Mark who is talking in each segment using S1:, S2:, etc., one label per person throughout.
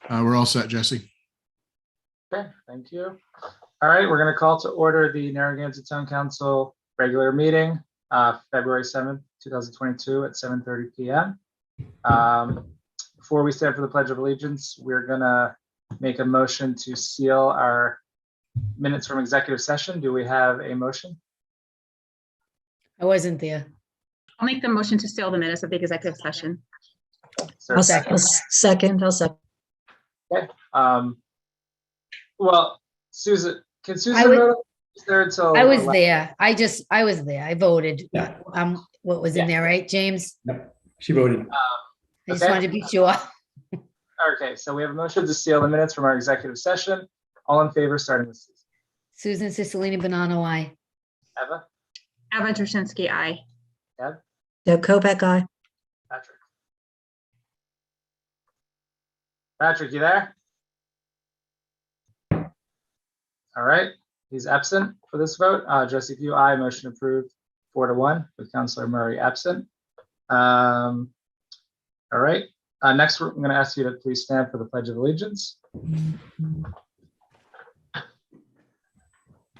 S1: We're all set, Jesse.
S2: Okay, thank you. All right, we're going to call to order the Narragansett Town Council regular meeting, February 7th, 2022 at 7:30 p.m. Before we stand for the Pledge of Allegiance, we're going to make a motion to seal our minutes from executive session. Do we have a motion?
S3: I wasn't there.
S4: I'll make the motion to seal the minutes of the executive session.
S2: Is there a
S3: Second. I'll second.
S2: Okay. Well, Susan, can Susan
S3: I was-
S2: vote? Is there until
S3: I was
S2: 11?
S3: there. I was there. I voted.
S5: Yeah.
S3: What was in there, right, James?
S5: Yep, she voted.
S3: I just
S2: Okay.
S3: wanted to be sure.
S2: Okay, so we have a motion to seal the minutes from our executive session. All in favor, starting with Susan.
S3: Susan Cicilline Bonanno, aye.
S2: Eva,
S4: Eva Drushinsky, aye.
S3: Deb Kopeck, aye.
S2: Patrick. Patrick, you there? All right, he's absent for this vote. Jesse Pugh, aye. Motion approved 4-1 with Councilor Murray absent. All right, next we're going to ask you to please stand for the Pledge of Allegiance.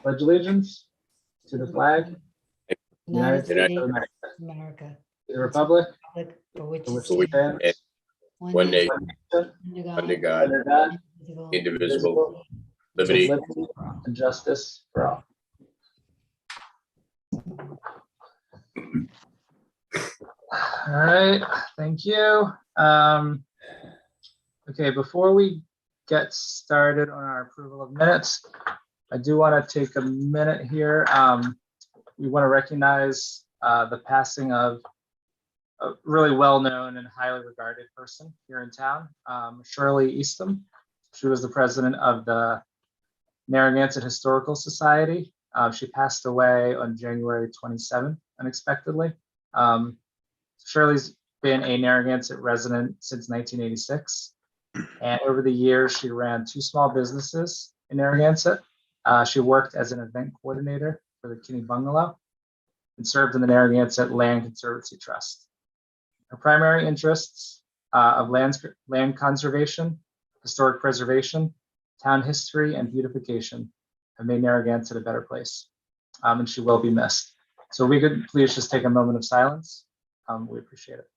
S2: Pledge allegiance to the flag, United States of America,
S3: America.
S2: to the Republic,
S3: For which
S2: for which
S3: it
S2: it
S3: stands,
S2: stands,
S6: One nation,
S3: under God,
S6: under God,
S2: under God,
S6: indivisible,
S2: with
S6: liberty,
S2: liberty and justice for all. All right, thank you. Okay, before we get started on our approval of minutes, I do want to take a minute here. We want to recognize the passing of a really well-known and highly regarded person here in town, Shirley Easton. She was the president of the Narragansett Historical Society. She passed away on January 27th, unexpectedly. Shirley's been a Narragansett resident since 1986. And over the years, she ran 2 small businesses in Narragansett. She worked as an event coordinator for the Kinney Bungalow and served in the Narragansett Land Conservancy Trust. Her primary interests of land conservation, historic preservation, town history, and beautification have made Narragansett a better place, and she will be missed. So we could please just take a moment of silence. We appreciate it.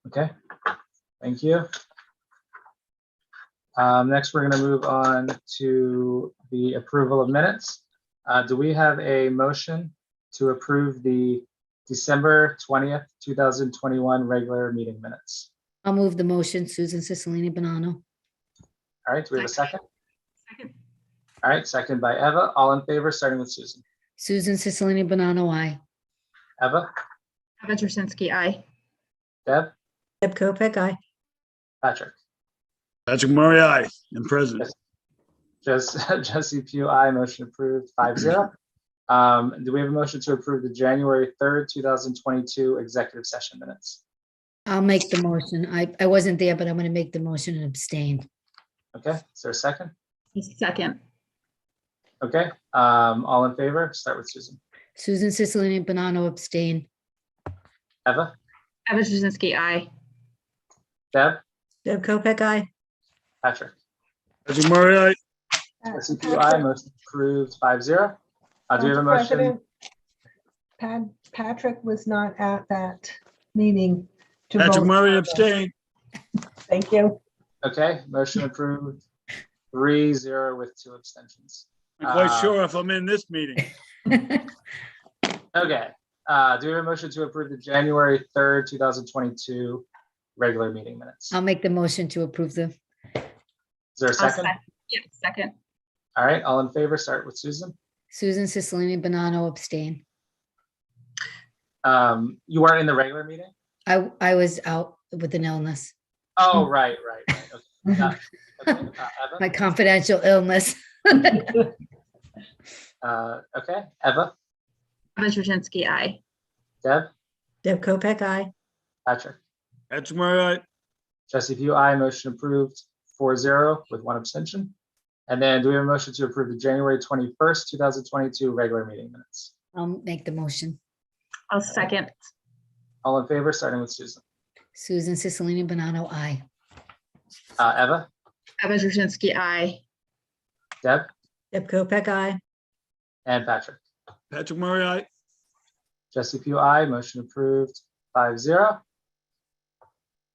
S2: Okay, thank you. Next, we're going to move on to the approval of minutes. Do we have a motion to approve the December 20th, 2021 regular meeting minutes?
S3: I'll move the motion. Susan Cicilline Bonanno.
S2: All right, do we have a second?
S4: Second.
S2: All right, second by Eva. All in favor, starting with Susan.
S3: Susan Cicilline Bonanno, aye.
S2: Eva,
S4: Eva Drushinsky, aye.
S2: Deb,
S3: Deb Kopeck, aye.
S2: Patrick.
S7: Patrick Murray, aye, and present.
S2: Jesse Pugh, aye. Motion approved 5-0. Do we have a motion to approve the January 3rd, 2022 executive session minutes?
S3: I'll make the motion. I wasn't there, but I'm going to make the motion and abstain.
S2: Okay, is there a second?
S4: Second.
S2: Okay, all in favor, start with Susan.
S3: Susan Cicilline Bonanno, abstain.
S2: Eva,
S4: Eva Drushinsky, aye.
S2: Deb,
S3: Deb Kopeck, aye.
S2: Patrick.
S7: Patrick Murray, aye.
S2: Jesse Pugh, aye. Motion approved 5-0. Do we have a motion?
S8: Patrick was not at that meeting to
S7: Patrick
S8: vote.
S7: Murray, abstain.
S8: Thank you.
S2: Okay, motion approved 3-0 with 2 abstentions.
S7: I'm quite sure if I'm in this meeting.
S2: Okay, do we have a motion to approve the January 3rd, 2022 regular meeting minutes?
S3: I'll make the motion to approve them.
S2: Is there a second?
S4: Yeah, second.
S2: All right, all in favor, start with Susan.
S3: Susan Cicilline Bonanno, abstain.
S2: You weren't in the regular meeting?
S3: I was out with an illness,
S2: Oh, right. Okay. Okay,
S3: my confidential illness.
S2: Eva? Okay, Eva,
S4: Eva Drushinsky, aye.
S2: Deb,
S3: Deb Kopeck, aye.
S2: Patrick.
S7: Patrick Murray, aye.
S2: Jesse Pugh, aye. Motion approved 4-0 with 1 abstention. And then do we have a motion to approve the January 21st, 2022 regular meeting minutes?
S3: I'll make the motion.
S4: I'll second.
S2: All in favor, starting with Susan.
S3: Susan Cicilline Bonanno, aye.
S2: Eva,
S4: Eva Juzinski, aye.
S2: Deb,
S8: Deb Kopek, aye.
S2: and Patrick.
S7: Patrick Murray, aye.
S2: Jesse Pugh, aye. Motion approved 5-0.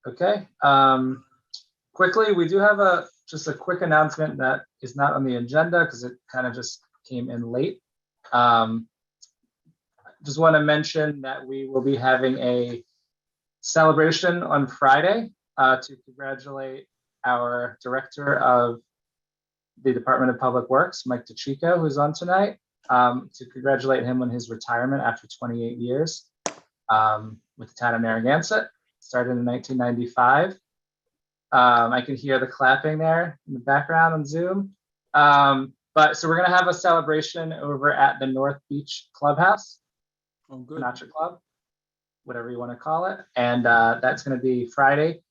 S2: Okay. Quickly, we do have just a quick announcement that is not on the agenda because it kind of just came in late. Just want to mention that we will be having a celebration on Friday to congratulate our Director of the Department of Public Works, Mike DeChico, who's on tonight, to congratulate him on his retirement after 28 years with the town of Narragansett. Started in 1995. I can hear the clapping there in the background on Zoom. So we're gonna have a celebration over at the North Beach Clubhouse,
S7: Oh, good.
S2: Nacho Club, whatever you want to call it. And that's gonna be Friday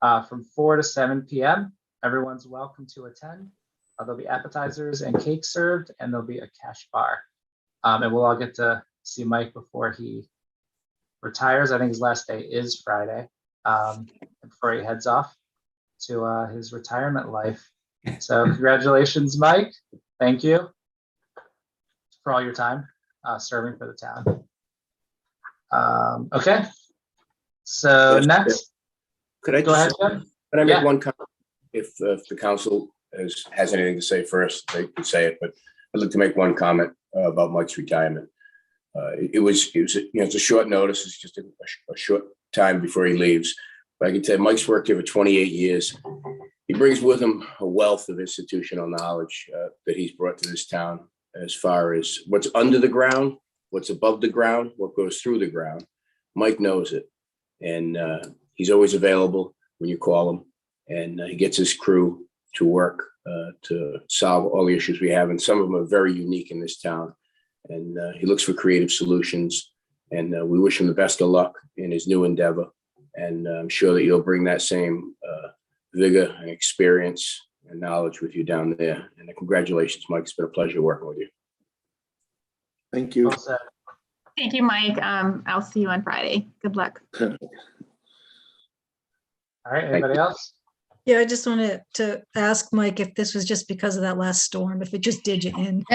S2: from 4 to 7 p.m. Everyone's welcome to attend. There'll be appetizers and cake served, and there'll be a cash bar. And we'll all get to see Mike before he retires. I think his last day is Friday, before he heads off to his retirement life. So congratulations, Mike. Thank you for all your time serving for the town. Okay, so
S6: Yes,
S2: next,
S6: Could I
S2: go ahead,
S6: just,
S2: Jim.
S6: could I
S2: Yeah.
S6: make one comment? If the council has anything to say first, they can say it, but I'd like to make one comment about Mike's retirement. It was, it's a short notice. It's just a short time before he leaves. But I can tell you, Mike's worked here for 28 years. He brings with him a wealth of institutional knowledge that he's brought to this town as far as what's under the ground, what's above the ground, what goes through the ground. Mike knows it. And he's always available when you call him. And he gets his crew to work to solve all the issues we have. And some of them are very unique in this town. And he looks for creative solutions. And we wish him the best of luck in his new endeavor. And I'm sure that you'll bring that same vigor and experience and knowledge with you down there. And congratulations, Mike. It's been a pleasure working with you.
S1: Thank you.
S2: Well said.
S4: Thank you, Mike. I'll see you on Friday. Good luck.
S2: All right, anybody else?
S8: Yeah, I just wanted to ask Mike if this was just because of that last storm, if it just did you in.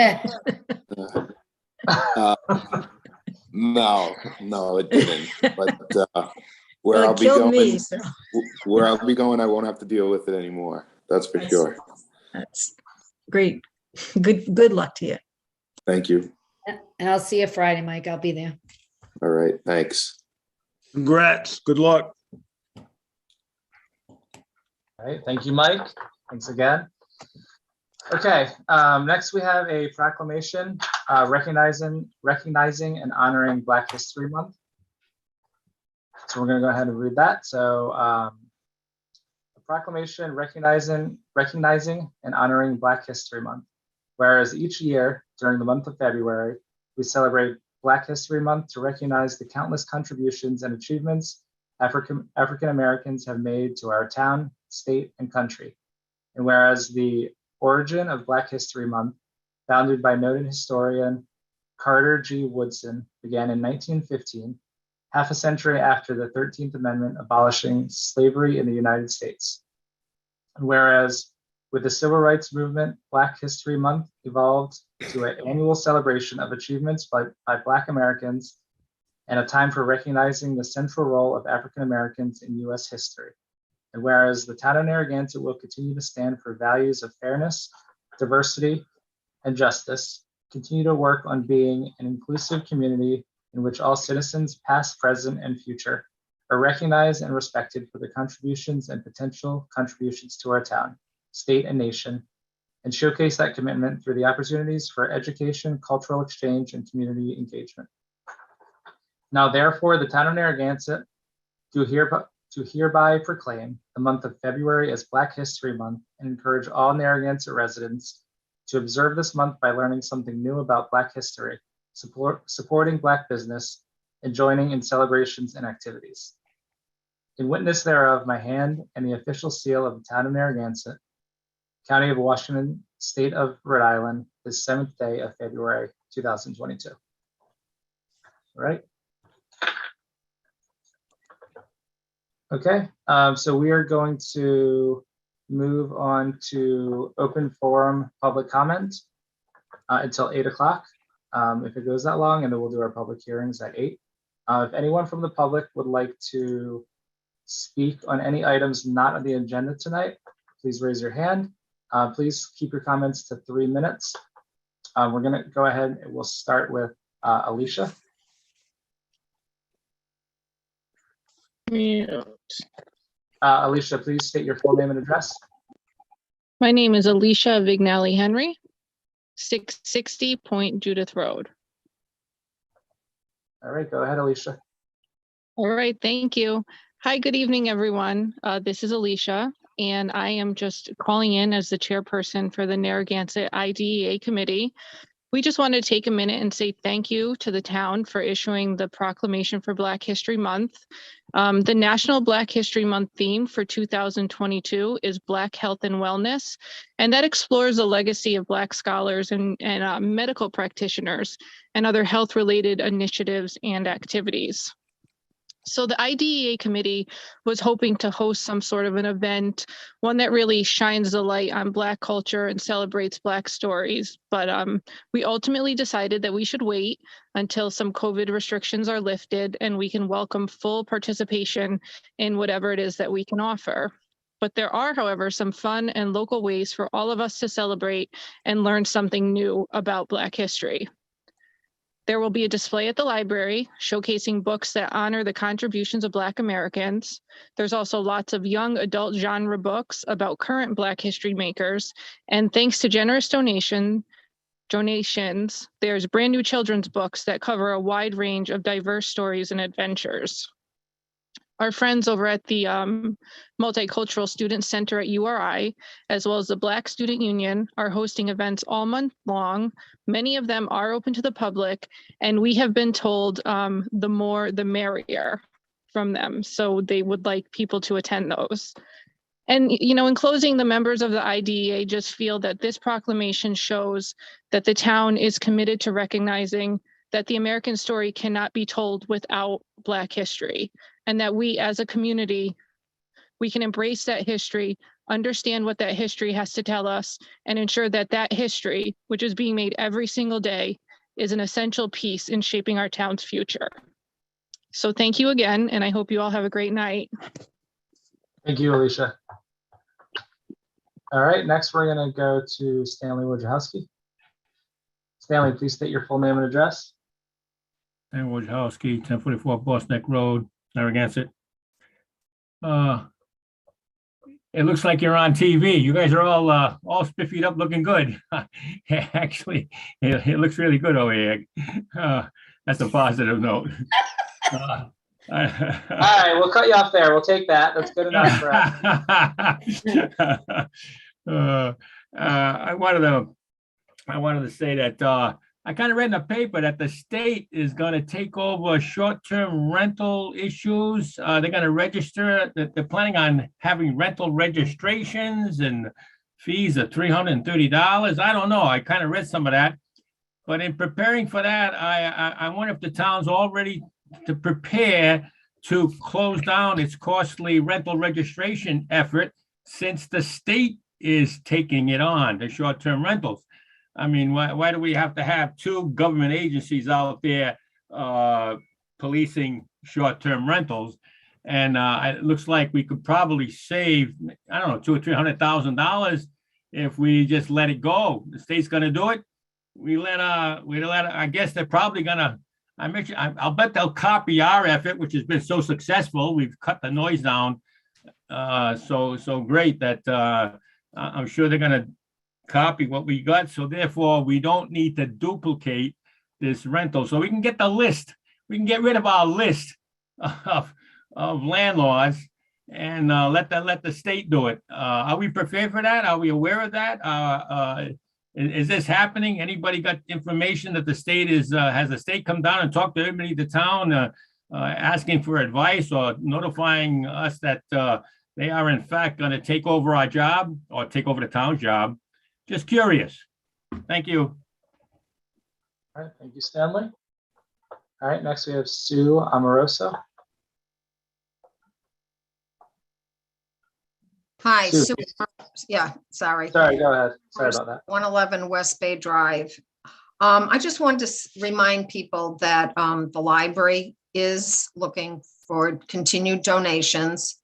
S1: No, it didn't. But where
S8: Well,
S1: I'll
S8: it
S1: be
S8: killed me,
S1: going,
S8: so
S1: where I'll be going, I won't have to deal with it anymore. That's for
S8: Nice.
S1: sure.
S8: that's great. Good luck to you.
S1: Thank you.
S3: And I'll see you Friday, Mike. I'll be there.
S1: All right. Thanks.
S7: Congrats. Good luck.
S2: All right, thank you, Mike. Thanks again. Okay, next we have a proclamation recognizing and honoring Black History Month. So we're going to go ahead and read that. So a proclamation recognizing and honoring Black History Month. Whereas each year during the month of February, we celebrate Black History Month to recognize the countless contributions and achievements African Americans have made to our town, state, and country. And whereas the origin of Black History Month, founded by noted historian Carter G. Woodson, began in 1915, half a century after the 13th Amendment abolishing slavery in the United States. And whereas with the Civil Rights Movement, Black History Month evolved to an annual celebration of achievements by Black Americans and a time for recognizing the central role of African Americans in U.S. history. And whereas the town of Narragansett will continue to stand for values of fairness, diversity, and justice, continue to work on being an inclusive community in which all citizens, past, present, and future, are recognized and respected for their contributions and potential contributions to our town, state, and nation, and showcase that commitment through the opportunities for education, cultural exchange, and community engagement. Now, therefore, the town of Narragansett do hereby proclaim the month of February as Black History Month and encourage all Narragansett residents to observe this month by learning something new about Black history, supporting Black business, and joining in celebrations and activities. In witness thereof, my hand and the official seal of the town of Narragansett, County of Washington, State of Rhode Island, this 7th day of February, 2022. All right. Okay, so we are going to move on to open forum public comment until 8 o'clock. If it goes that long, and then we'll do our public hearings at 8. If anyone from the public would like to speak on any items not on the agenda tonight, please raise your hand. Please keep your comments to 3 minutes. We're going to go ahead and we'll start with Alicia. Alicia, please state your full name and address.
S5: My name is Alicia Vignali Henry, 660 Point Judith Road.
S2: All right, go ahead, Alicia.
S5: All right, thank you. Hi, good evening, everyone. This is Alicia, and I am just calling in as the chairperson for the Narragansett IDEA committee. We just wanted to take a minute and say thank you to the town for issuing the proclamation for Black History Month. The National Black History Month theme for 2022 is Black Health and Wellness, and that explores the legacy of Black scholars and medical practitioners and other health-related initiatives and activities. So the IDEA committee was hoping to host some sort of an event, one that really shines the light on Black culture and celebrates Black stories. But we ultimately decided that we should wait until some COVID restrictions are lifted and we can welcome full participation in whatever it is that we can offer. But there are, however, some fun and local ways for all of us to celebrate and learn something new about Black history. There will be a display at the library showcasing books that honor the contributions of Black Americans. There's also lots of young adult genre books about current Black history makers. And thanks to generous donations, there's brand new children's books that cover a wide range of diverse stories and adventures. Our friends over at the Multicultural Student Center at URI, as well as the Black Student Union, are hosting events all month long. Many of them are open to the public, and we have been told the more the merrier from them. So they would like people to attend those. And, you know, in closing, the members of the IDEA just feel that this proclamation shows that the town is committed to recognizing that the American story cannot be told without Black history, and that we as a community, we can embrace that history, understand what that history has to tell us, and ensure that that history, which is being made every single day, is an essential piece in shaping our town's future. So thank you again, and I hope you all have a great night.
S2: Thank you, Alicia. All right, next we're going to go to Stanley Wojciechowski. Stanley, please state your full name and address.
S9: Stanley Wojciechowski, 1044 Boston Neck Road, Narragansett. It looks like you're on TV. You guys are all spiffied up, looking good. Actually, it looks really good over here. That's a positive note.
S2: All right, we'll cut you off there. We'll take that. That's good enough for us.
S9: I wanted to say that I kind of read in the paper that the state is going to take over short-term rental issues. They're going to register. They're planning on having rental registrations and fees of $330. I don't know. I kind of read some of that. But in preparing for that, I wonder if the town's all ready to prepare to close down its costly rental registration effort, since the state is taking it on, the short-term rentals. I mean, why do we have to have two government agencies out there policing short-term rentals? And it looks like we could probably save, I don't know, $200,000 or $300,000 if we just let it go. The state's going to do it. We let I guess they're probably going to. I'll bet they'll copy our effort, which has been so successful. We've cut the noise down so great that I'm sure they're going to copy what we got. So therefore, we don't need to duplicate this rental. So we can get the list. We can get rid of our list of landlords and let the state do it. Are we prepared for that? Are we aware of that? Is this happening? Anybody got information that the state has the state come down and talk to everybody in the town asking for advice or notifying us that they are in fact going to take over our job or take over the town's job? Just curious. Thank you.
S2: All right, thank you, Stanley. All right, next we have Sue Amoroso.
S10: Hi,
S2: Sue.
S10: Sue. Yeah, sorry.
S2: Sorry, go ahead. Sorry about that.
S10: 111 West Bay Drive. I just wanted to remind people that the library is looking for continued donations.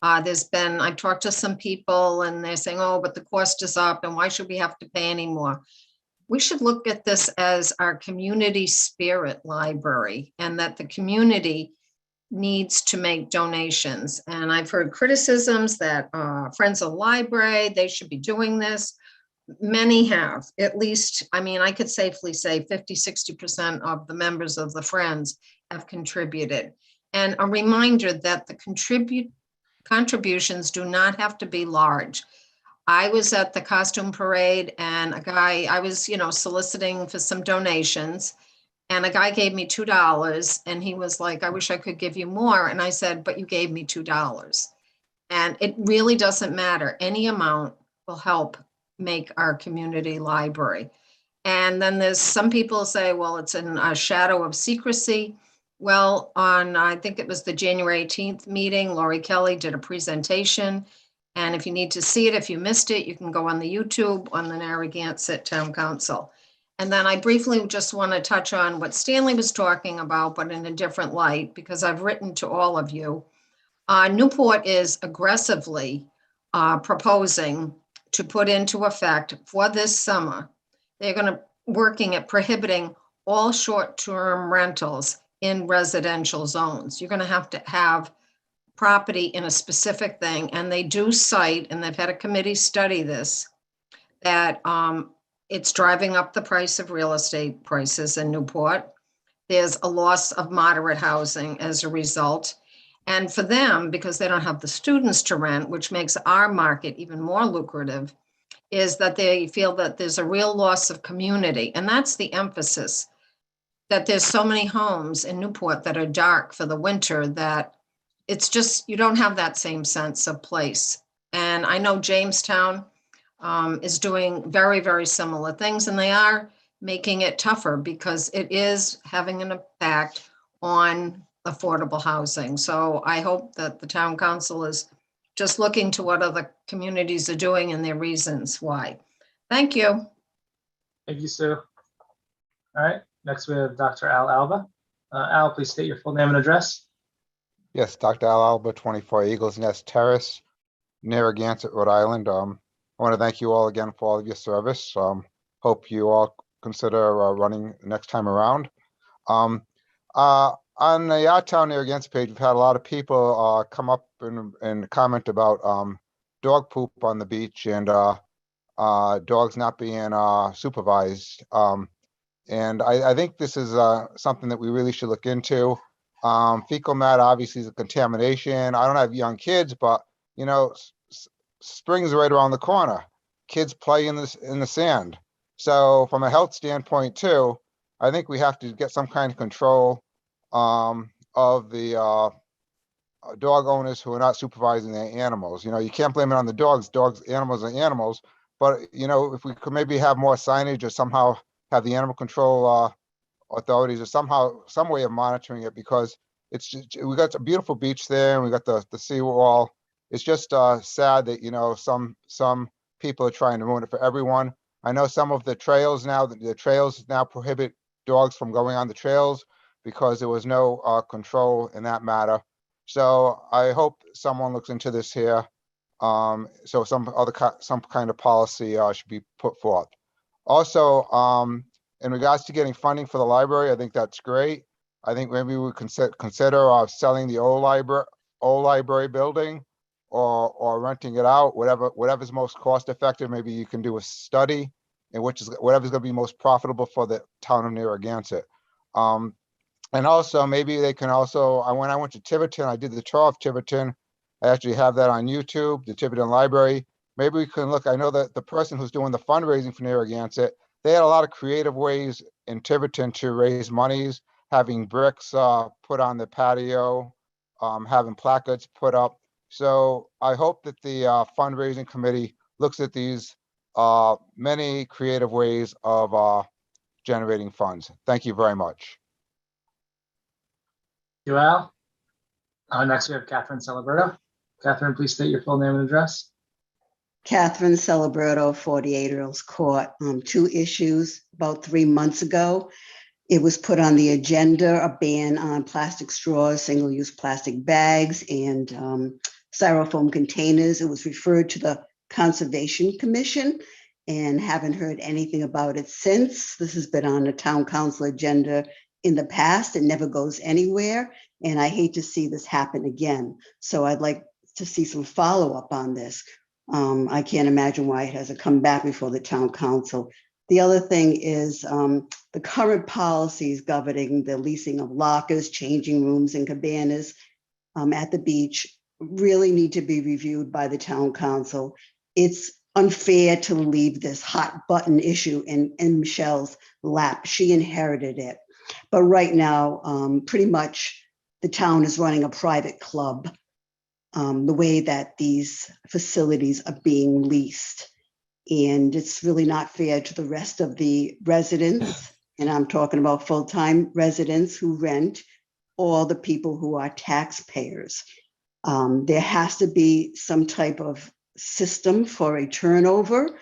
S10: I've talked to some people and they're saying, oh, but the cost is up and why should we have to pay anymore? We should look at this as our community spirit library, and that the community needs to make donations. And I've heard criticisms that Friends of the Library, they should be doing this. Many have, at least, I mean, I could safely say 50–60% of the members of the Friends have contributed. And a reminder that the contributions do not have to be large. I was at the costume parade and I was, soliciting for some donations. And a guy gave me $2 and he was like, I wish I could give you more. And I said, but you gave me $2. And it really doesn't matter. Any amount will help make our community library. And then there's some people say, well, it's in a shadow of secrecy. Well, I think it was the January 18th meeting, Lori Kelly did a presentation. And if you need to see it, if you missed it, you can go on the YouTube on the Narragansett Town Council. And then I briefly just want to touch on what Stanley was talking about, but in a different light, because I've written to all of you. Newport is aggressively proposing to put into effect for this summer. They're going to working at prohibiting all short-term rentals in residential zones. You're going to have property in a specific thing, and they do cite, and they've had a committee study this, that it's driving up the price of real estate prices in Newport. There's a loss of moderate housing as a result. And for them, because they don't have the students to rent, which makes our market even more lucrative, is that they feel that there's a real loss of community. And that's the emphasis, that there's so many homes in Newport that are dark for the winter that it's just, you don't have that same sense of place. And I know Jamestown is doing very, very similar things, and they are making it tougher because it is having an impact on affordable housing. So I hope that the town council is just looking to what other communities are doing and their reasons why. Thank you.
S2: Thank you, Sue. All right, next we have Dr. Al Alba. Al, please state your full name and address.
S11: Yes, Dr. Al Alba, 24 Eagles Nest Terrace, Narragansett, Rhode Island. I want to thank you all again for all of your service. Hope you all consider running next time around. On the Our Town Narragansett page, we've had a lot of people come up and comment about dog poop on the beach and dogs not being supervised. And I think this is something that we really should look into. Fecal matter obviously is a contamination. I don't have young kids, but spring's right around the corner. Kids play in the sand. So from a health standpoint too, I think we have to get some kind of control of the dog owners who are not supervising their animals. You can't blame it on the dogs. Animals are animals. But if we could maybe have more signage or somehow have the animal control authorities or some way of monitoring it, because we got a beautiful beach there and we got the seawall. It's just sad that some people are trying to ruin it for everyone. I know some of the trails now prohibit dogs from going on the trails because there was no control in that matter. So I hope someone looks into this here. So some kind of policy should be put forth. Also, in regards to getting funding for the library, I think that's great. I think maybe we consider selling the old library building or renting it out, whatever's most cost effective. Maybe you can do a study in which is whatever's going to be most profitable for the town of Narragansett. And also maybe they can also, when I went to Tiverton, I did the tour of Tiverton. I actually have that on YouTube, the Tiverton Library. Maybe we can look, I know that the person who's doing the fundraising for Narragansett, they had a lot of creative ways in Tiverton to raise monies, having bricks put on the patio, having placards put up. So I hope that the fundraising committee looks at these many creative ways of generating funds. Thank you very much.
S2: Thank you, Al. Next we have Catherine Celeberto. Catherine, please state your full name and address.
S12: Catherine Celebrato, 48 Earls Court. Two issues. About 3 months ago, it was put on the agenda, a ban on plastic straws, single-use plastic bags, and styrofoam containers. It was referred to the Conservation Commission and haven't heard anything about it since. This has been on the town council agenda in the past. It never goes anywhere, and I hate to see this happen again. So I'd like to see some follow-up on this. I can't imagine why it hasn't come back before the town council. The other thing is the current policies governing the leasing of lockers, changing rooms, and cabanas at the beach really need to be reviewed by the town council. It's unfair to leave this hot button issue in Michelle's lap. She inherited it. But right now, pretty much the town is running a private club the way that these facilities are being leased. And it's really not fair to the rest of the residents. And I'm talking about full-time residents who rent, or the people who are taxpayers. There has to be some type of system for a turnover.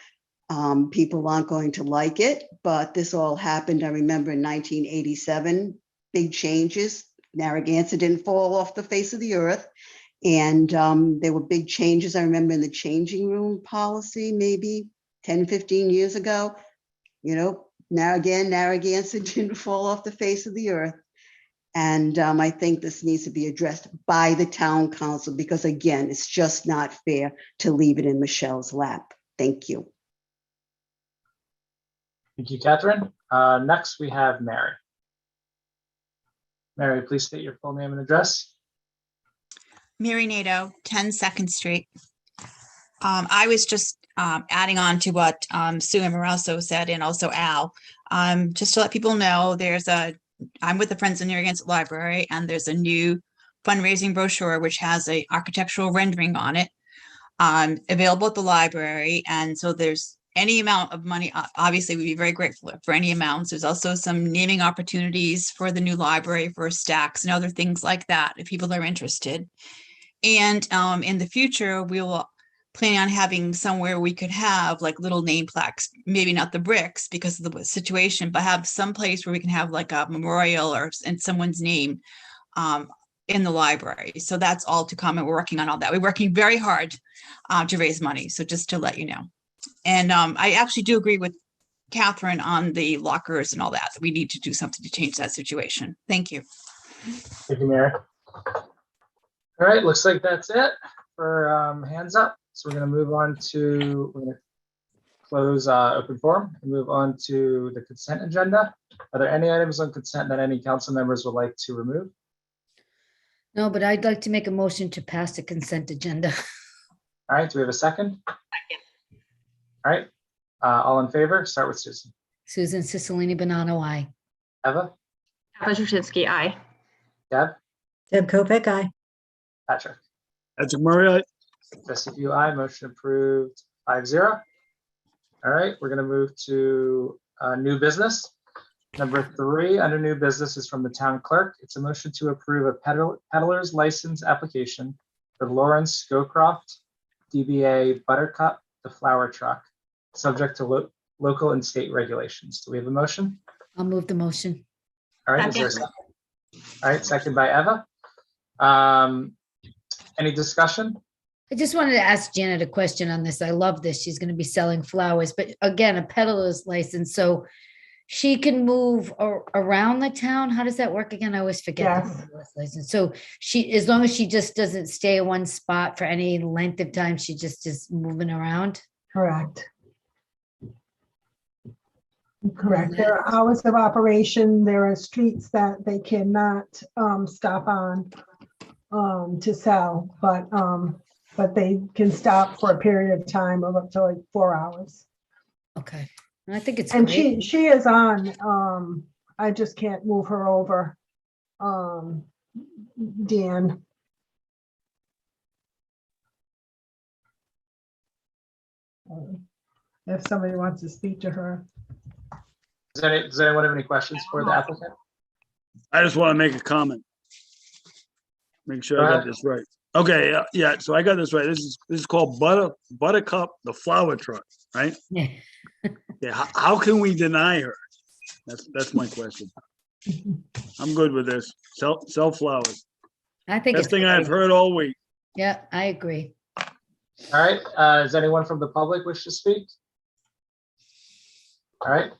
S12: People aren't going to like it, but this all happened, I remember, in 1987, big changes. Narragansett didn't fall off the face of the earth. And there were big changes. I remember in the changing room policy, maybe 10, 15 years ago, you know, Narragansett didn't fall off the face of the earth. And I think this needs to be addressed by the town council, because again, it's just not fair to leave it in Michelle's lap. Thank you.
S2: Thank you, Catherine. Next, we have Mary. Mary, please state your full name and address.
S13: Mary Nato, 10 2nd Street. I was just adding on to what Sue and Morasso said, and also Al. Just to let people know, I'm with the Friends of Narragansett Library, and there's a new fundraising brochure which has an architectural rendering on it, available at the library. And so there's any amount of money, obviously we'd be very grateful for any amounts. There's also some naming opportunities for the new library for stacks and other things like that, if people are interested. And in the future, we will plan on having somewhere we could have like little name plaques, maybe not the bricks because of the situation, but have some place where we can have like a memorial or in someone's name in the library. So that's all to come, and we're working on all that. We're working very hard to raise money. So just to let you know. And I actually do agree with Catherine on the lockers and all that. We need to do something to change that situation. Thank you.
S2: Thank you, Mary. All right, looks like that's it for hands up. So we're going to move on to, we're going to close open forum and move on to the consent agenda. Are there any items on consent that any council members would like to remove?
S3: No, but I'd like to make a motion to pass the consent agenda.
S2: All right, do we have a second? Second. All right, all in favor? Start with Susan.
S3: Susan Cicilline Bonanno, aye.
S2: Eva?
S4: Kappa Shushensky, aye.
S2: Deb?
S8: Deb Kopic, aye.
S2: Patrick?
S7: Patrick Murray, aye.
S2: Jesse Q, aye. Motion approved 5-0. All right, we're going to move to new business. Number 3 under new business is from the town clerk. It's a motion to approve a peddler's license application for Lawrence Scowcroft, DBA Buttercup, the flower truck, subject to local and state regulations. Do we have a motion?
S3: I'll move the motion.
S2: All right, is there a second? All right, second by Eva. Any discussion?
S3: I just wanted to ask Janet a question on this. I love this. She's going to be selling flowers, but again, a peddler's license. So she can move around the town. How does that work again? I always forget.
S14: Yes.
S3: The peddler's license. So she, as long as she just doesn't stay in one spot for any length of time, she just is moving around.
S14: Correct. Correct. There are hours of operation. There are streets that they cannot stop on to sell, but they can stop for a period of time of up to like 4 hours.
S3: Okay. I think it's
S14: And
S3: great.
S14: she is on. I just can't move her over. Dan. If somebody wants to speak to her.
S2: Does anyone have any questions for the applicant?
S7: I just want to make a comment. Make sure I got this right. Okay, yeah, so I got this right. This is called Buttercup, the flower truck, right?
S3: Yeah.
S7: Yeah, how can we deny her? That's my question. I'm good with this. Sell flowers.
S3: I think
S7: Best
S3: it's
S7: thing I've
S3: great.
S7: heard all week.
S3: Yeah, I agree.
S2: All right, does anyone from the public wish to speak? All right,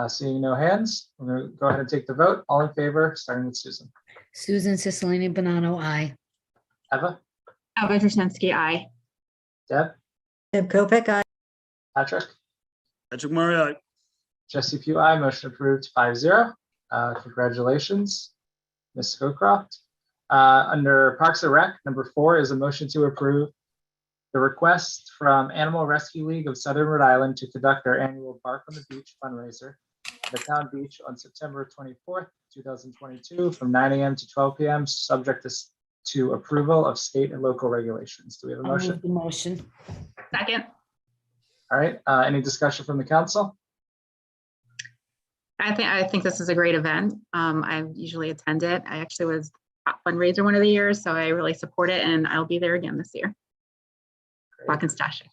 S2: seeing no hands, I'm gonna go ahead and take the vote. All in favor, starting with Susan.
S3: Susan Cicilline Bonanno, aye.
S2: Eva,
S4: Eva Jasinski, aye.
S2: Deb,
S8: Deb Kopic, aye.
S2: Patrick,
S7: Patrick Murray, aye.
S2: Jesse Pugh, aye. Motion approved 5-0. Congratulations, Ms. Scowcroft. Under Parks and Rec, number 4 is a motion to approve the request from Animal Rescue League of Southern Rhode Island to conduct their annual Bark on the Beach fundraiser at the town beach on September 24th, 2022, from 9 a.m. to 12 p.m., subject to approval of state and local regulations. Do we have a
S3: I'll
S2: motion?
S3: move the motion.
S4: Second.
S2: All right, any discussion from the council?
S4: I think this is a great event. I usually attend it. I actually was top fundraiser one of the years, so I really support it, and I'll be there again this year. Walking stashing.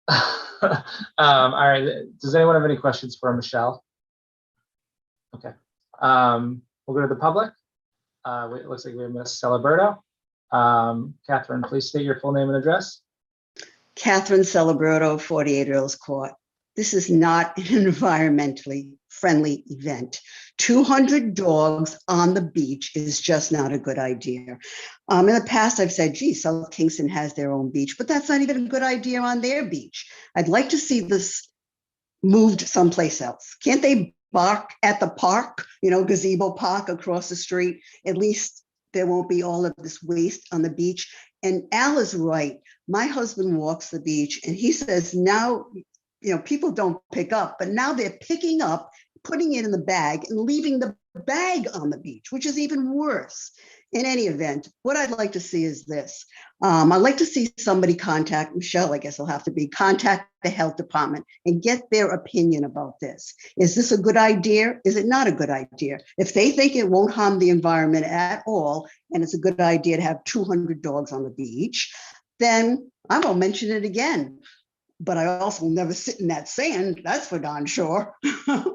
S2: All right, does anyone have any questions for Michelle? Okay, we'll go to the public. It looks like we have Ms. Celeberto. Catherine, please state your full name and address.
S12: Catherine Celebrato, 48 Earls Court. This is not an environmentally friendly event. 200 dogs on the beach is just not a good idea. In the past, I've said, gee, South Kingston has their own beach, but that's not even a good idea on their beach. I'd like to see this moved someplace else. Can't they bark at the park, gazebo park across the street? At least there won't be all of this waste on the beach. And Al is right. My husband walks the beach and he says now, people don't pick up, but now they're picking up, putting it in the bag and leaving the bag on the beach, which is even worse. In any event, what I'd like to see is this. I'd like to see somebody contact Michelle, I guess it'll have to be, contact the health department and get their opinion about this. Is this a good idea? Is it not a good idea? If they think it won't harm the environment at all, and it's a good idea to have 200 dogs on the beach, then I won't mention it again. But I also will never sit in that sand, that's for darn sure,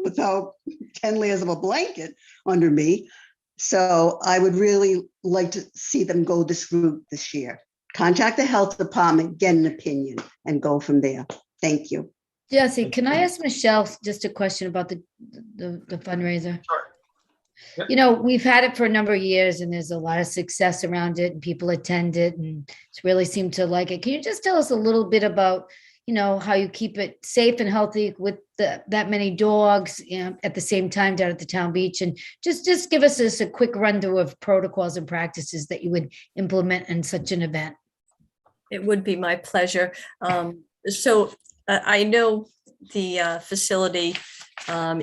S12: without 10 layers of a blanket under me. So I would really like to see them go this route this year. Contact the health department, get an opinion, and go from there. Thank you.
S3: Jesse, can I ask Michelle just a question about the fundraiser?
S2: Sure. Yep.
S3: We've had it for a number of years and there's a lot of success around it and people attend it and it's really seem to like it. Can you just tell us a little bit about how you keep it safe and healthy with that many dogs at the same time down at the town beach, and just give us a quick run through of protocols and practices that you would implement in such an event.
S15: It would be my pleasure. So I know the facility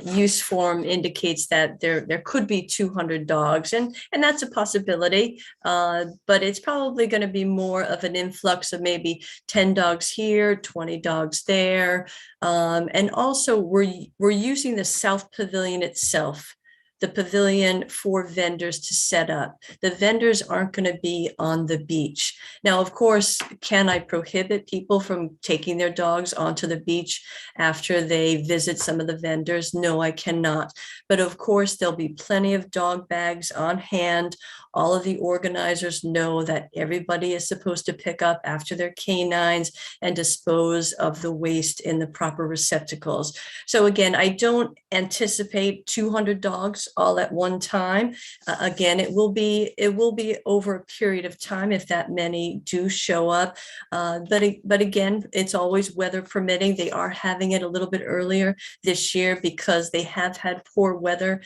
S15: use form indicates that there could be 200 dogs, and that's a possibility, but it's probably going to be more of an influx of maybe 10 dogs here, 20 dogs there, and also we're using the South Pavilion itself, the pavilion for vendors to set up. The vendors aren't going to be on the beach. Now, of course, can I prohibit people from taking their dogs onto the beach after they visit some of the vendors? No, I cannot. But of course, there'll be plenty of dog bags on hand. All of the organizers know that everybody is supposed to pick up after their canines and dispose of the waste in the proper receptacles. So again, I don't anticipate 200 dogs all at one time. Again, it will be over a period of time if that many do show up. But again, it's always weather permitting. They are having it a little bit earlier this year because they have had poor weather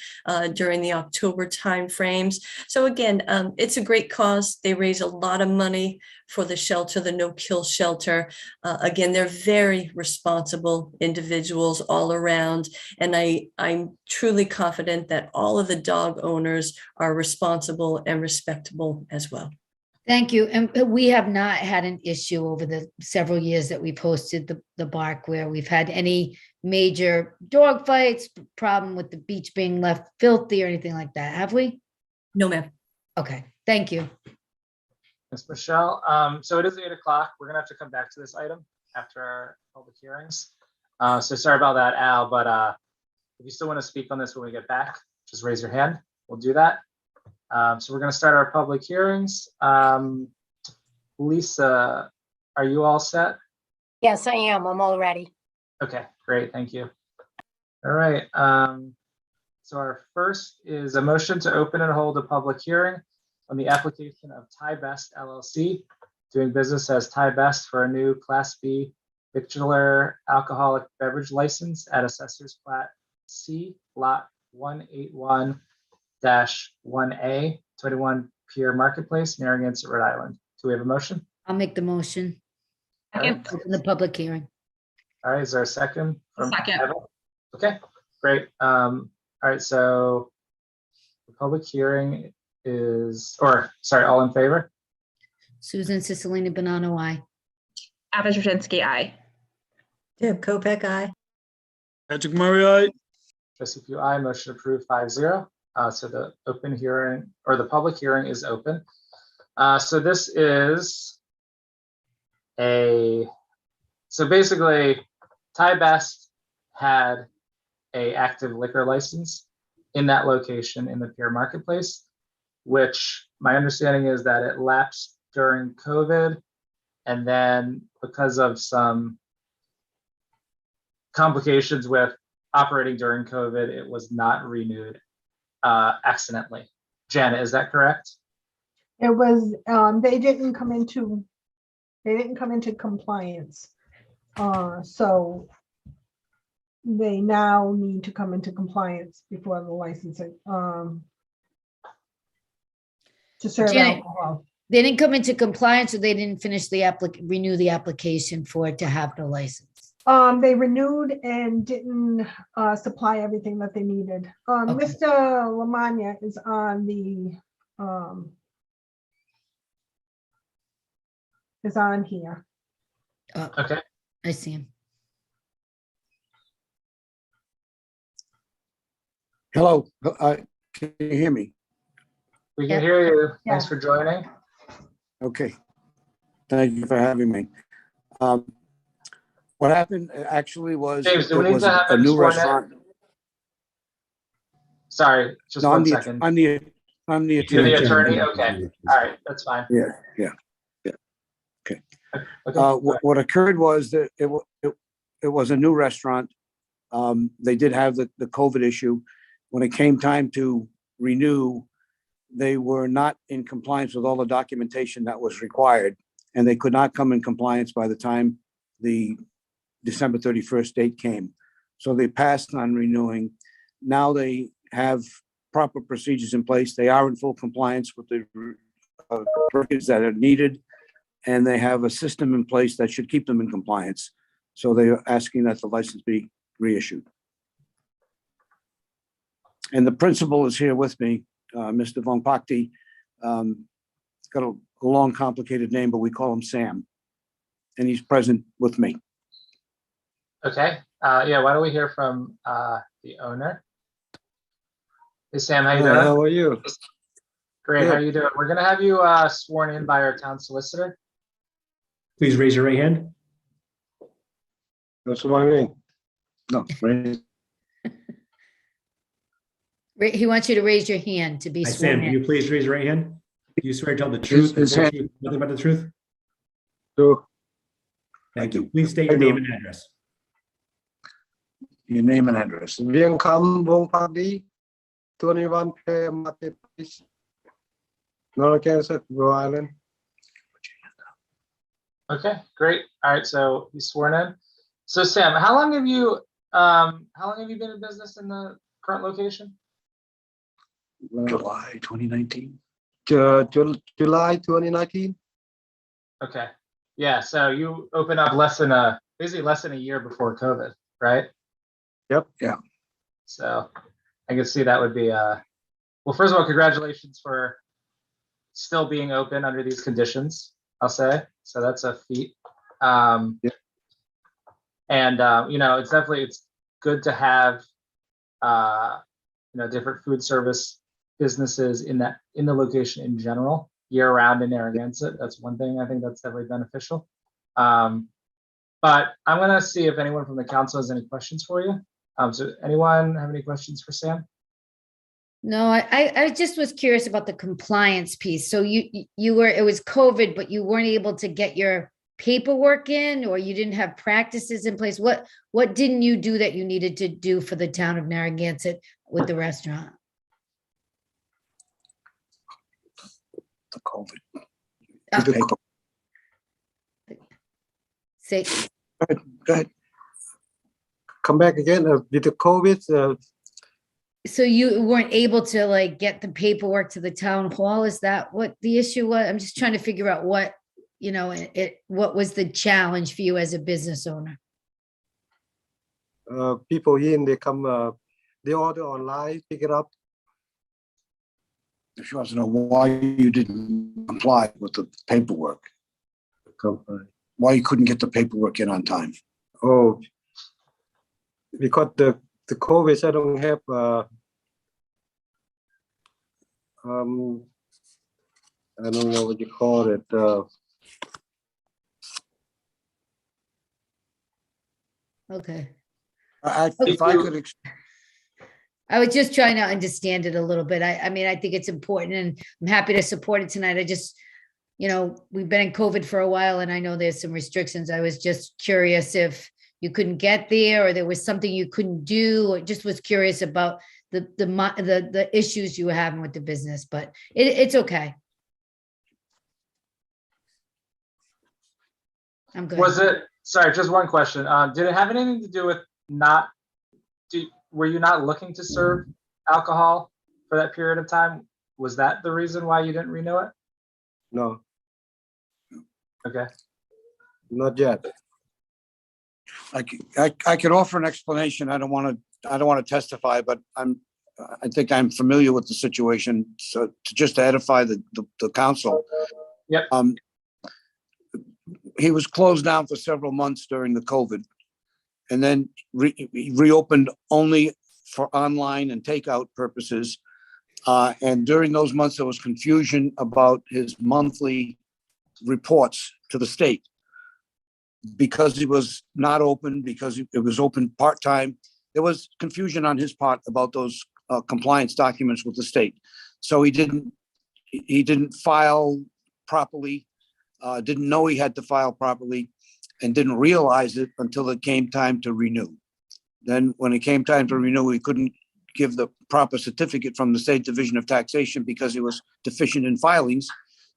S15: during the October timeframes. So again, it's a great cause. They raise a lot of money for the shelter, the no-kill shelter. Again, they're very responsible individuals all around. And I'm truly confident that all of the dog owners are responsible and respectable as well.
S3: Thank you. And we have not had an issue over the several years that we've hosted the bark where we've had any major dog fights, problem with the beach being left filthy or anything like that. Have we?
S15: No, ma'am.
S3: Okay, thank you.
S2: Ms. Michelle. So it is 8 o'clock. We're gonna have to come back to this item after our public hearings. So sorry about that, Al, but if you still want to speak on this when we get back, just raise your hand. We'll do that. So we're gonna start our public hearings. Lisa, are you all set?
S16: Yes, I am. I'm all ready.
S2: Okay, great, thank you. All right, so our first is a motion to open and hold a public hearing on the application of Thai Best LLC, doing business as Thai Best for a new Class B victualler alcoholic beverage license at Assessor's Plat C, Lot 181-1A, 21 Pier Marketplace, Narragansett, Rhode Island. Do we have a motion?
S3: I'll make the motion.
S4: Second.
S3: Open the public hearing.
S2: All right, is there a second? from
S4: Second.
S2: Evan? Okay, great. All right, so the public hearing is, or sorry, all in favor?
S3: Susan Cicilline Bonanno, aye.
S4: Abba Jasinski, aye.
S8: Deb Kopeck, aye.
S7: Patrick Murray, aye.
S2: Trustee Pugh, aye. Motion approved 5-0. So the open hearing or the public hearing is open. So this is so basically Thai Best had a active liquor license in that location in the Pier Marketplace, which my understanding is that it lapsed during COVID. And then because of some complications with operating during COVID, it was not renewed accidentally. Janet, is that correct?
S14: It was, they didn't come into compliance. So they now need to come into compliance before the licensing, to serve
S3: Janet,
S14: alcohol.
S3: They didn't come into compliance, or they didn't finish the renew the application for it to have the license?
S14: They renewed and didn't supply everything that they needed.
S3: Okay.
S14: Mr. Lamagna is on the is on here.
S2: Okay.
S3: I see him.
S17: Hello, can you hear me?
S2: We can
S3: Yep.
S2: hear you.
S14: Yeah.
S2: Thanks for joining.
S17: Okay. Thank you for having me. What happened actually was
S2: James, do we
S17: it
S2: need
S17: was
S2: to have
S17: a
S2: him
S17: new
S2: sworn in?
S17: restaurant.
S2: Sorry, just
S17: No,
S2: one second.
S17: I'm the
S2: You're the
S17: attorney.
S2: attorney? Okay. All right, that's fine.
S17: Yeah. Okay.
S2: Okay.
S17: What occurred was that it was a new restaurant. They did have the COVID issue. When it came time to renew, they were not in compliance with all the documentation that was required, and they could not come in compliance by the time the December 31st date came. So they passed on renewing. Now they have proper procedures in place. They are in full compliance with the records that are needed, and they have a system in place that should keep them in compliance. So they are asking that the license be reissued. And the principal is here with me, Mr. Von Pakti. Got a long, complicated name, but we call him Sam. And he's present with me.
S2: Okay. Yeah, why don't we hear from the owner? Hey, Sam, how you doing?
S17: How are you?
S2: Great,
S17: Good.
S2: how you doing? We're gonna have you sworn in by our town solicitor.
S18: Please raise your right hand.
S17: That's what I mean. No, right.
S3: He wants you to raise your hand to be
S18: Hi,
S3: sworn
S18: Sam, can you
S3: in.
S18: please raise your right hand? Do you swear to tell the truth,
S17: His
S18: the whole
S17: hand.
S18: truth, nothing but the truth?
S17: So
S18: Thank you. Please state your
S17: I do.
S18: name and address.
S17: your name and address.
S19: Viengkham Vong Phakdi, 21 Pier Marketplace, Narragansett, Rhode Island.
S2: Okay, great. All right, so he's sworn in. So Sam, how long have you been in business in the current location?
S17: July 2019.
S19: July 2019.
S2: Okay. Yeah, so you opened up basically less than a year before COVID, right?
S19: Yep.
S17: Yeah.
S2: So I can see that would be well, first of all, congratulations for still being open under these conditions, I'll say. So that's a feat.
S19: Yep.
S2: And it's good to have different food service businesses in the location in general. year round in Narragansett. That's one thing I think that's definitely beneficial. But I'm gonna see if anyone from the council has any questions for you. So anyone have any questions for Sam?
S3: No, I just was curious about the compliance piece. So you were, it was COVID, but you weren't able to get your paperwork in, or you didn't have practices in place. What didn't you do that you needed to do for the town of Narragansett with the restaurant?
S17: The COVID.
S3: Uh,
S17: The paper.
S3: Say,
S17: Go ahead.
S19: Come back again with the COVID.
S3: so you weren't able to like get the paperwork to the town hall? Is that what the issue was? I'm just trying to figure out what, you know, what was the challenge for you as a business owner?
S19: People in, they come, they order online, pick it up.
S17: She wants to know why you didn't comply with the paperwork, why you couldn't get the paperwork in on time.
S19: Oh, because the COVID, I don't have, I don't know what you call it.
S3: Okay.
S17: If I could,
S3: I was just trying to understand it a little bit. I mean, I think it's important and I'm happy to support it tonight. I just, you know, we've been in COVID for a while and I know there's some restrictions. I was just curious if you couldn't get there or there was something you couldn't do. I just was curious about the issues you were having with the business, but it's okay. I'm good.
S2: Was it, sorry, just one question. Did it have anything to do with were you not looking to serve alcohol for that period of time? Was that the reason why you didn't renew it?
S19: No,
S2: Okay.
S19: not yet.
S17: I could offer an explanation. I don't want to testify, but I think I'm familiar with the situation. So to just edify the council.
S2: Yep.
S17: He was closed down for several months during the COVID and then reopened only for online and takeout purposes. And during those months, there was confusion about his monthly reports to the state. Because he was not open, because it was open part-time, there was confusion on his part about those compliance documents with the state. So he didn't file properly, didn't know he had to file properly, and didn't realize it until it came time to renew. Then when it came time to renew, he couldn't give the proper certificate from the State Division of Taxation because he was deficient in filings.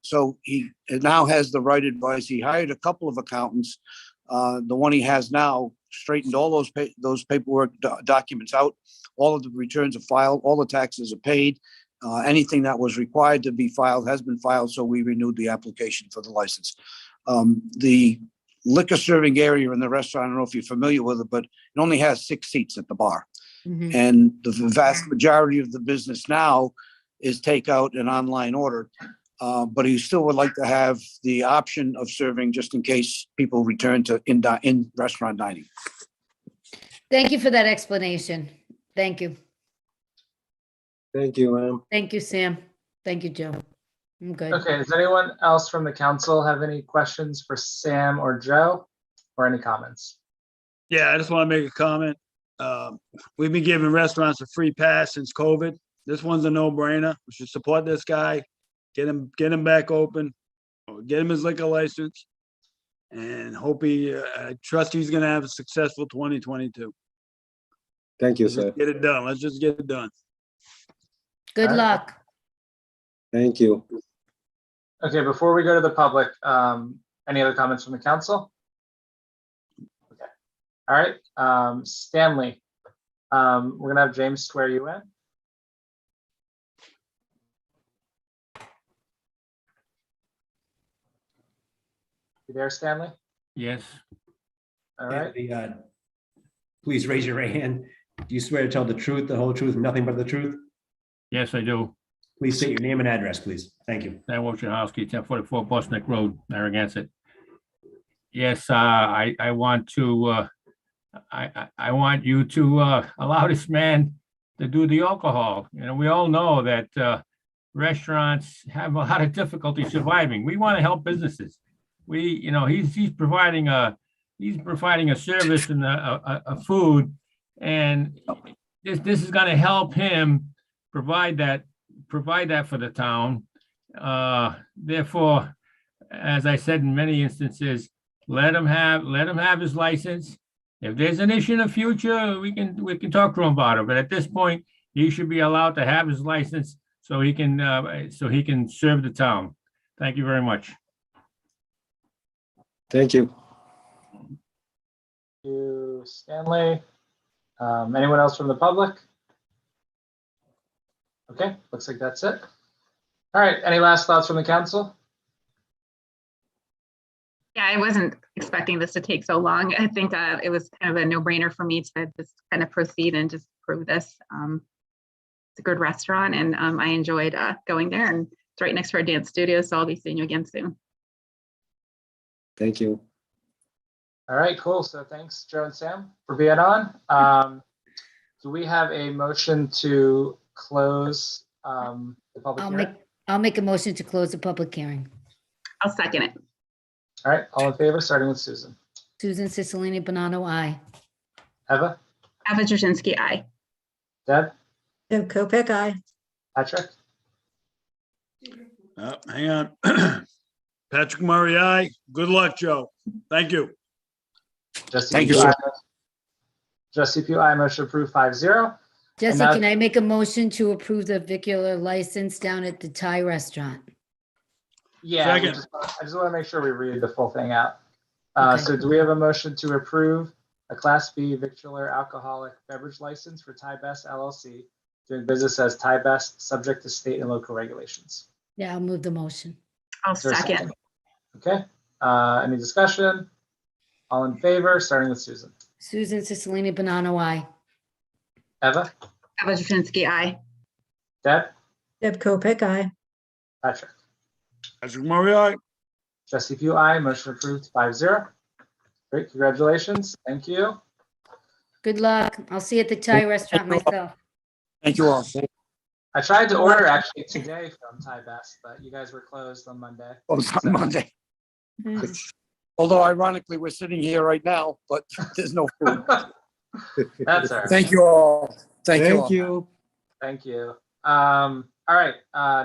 S17: So he now has the right advice. He hired a couple of accountants. The one he has now straightened all those paperwork documents out. All of the returns are filed. All the taxes are paid. Anything that was required to be filed has been filed. So we renewed the application for the license. The liquor serving area in the restaurant, I don't know if you're familiar with it, but it only has 6 seats at the bar.
S3: Mhm.
S17: And the vast majority of the business now is takeout and online order. But he still would like to have the option of serving just in case people return to in restaurant dining.
S3: Thank you for that explanation. Thank you.
S19: Thank you, ma'am.
S3: Thank you, Sam. Thank you, Joe. I'm good.
S2: Okay, does anyone else from the council have any questions for Sam or Joe or any comments?
S7: Yeah, I just want to make a comment. We've been giving restaurants a free pass since COVID. This one's a no-brainer. We should support this guy, get him back open, get him his liquor license, and hope I trust he's gonna have a successful 2022.
S19: Thank you,
S7: Let's
S19: sir.
S7: just get it done. Let's just get it done.
S3: Good
S2: All right.
S3: luck.
S19: Thank you.
S2: Okay, before we go to the public, any other comments from the council? Okay. All right, Stanley, we're gonna have James swear you in. You there, Stanley?
S9: Yes.
S2: All right.
S18: Please raise your right hand. Do you swear to tell the truth, the whole truth, and nothing but the truth?
S9: Yes, I do.
S18: Please state your name and address, please. Thank you.
S9: Stanley Wojciechowski, 1044 Bosnick Road, Narragansett. Yes, I want to, I want you to allow this man to do the alcohol. You know, we all know that restaurants have a lot of difficulty surviving. We want to help businesses. He's providing a service and a food, and this is going to help him provide that for the town. Therefore, as I said in many instances, let him have his license. If there's an issue in the future, we can talk to him about it. But at this point, he should be allowed to have his license so he can serve the town. Thank you very much.
S19: Thank you.
S2: Thank you, Stanley. Anyone else from the public? Okay, looks like that's it. All right, any last thoughts from the council?
S4: Yeah, I wasn't expecting this to take so long. I think it was kind of a no-brainer for me to just kind of proceed and just prove this. It's a good restaurant, and I enjoyed going there, and it's right next to our dance studio, so I'll be seeing you again soon.
S19: Thank you.
S2: All right, cool. So thanks, Joe and Sam, for being on. Do we have a motion to close the public hearing?
S3: I'll make a motion to close the public hearing.
S4: I'll second it.
S2: All right, all in favor, starting with Susan.
S3: Susan Cicilline Bonanno, aye.
S2: Eva?
S4: Eva Jasinski, aye.
S2: Deb?
S8: Deb Kopic, aye.
S2: Patrick?
S7: Hang on. Patrick Murray, aye. Good luck, Joe. Thank you.
S2: Thank you, sir. Jesse Pugh, aye. Motion approved 5-0.
S3: Jesse,
S2: now-
S3: can I make a motion to approve the vicular license down at the Thai restaurant?
S2: Yeah,
S7: Second.
S2: I just want to make sure we read the full thing out.
S3: Okay.
S2: So do we have a motion to approve a Class B victular alcoholic beverage license for Thai Best LLC, doing business as Thai Best, subject to state and local regulations?
S3: Yeah, I'll move the motion.
S4: I'll
S2: Is there a
S4: second.
S2: Okay, any discussion? All in favor, starting with Susan.
S3: Susan Cicilline Bonanno, aye.
S2: Eva?
S4: Eva Jasinski, aye.
S2: Deb?
S8: Deb Kopic, aye.
S2: Patrick?
S7: Patrick Murray, aye.
S2: Jesse Pugh, aye. Motion approved 5-0. Great, congratulations. Thank you.
S3: Good luck. I'll see you at the Thai restaurant myself.
S17: Thank you all.
S2: I tried to order actually today from Thai Best, but you guys were closed on Monday.
S17: Oh, it's on Monday. Although ironically, we're sitting here right now, but there's no food.
S2: That's all right.
S17: Thank you all. Thank you all.
S19: you.
S2: Thank you. All right,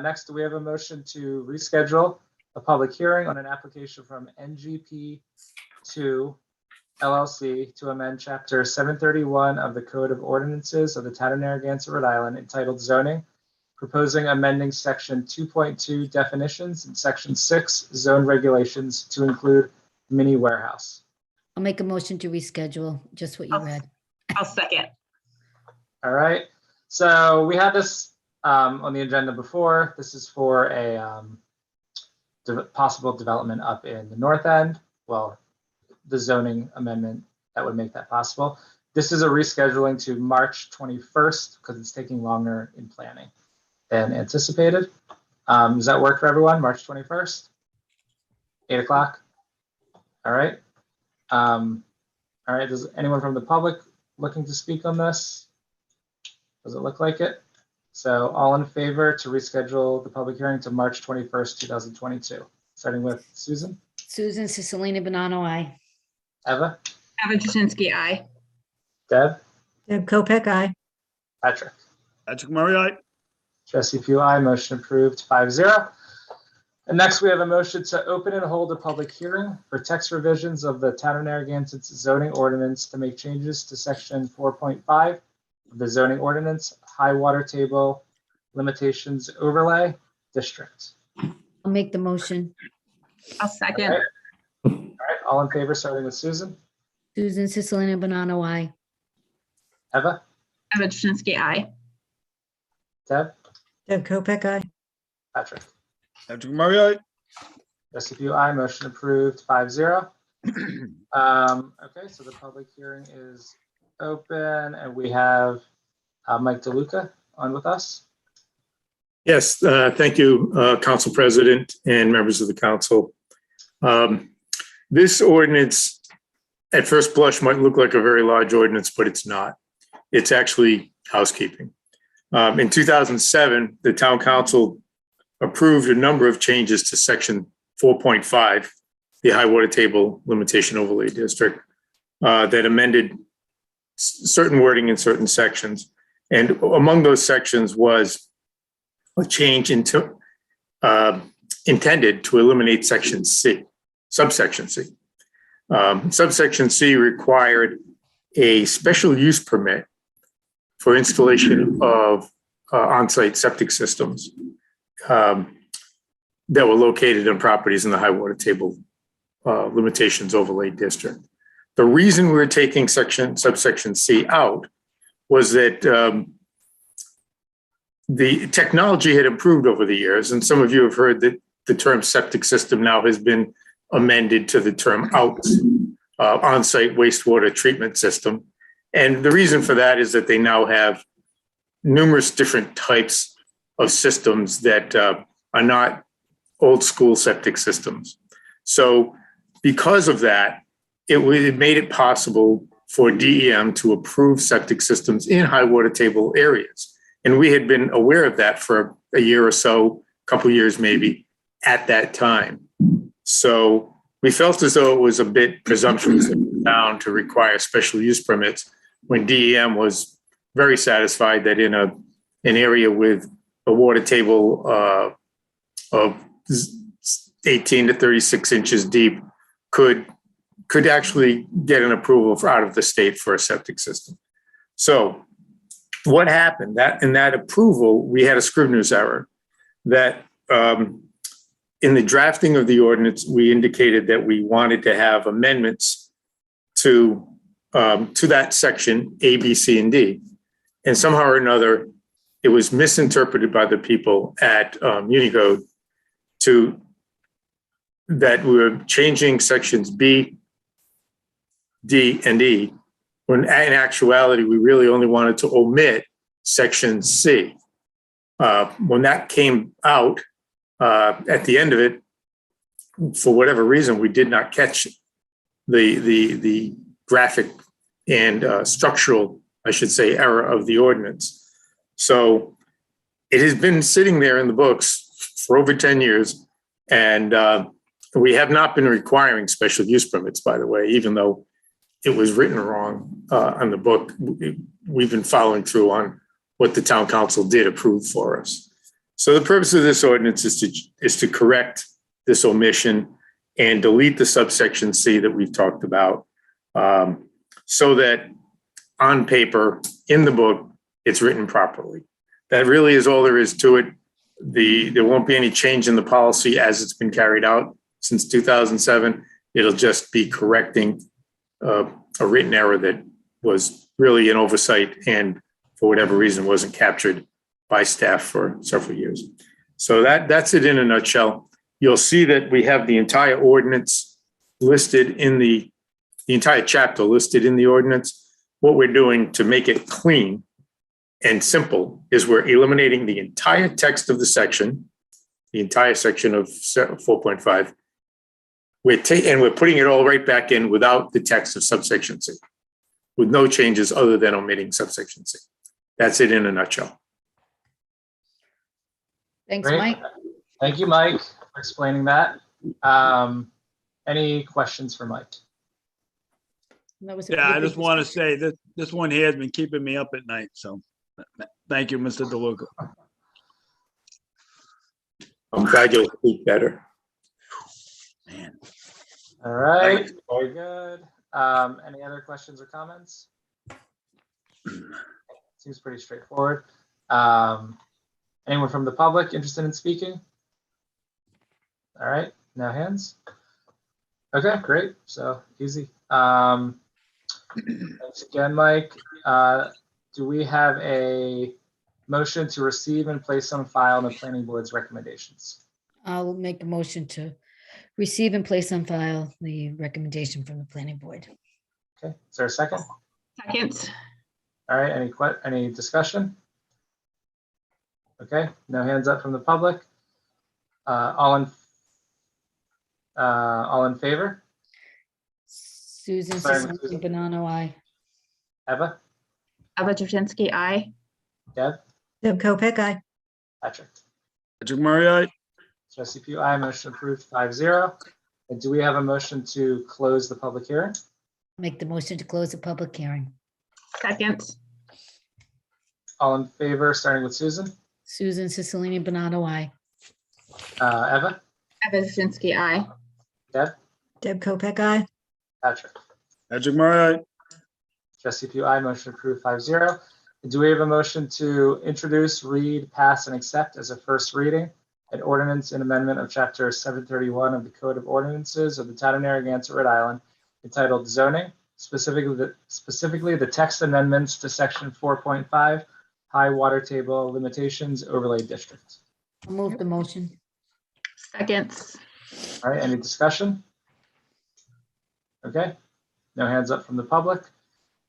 S2: next, do we have a motion to reschedule a public hearing on an application from NGP2 LLC to amend Chapter 731 of the Code of Ordinances of the Town of Narragansett, Rhode Island, entitled Zoning, proposing amending Section 2.2 definitions and Section 6 zone regulations to include mini warehouse.
S3: I'll make a motion to reschedule, just what you read.
S4: I'll second.
S2: All right, so we had this on the agenda before. This is for a possible development up in the north end. Well, the zoning amendment that would make that possible. This is a rescheduling to March 21st because it's taking longer in planning than anticipated. Does that work for everyone? March 21st, 8 o'clock. All right. All right. Does anyone from the public looking to speak on this? Does it look like it? So all in favor to reschedule the public hearing to March 21st, 2022, starting with Susan.
S3: Susan Cicilline Bonanno, aye.
S2: Eva?
S4: Eva Jasinski, aye.
S2: Deb?
S8: Deb Kopic, aye.
S2: Patrick?
S7: Patrick Murray, aye.
S2: Jesse Pugh, aye. Motion approved 5-0. And next we have a motion to open and hold a public hearing for text revisions of the Town of Narragansett's zoning ordinance to make changes to Section 4.5 of the zoning ordinance, high water table limitations overlay district.
S3: I'll make the motion.
S4: I'll second.
S2: All right, all in favor, starting with Susan.
S3: Susan Cicilline Bonanno, aye.
S2: Eva?
S4: Eva Jasinski, aye.
S2: Deb?
S8: Deb Kopic, aye.
S2: Patrick?
S7: Patrick Murray, aye.
S2: Jesse Pugh, aye. Motion approved 5-0. Okay, so the public hearing is open and we have Mike DeLuca on with us.
S20: Yes, thank you, Council President and members of the council. This ordinance, at first blush, might look like a very large ordinance, but it's not. It's actually housekeeping. In 2007, the town council approved a number of changes to section 4.5, the high water table limitation overlay district, that amended certain wording in certain sections. And among those sections was a change into intended to eliminate section C, subsection C. Subsection C required a special use permit for installation of on-site septic systems that were located on properties in the high water table limitations overlay district. The reason we were taking subsection C out was that the technology had improved over the years, and some of you have heard that the term septic system now has been amended to the term on-site wastewater treatment system. And the reason for that is that they now have numerous different types of systems that are not old school septic systems. So because of that, it made it possible for DEM to approve septic systems in high water table areas. And we had been aware of that for a year or so, a couple years maybe, at that time. So we felt as though it was a bit presumptuous down to require special use permits when DEM was very satisfied that in an area with a water table of 18 to 36 inches deep could actually get an approval for out of the state for a septic system. So what happened? That in that approval, we had a Scrivener's error that in the drafting of the ordinance, we indicated that we wanted to have amendments to that section A, B, C, and D. And somehow or another, it was misinterpreted by the people at Unicode to that we were changing sections B, D, and E, when in actuality, we really only wanted to omit section C. When that came out at the end of it, for whatever reason, we did not catch the graphic and structural, I should say, error of the ordinance. So it has been sitting there in the books for over 10 years, and we have not been requiring special use permits, by the way, even though it was written wrong on the book. We've been following through on what the town council did approve for us. So the purpose of this ordinance is to correct this omission and delete the subsection C that we've talked about, so that on paper, in the book, it's written properly. That really is all there is to it. There won't be any change in the policy as it's been carried out since 2007. It'll just be correcting a written error that was really an oversight and for whatever reason wasn't captured by staff for several years. So that's it in a nutshell. You'll see that we have the entire ordinance listed in the entire chapter listed in the ordinance. What we're doing to make it clean and simple is we're eliminating the entire text of the section, the entire section of 4.5. We're putting it all right back in without the text of subsection C, with no changes other than omitting subsection C. That's it in a nutshell.
S3: Thanks,
S2: Great.
S3: Mike.
S2: Thank you, Mike, for explaining that. Any questions for Mike?
S3: That was a
S7: Yeah, I
S3: pretty
S7: just
S3: big
S7: want to say that this one here has been keeping me up at night. So thank you, Mr. DeLuca.
S20: I'm glad you'll speak better.
S7: Man.
S2: All right, very good. Any other questions or comments? Seems pretty straightforward. Anyone from the public interested in speaking? All right, no hands. Okay, great. So easy. Thanks again, Mike. Do we have a motion to receive and place on file the planning board's recommendations?
S3: I'll make a motion to receive and place on file the recommendation from the planning board.
S2: Okay, is there a second?
S4: Second.
S2: All right, any discussion? Okay, no hands up from the public. All in favor?
S3: Susan
S2: Sorry,
S3: Susan
S2: Susan.
S3: Bonanno, aye.
S2: Eva?
S4: Eva Jasinski, aye.
S2: Deb?
S8: Deb Kopic, aye.
S2: Patrick?
S7: Patrick Murray, aye.
S2: Jesse Pugh, aye. Motion approved 5-0. And do we have a motion to close the public hearing?
S3: Make the motion to close the public hearing.
S4: Second,
S2: All in favor, starting with Susan,
S3: Susan Cicilline Bernardo, aye.
S2: Eva,
S4: Eva Zinsky, aye.
S2: Deb,
S8: Deb Kopek, aye.
S2: Patrick.
S7: Patrick Murray, aye.
S2: Jesse Pugh, aye. Motion approved 5-0. Do we have a motion to introduce, read, pass, and accept as a first reading an ordinance and amendment of Chapter 731 of the Code of Ordinances of the Town of Narragansett, Rhode Island, entitled Zoning, specifically the text amendments to Section 4.5, High Water Table Limitations Overlay District?
S3: I'll move the motion.
S4: Second,
S2: All right, any discussion? Okay, no hands up from the public.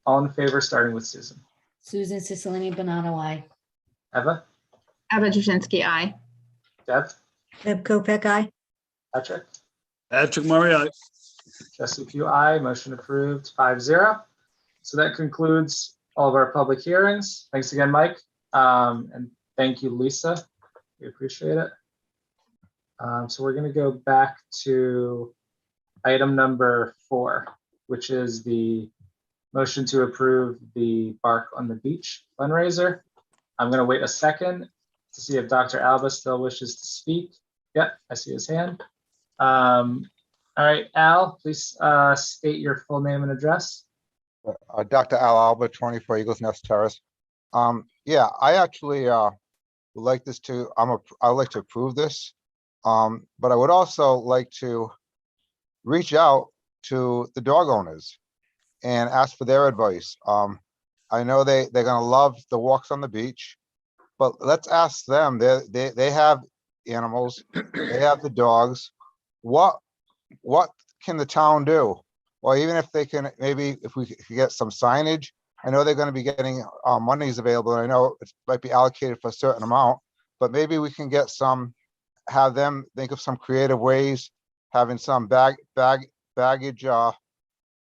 S2: All in favor, starting with Susan.
S3: Susan Cicilline Bernardo, aye.
S2: Eva,
S4: Eva Jasinski, aye.
S2: Deb,
S8: Deb Kopek, aye.
S2: Patrick,
S7: Patrick Murray, aye.
S2: Jesse Pugh, aye. Motion approved 5-0. So that concludes all of our public hearings. Thanks again, Mike. And thank you, Lisa. We appreciate it. So we're going to go back to item number 4, which is the motion to approve the Bark on the Beach fundraiser. I'm going to wait a second to see if Dr. Alba still wishes to speak. Yep, I see his hand. All right, Al, please state your full name and address.
S11: Dr. Al Alba, 24 Eagles Nest Terrace. Yeah, I actually would like this to, I would like to approve this. But I would also like to reach out to the dog owners and ask for their advice. I know they're gonna love the walks on the beach, but let's ask them. They have animals, they have the dogs. What can the town do? Or even if they can, maybe if we could get some signage. I know they're gonna be getting monies available, and I know it might be allocated for a certain amount, but maybe we can get some, have them think of some creative ways, having some baggage,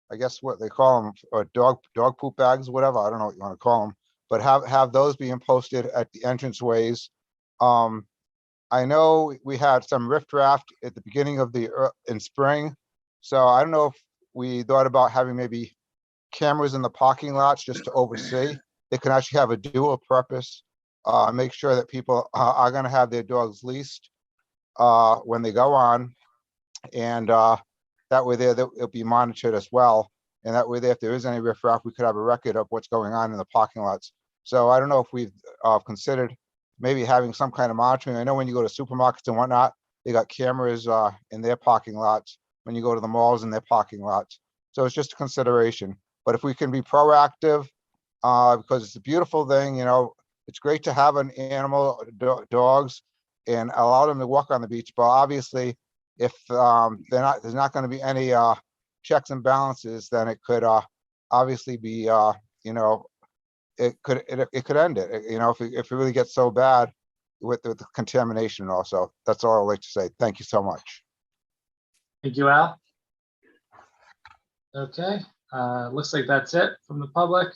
S11: I guess what they call them, or dog poop bags, whatever. I don't know what you want to call them, but have those being posted at the entranceways. I know we had some riffraff at the beginning of in spring, so I don't know if we thought about having maybe cameras in the parking lots just to oversee. They can actually have a dual purpose. Make sure that people are going to have their dogs leased when they go on, and that way it'll be monitored as well. And that way, if there is any riffraff, we could have a record of what's going on in the parking lots. So I don't know if we've considered maybe having some kind of monitoring. I know when you go to supermarkets and whatnot, they got cameras in their parking lots. When you go to the malls in their parking lots. So it's just a consideration. But if we can be proactive, because it's a beautiful thing, you know, it's great to have an animal, dogs, and allow them to walk on the beach. But obviously, if there's not going to be any checks and balances, then it could obviously be, you know, it could end it. You know, if it really gets so bad with the contamination. Also, that's all I'd like to say. Thank you so much.
S2: Thank you, Al. Okay, looks like that's it from the public.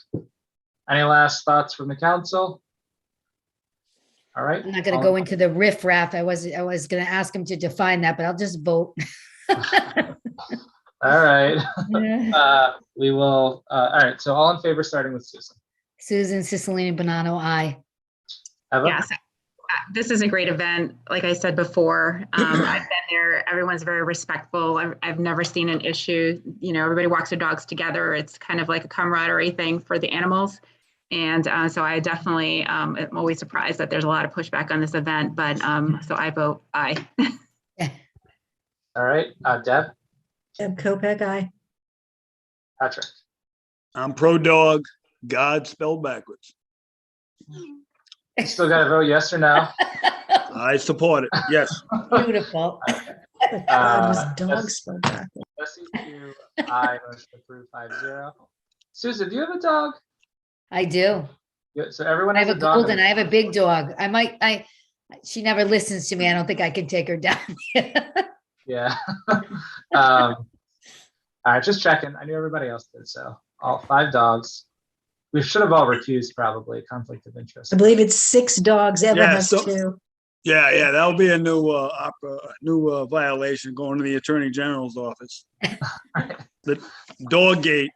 S2: Any last thoughts from the council? All right.
S3: I'm not gonna go into the riffraff. I was gonna ask him to define that, but I'll just vote.
S2: All right. We will, all right, so all in favor, starting with Susan.
S3: Susan Cicilline Bonanno, aye.
S2: Eva?
S4: Yes, this is a great event. Like I said before, I've been there. Everyone's very respectful. I've never seen an issue. You know, everybody walks their dogs together. It's kind of like a camaraderie thing for the animals. And so I definitely am always surprised that there's a lot of pushback on this event, but so I vote aye.
S2: All right, Deb?
S8: Deb Kopek, aye.
S2: Patrick?
S7: I'm pro dog, God spelled backwards.
S2: You still got to vote yes or no?
S7: I support it, yes.
S3: Beautiful.
S8: Dog spelled backwards.
S2: Jesse, aye, motion approved 5-0. Susan, do you have a dog?
S3: I do.
S2: Yeah, so everyone
S3: I
S2: has
S3: have a
S2: dog.
S3: golden, I have a big dog. She never listens to me. I don't think I can take her down.
S2: Yeah. All right, just checking. I knew everybody else did, so all 5 dogs. We should have all recused, probably, conflict of interest.
S8: I believe it's 6 dogs. Ever
S7: Yeah,
S8: has
S7: so-
S8: 2.
S7: Yeah, that'll be a new violation going to the Attorney General's office. The dog gate.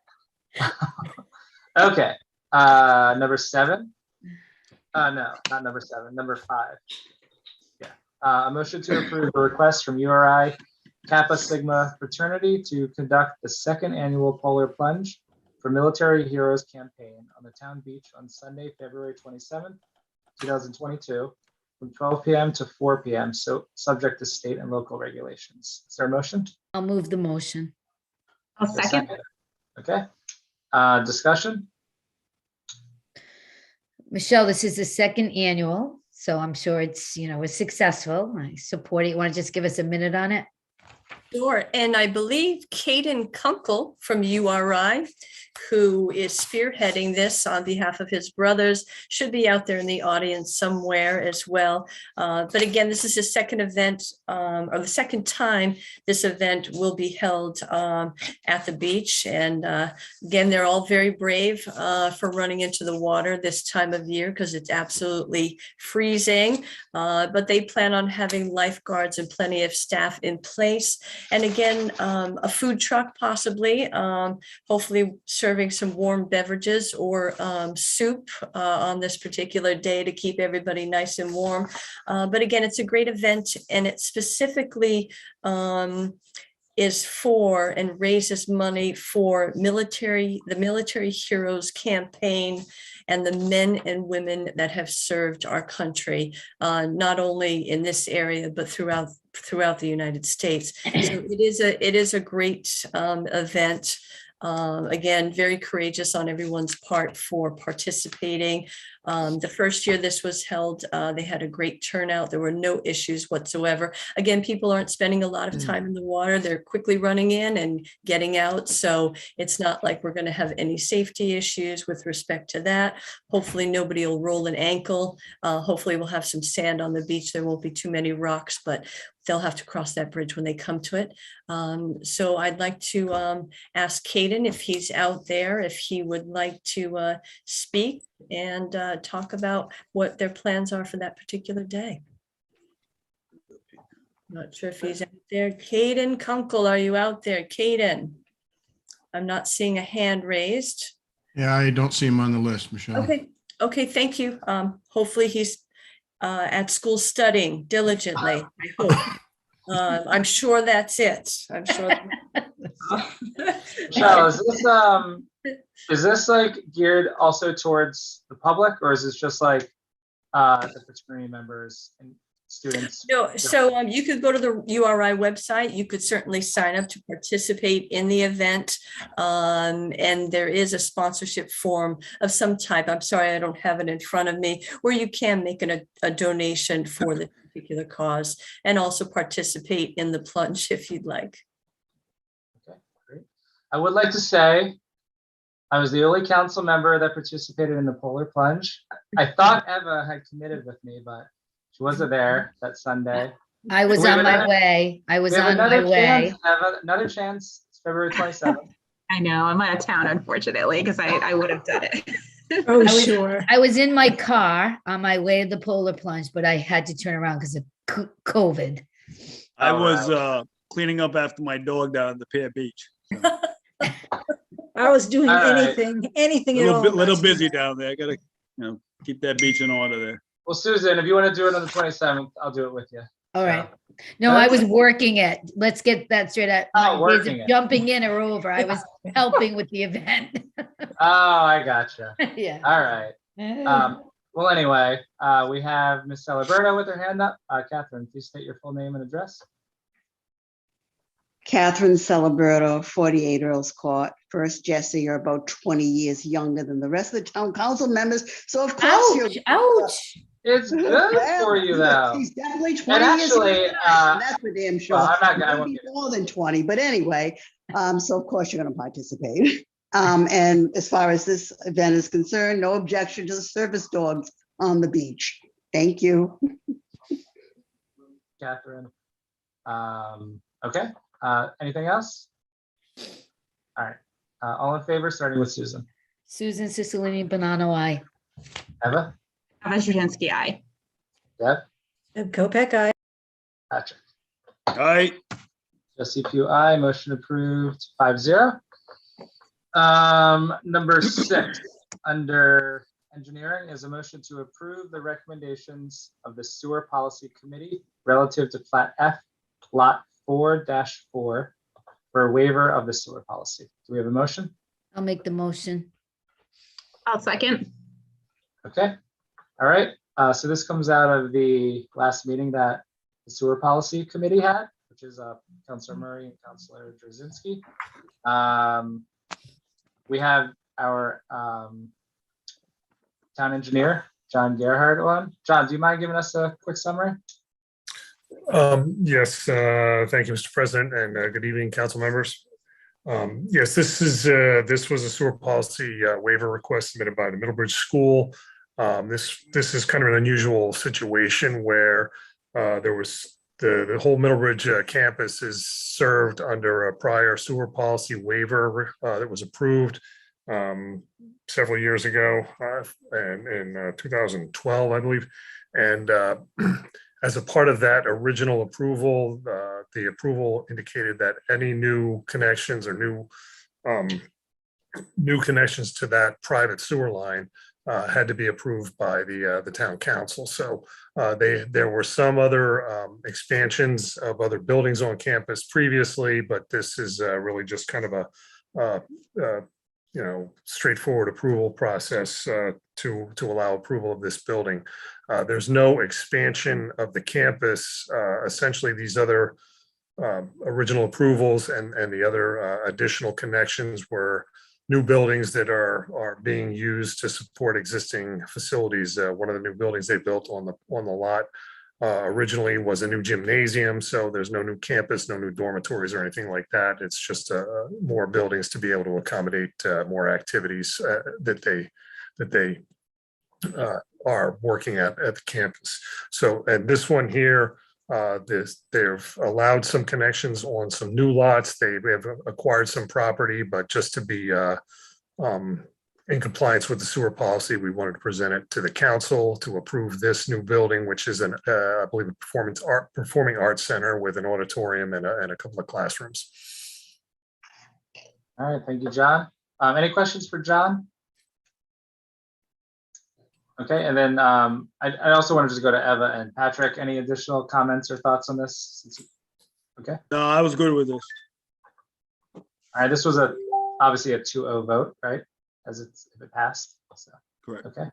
S2: Okay, number 7. No, not number 7, number 5. Yeah, a motion to approve a request from URI Kappa Sigma Fraternity to conduct the 2nd annual Polar Plunge for Military Heroes campaign on the town beach on Sunday, February 27th, 2022, from 12 p.m. to 4 p.m. So subject to state and local regulations. Is there a motion?
S3: I'll move the motion.
S4: I'll second.
S2: Okay. Discussion?
S3: Michelle, this is the 2nd annual, so I'm sure it's, it's successful. I support it. You want to just give us a minute on it?
S15: Sure, and I believe Caden Kunkel from URI, who is spearheading this on behalf of his brothers, should be out there in the audience somewhere as well. But again, this is the 2nd event, or the 2nd time this event will be held at the beach. And again, they're all very brave for running into the water this time of year because it's absolutely freezing. But they plan on having lifeguards and plenty of staff in place. And again, a food truck possibly, hopefully serving some warm beverages or soup on this particular day to keep everybody nice and warm. But again, it's a great event, and it specifically is for and raises money for the Military Heroes campaign and the men and women that have served our country, not only in this area, but throughout the United States. So it is a great event. Again, very courageous on everyone's part for participating. The first year this was held, they had a great turnout. There were no issues whatsoever. Again, people aren't spending a lot of time in the water. They're quickly running in and getting out. So it's not like we're going to have any safety issues with respect to that. Hopefully nobody will roll an ankle. Hopefully we'll have some sand on the beach. There won't be too many rocks, but they'll have to cross that bridge when they come to it. So I'd like to ask Caden if he's out there, if he would like to speak and talk about what their plans are for that particular day. Not sure if he's out there. Caden Kunkel, are you out there? Caden, I'm not seeing a hand raised.
S21: Yeah, I don't see him on the list, Michelle.
S15: Okay, thank you. Hopefully he's at school studying diligently, I hope. I'm sure that's it. I'm sure.
S2: Michelle, is this like geared also towards the public, or is this just like the fraternity members and students?
S15: No, so you could go to the URI website. You could certainly sign up to participate in the event. And there is a sponsorship form of some type. I'm sorry, I don't have it in front of me, where you can make a donation for the particular cause and also participate in the plunge if you'd like.
S2: Okay, great. I would like to say I was the only council member that participated in the Polar Plunge. I thought Eva had committed with me, but she wasn't there that Sunday.
S3: I was on my way.
S2: Eva, another chance. It's February 27th.
S4: I know, I'm out of town, unfortunately, because I would have done it.
S8: Oh, sure.
S3: I was in my car on my way to the Polar Plunge, but I had to turn around because of COVID.
S7: I was cleaning up after my dog down at the Pier Beach. So.
S8: I was doing
S2: right.
S8: anything at all.
S7: Little busy down there. I gotta, keep that beach in order there.
S2: Well, Susan, if you want to do it on the 27th, I'll do it with you.
S3: All right. No, I was working it. Let's get that straight out.
S2: Working it.
S3: Jumping in or over. I was helping with the event.
S2: Oh, I gotcha.
S3: Yeah.
S2: All right. Well, anyway, we have Miss Celeberto with her hand up. Catherine, please state your full name and address.
S12: Catherine Celeberto, 48 Earls Court. First, Jesse, you're about 20 years younger than the rest of the town council members. So of course
S3: Ouch.
S2: It's good for you, though.
S12: He's definitely 20
S2: And
S12: years
S2: actually,
S12: younger. That's for damn sure.
S2: well, I
S12: Maybe
S2: won't get it.
S12: more than 20, but anyway, so of course you're going to participate. And as far as this event is concerned, no objection to the service dogs on the beach. Thank you.
S2: Catherine. Okay. Anything else? All right. All in favor, starting with Susan.
S3: Susan Cicilline Bonanno, aye.
S2: Eva?
S4: Eva Straczynski, aye.
S2: Deb?
S8: Kopeck, aye.
S2: Patrick.
S7: All right,
S2: Jesse Pugh, aye. Motion approved 5-0. Number 6, under engineering, is a motion to approve the recommendations of the Sewer Policy Committee relative to Plat F, Lot 4-4 for a waiver of the sewer policy. Do we have a motion?
S3: I'll make the motion.
S4: I'll second.
S2: Okay. All right. So this comes out of the last meeting that the Sewer Policy Committee had, which is Councilor Murray and Councilor Drzezinski. We have our town engineer, John Gerhard, on. John, do you mind giving us a quick summary?
S6: Yes, thank you, Mr. President, and good evening, council members. Yes, this was a sewer policy waiver request submitted by the Middlebridge School. This is kind of an unusual situation where there was the whole Middlebridge campus is served under a prior sewer policy waiver that was approved several years ago, and in 2012, I believe. And as a part of that original approval, the approval indicated that any new connections or new connections to that private sewer line had to be approved by the town council. So there were some other expansions of other buildings on campus previously, but this is really just kind of a straightforward approval process to allow approval of this building. There's no expansion of the campus. Essentially, these other original approvals and the other additional connections were new buildings that are being used to support existing facilities. One of the new buildings they built on the lot originally was a new gymnasium, so there's no new campus, no new dormitories or anything like that. It's just more buildings to be able to accommodate more activities that they are working at the campus. So, and this one here, they've allowed some connections on some new lots. They have acquired some property, but just to be in compliance with the sewer policy, we wanted to present it to the council to approve this new building, which is I believe, a performing arts center with an auditorium and a couple of classrooms.
S2: All right, thank you, John. Any questions for John? Okay, and then I also wanted to go to Eva and Patrick. Any additional comments or thoughts on this? Okay.
S7: no, I was good with this.
S2: All right, this was obviously a 2-0 vote, right? If it passed. So,
S7: Correct.
S2: okay.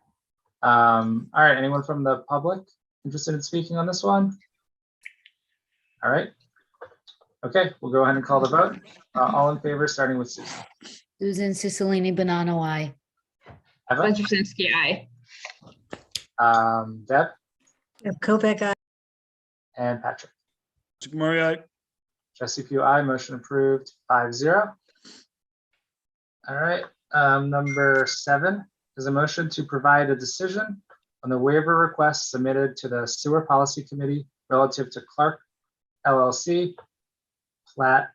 S2: All right, anyone from the public interested in speaking on this one? All right. Okay, we'll go ahead and call the vote. All in favor, starting with Susan.
S3: Susan Cicilline Bonanno, aye.
S2: Eva?
S4: Wojciechowski, aye.
S2: Deb?
S8: Kopeck, aye.
S2: And Patrick.
S7: Murray, aye.
S2: Jesse Pugh, aye. Motion approved 5-0. All right. Number 7 is a motion to provide a decision on the waiver request submitted to the Sewer Policy Committee relative to Clark LLC, Plat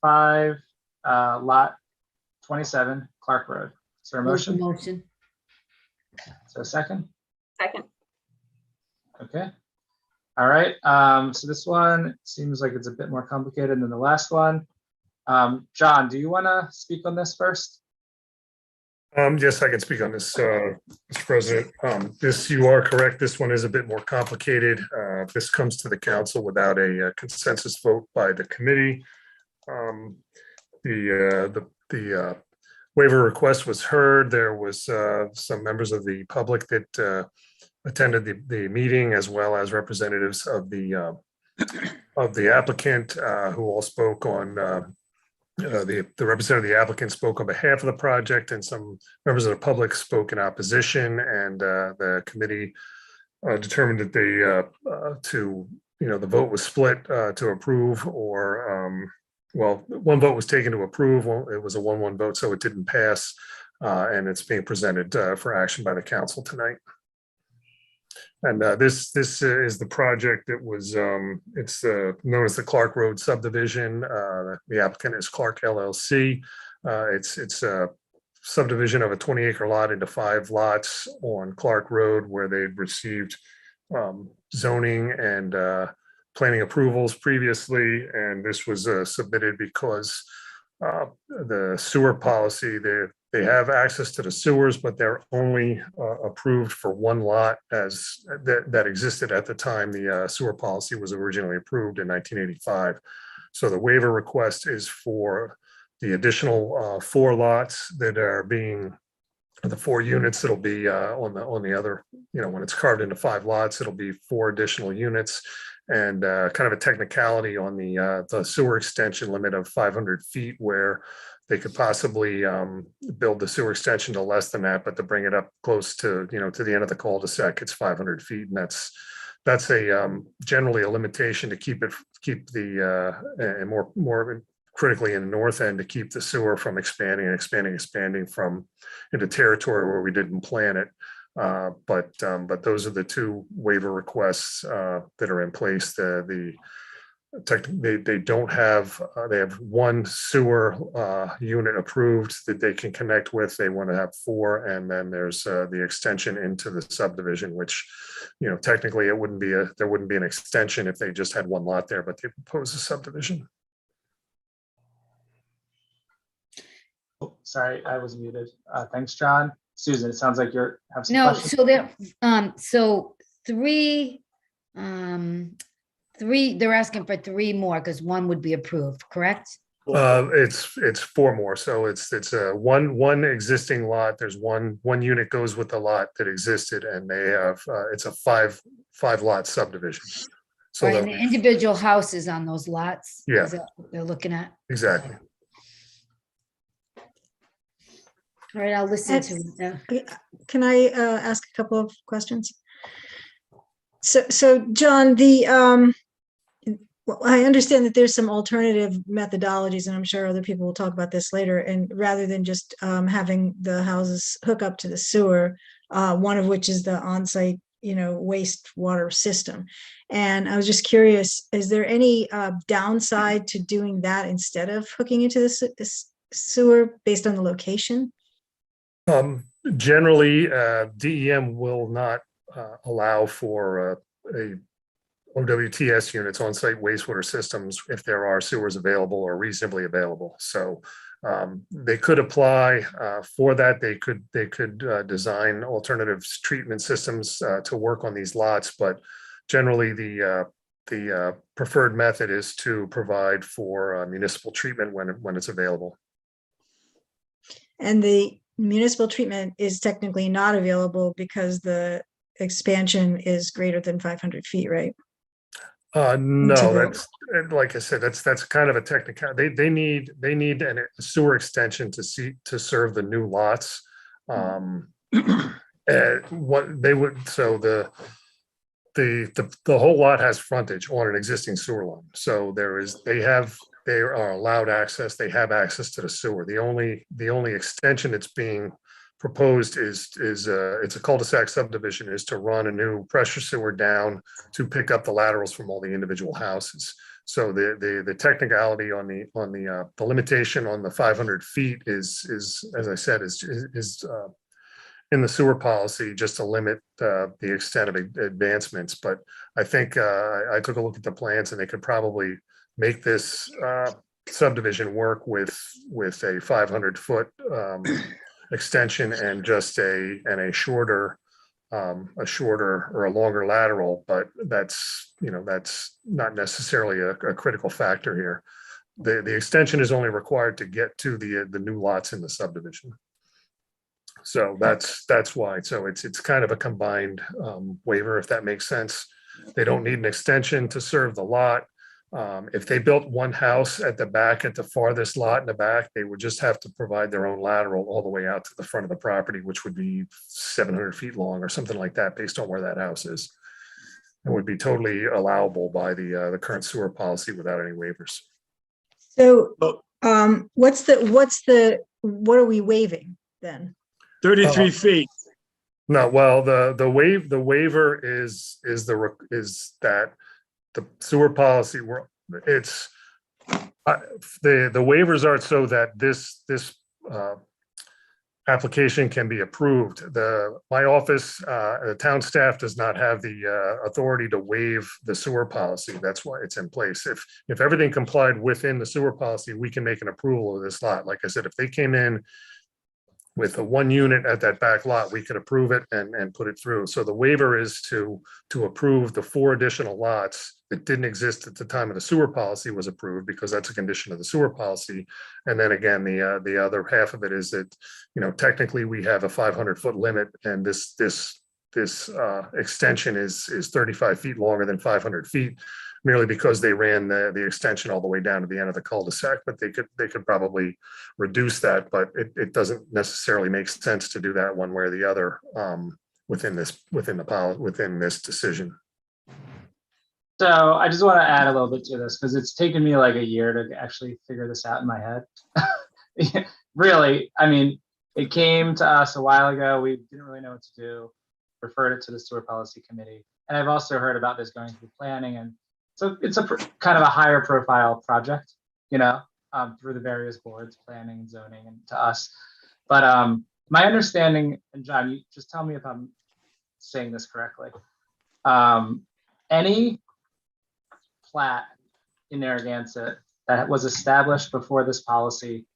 S2: 5, Lot 27, Clark Road. Is there a motion?
S3: Motion.
S2: Is there a second?
S4: Second.
S2: Okay. All right. So this one seems like it's a bit more complicated than the last one. John, do you want to speak on this first?
S6: Yes, I can speak on this, Mr. President. You are correct. This one is a bit more complicated. This comes to the council without a consensus vote by the committee. The waiver request was heard. There was some members of the public that attended the meeting, as well as representatives of the applicant who all spoke on. The representative of the applicant spoke on behalf of the project, and some members of the public spoke in opposition, and the committee determined that the vote was split to approve, or one vote was taken to approve. Well, it was a 1-1 vote, so it didn't pass, and it's being presented for action by the council tonight. And this is the project that was, it's known as the Clark Road Subdivision. The applicant is Clark LLC. It's a subdivision of a 20-acre lot into 5 lots on Clark Road, where they've received zoning and planning approvals previously, and this was submitted because the sewer policy, they have access to the sewers, but they're only approved for one lot as that existed at the time the sewer policy was originally approved in 1985. So the waiver request is for the additional 4 lots that are being, the 4 units that'll be on the other, when it's carved into 5 lots, it'll be 4 additional units. And kind of a technicality on the sewer extension limit of 500 feet, where they could possibly build the sewer extension to less than that, but to bring it up close to, to the end of the cul-de-sac, it's 500 feet. And that's a generally a limitation to keep the and more critically in the north end, to keep the sewer from expanding from into territory where we didn't plan it. But those are the 2 waiver requests that are in place. They don't have, they have 1 sewer unit approved that they can connect with. They want to have 4, and then there's the extension into the subdivision, which, technically there wouldn't be an extension if they just had 1 lot there, but they propose a subdivision.
S2: Oh, sorry, I was muted. Thanks, John. Susan, it sounds like you have some
S3: No,
S2: questions.
S3: so there, so 3, 3, they're asking for 3 more because 1 would be approved, correct?
S6: It's 4 more. So it's one existing lot. There's one unit goes with the lot that existed, and they have it's a 5 lot subdivision. So
S3: Right, and the individual houses on those lots.
S6: Yeah.
S3: Is that what they're looking at?
S6: Exactly.
S3: All right, I'll listen to it.
S8: Can I ask a couple of questions? So John, well, I understand that there's some alternative methodologies, and I'm sure other people will talk about this later. And rather than just having the houses hook up to the sewer, one of which is the on-site, wastewater system. And I was just curious, is there any downside to doing that instead of hooking into the sewer based on the location?
S6: Generally, DEM will not allow for a OWTS units, on-site wastewater systems, if there are sewers available or reasonably available. So they could apply for that. They could design alternative treatment systems to work on these lots, but generally the preferred method is to provide for municipal treatment when it's available.
S8: And the municipal treatment is technically not available because the expansion is greater than 500 feet, right?
S6: No, that's, like I said, that's kind of a technical. They need a sewer extension to serve the new lots. What they would, so the whole lot has frontage on an existing sewer line. So they are allowed access. They have access to the sewer. The only extension that's being proposed is it's a cul-de-sac subdivision, is to run a new pressure sewer down to pick up the laterals from all the individual houses. So the technicality on the limitation on the 500 feet is as I said, is in the sewer policy, just to limit the extent of advancements. But I think I took a look at the plans, and they could probably make this subdivision work with a 500-foot extension and just a shorter or a longer lateral. But that's not necessarily a critical factor here. The extension is only required to get to the new lots in the subdivision. So that's why. So it's kind of a combined waiver, if that makes sense. They don't need an extension to serve the lot. If they built one house at the back, at the farthest lot in the back, they would just have to provide their own lateral all the way out to the front of the property, which would be 700 feet long or something like that, based on where that house is. It would be totally allowable by the current sewer policy without any waivers.
S8: So what are we waiving then?
S7: 33 feet.
S6: No, well, the waiver is that the sewer policy, the waivers are so that this application can be approved. My office, the town staff does not have the authority to waive the sewer policy. That's why it's in place. If everything complied within the sewer policy, we can make an approval of this lot. Like I said, if they came in with a 1 unit at that back lot, we could approve it and put it through. So the waiver is to approve the 4 additional lots that didn't exist at the time of the sewer policy was approved, because that's a condition of the sewer policy. And then again, the other half of it is that, technically we have a 500-foot limit, and this extension is 35 feet longer than 500 feet, merely because they ran the extension all the way down to the end of the cul-de-sac. But they could probably reduce that, but it doesn't necessarily make sense to do that one way or the other within this decision.
S2: So I just want to add a little bit to this, because it's taken me like a year to actually figure this out in my head. Really, I mean, it came to us a while ago. We didn't really know what to do, referred it to the sewer policy committee. And I've also heard about this going through planning. And so it's a kind of a higher profile project, through the various boards, planning and zoning, and to us. But my understanding, and John, you just tell me if I'm saying this correctly. Any plat in Narragansett that was established before this policy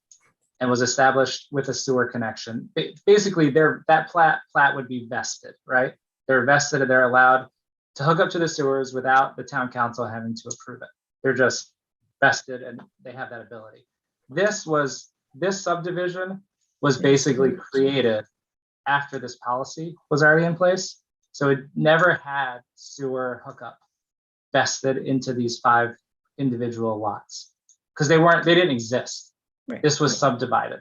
S2: and was established with a sewer connection, basically that plat would be vested, right? They're vested and they're allowed to hook up to the sewers without the town council having to approve it. They're just vested and they have that ability. This subdivision was basically created after this policy was already in place. So it never had sewer hookup vested into these 5 individual lots, because they didn't exist. Right. This was subdivided.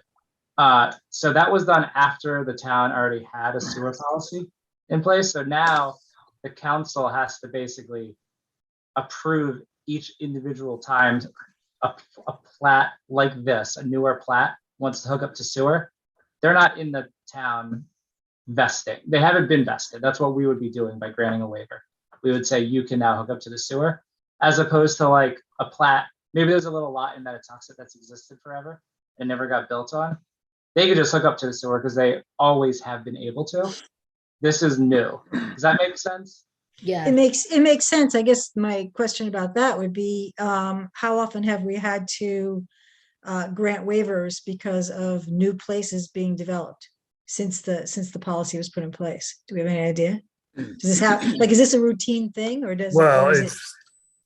S2: So that was done after the town already had a sewer policy in place. So now the council has to basically approve each individual time a plat like this, a newer plat wants to hook up to sewer. They're not in the town vesting. They haven't been vested. That's what we would be doing by granting a waiver. We would say you can now hook up to the sewer, as opposed to like a plat. Maybe there's a little lot in Metatuxet that's existed forever and never got built on. They could just hook up to the sewer because they always have been able to. This is new. Does that make sense?
S3: Yeah.
S8: It makes sense. I guess my question about that would be, how often have we had to grant waivers because of new places being developed since the policy was put in place? Do we have any idea? Does this happen? Like, is this a routine thing, or does?
S6: Well,
S8: or is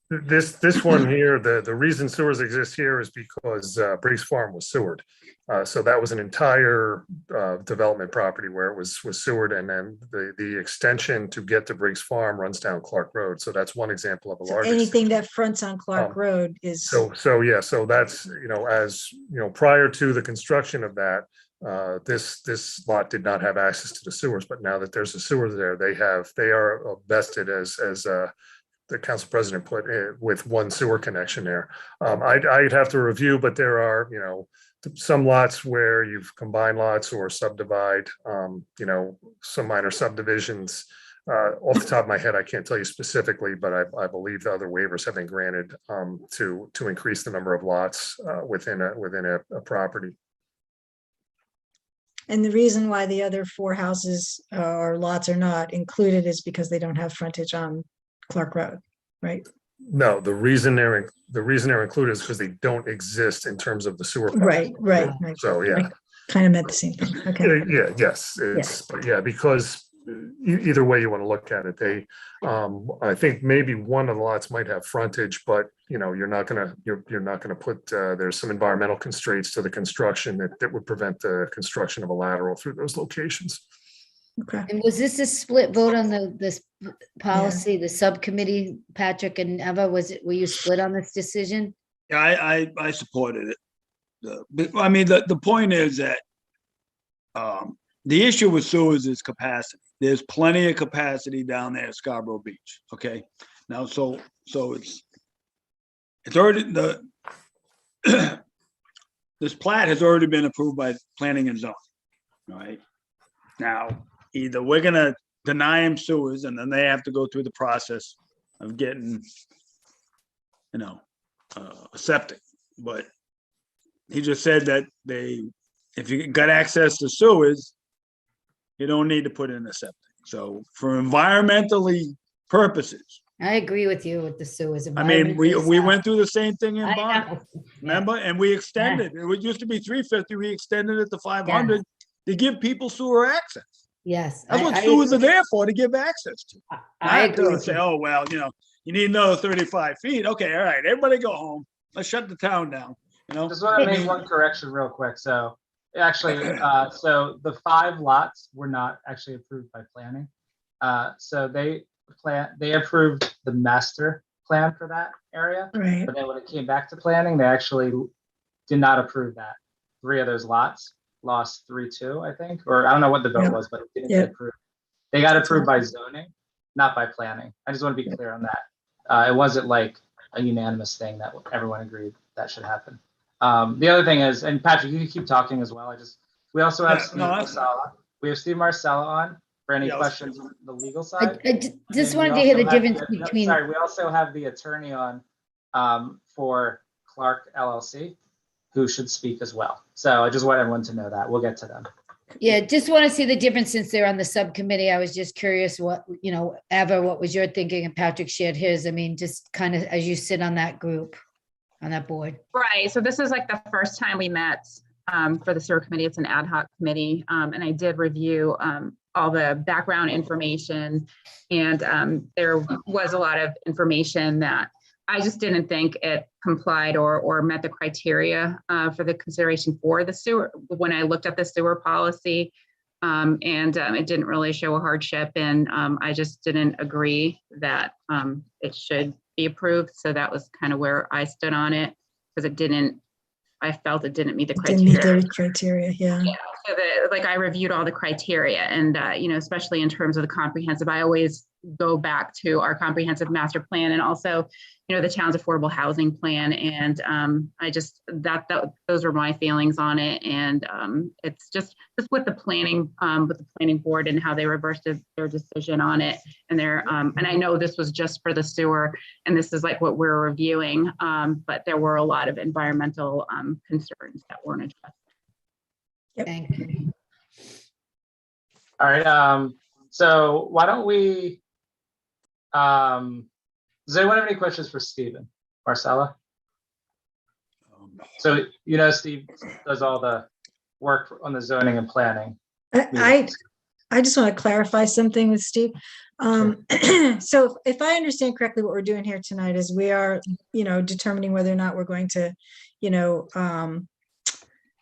S6: it's this one here. The reason sewers exist here is because Briggs Farm was sewered. So that was an entire development property where it was sewered, and then the extension to get to Briggs Farm runs down Clark Road. So that's one example of a large.
S8: Anything that fronts on Clark Road is.
S6: So that's prior to the construction of that, this lot did not have access to the sewers, but now that there's a sewer there, they are vested as the council president put in, with 1 sewer connection there. I'd have to review, but there are some lots where you've combined lots or subdivide, some minor subdivisions. Off the top of my head, I can't tell you specifically, but I believe the other waivers have been granted to increase the number of lots within a property.
S8: And the reason why the other 4 houses or lots are not included is because they don't have frontage on Clark Road, right?
S6: No, the reason they're included is because they don't exist in terms of the sewer.
S8: Right.
S6: So yeah,
S8: kind of meant the same thing. Okay.
S6: Yeah, yes, but yeah, because either way you want to look at it, I think maybe one of the lots might have frontage, but you're not gonna put there's some environmental constraints to the construction that would prevent the construction of a lateral through those locations.
S8: Okay.
S3: And was this a split vote on this policy, the subcommittee, Patrick and Eva? Were you split on this decision?
S7: Yeah, I supported it. I mean, the point is that the issue with sewers is capacity. There's plenty of capacity down there at Scarborough Beach. Okay. Now, so it's already this plat has already been approved by planning and zoning. Right now, either we're gonna deny them sewers, and then they have to go through the process of getting, septic. But he just said that they if you got access to sewers, you don't need to put in a septic. So for environmentally purposes,
S3: I agree with you with the sewers.
S7: I mean, we went through the same thing in
S3: I
S7: Bond,
S3: know.
S7: remember? And we extended, it used to be 350, we extended it to 500 to give people sewer access.
S3: Yes.
S7: That's what sewers are there for, to give access to.
S3: I
S7: Not to
S3: agree.
S7: say, oh, well, you know, you need another 35 feet. Okay, all right, everybody go home. Let's shut the town down, you know?
S2: Just want to make one correction real quick. So actually, so the 5 lots were not actually approved by planning. So they approved the master plan for that area.
S8: Right.
S2: But then when it came back to planning, they actually did not approve that. 3 of those lots lost 3-2, I think, or I don't know what the vote was, but it didn't get approved. They got approved by zoning, not by planning. I just want to be clear on that. It wasn't like a unanimous thing that everyone agreed that should happen. The other thing is, and Patrick, you can keep talking as well. We also have Steve Marcella. We have Steve Marcella on for any questions on the legal side.
S3: I just wanted to hear the difference between.
S2: Sorry, we also have the attorney on for Clark LLC, who should speak as well. So I just want everyone to know that. We'll get to them.
S3: Yeah, just want to see the difference since they're on the subcommittee. I was just curious what, Eva, what was your thinking? And Patrick shared his. I mean, just kind of as you sit on that group, on that board.
S4: Right. So this is like the first time we met for the sewer committee. It's an ad hoc committee. And I did review all the background information. And there was a lot of information that I just didn't think it complied or met the criteria for the consideration for the sewer. When I looked at the sewer policy, it didn't really show a hardship, and I just didn't agree that it should be approved. So that was kind of where I stood on it, because I felt it didn't meet the criteria.
S8: Didn't meet the criteria, yeah.
S4: So I reviewed all the criteria, and especially in terms of the comprehensive, I always go back to our comprehensive master plan, and also the town's affordable housing plan. And I just those were my feelings on it. And it's just with the planning board and how they reversed their decision on it. And and I know this was just for the sewer, and this is like what we're reviewing, but there were a lot of environmental concerns that weren't addressed.
S8: Yep.
S3: Thank you.
S2: All right. So why don't we, does anyone have any questions for Stephen? Marcella? So, Steve does all the work on the zoning and planning.
S8: I just want to clarify something with Steve. So if I understand correctly, what we're doing here tonight is we are, determining whether or not we're going to,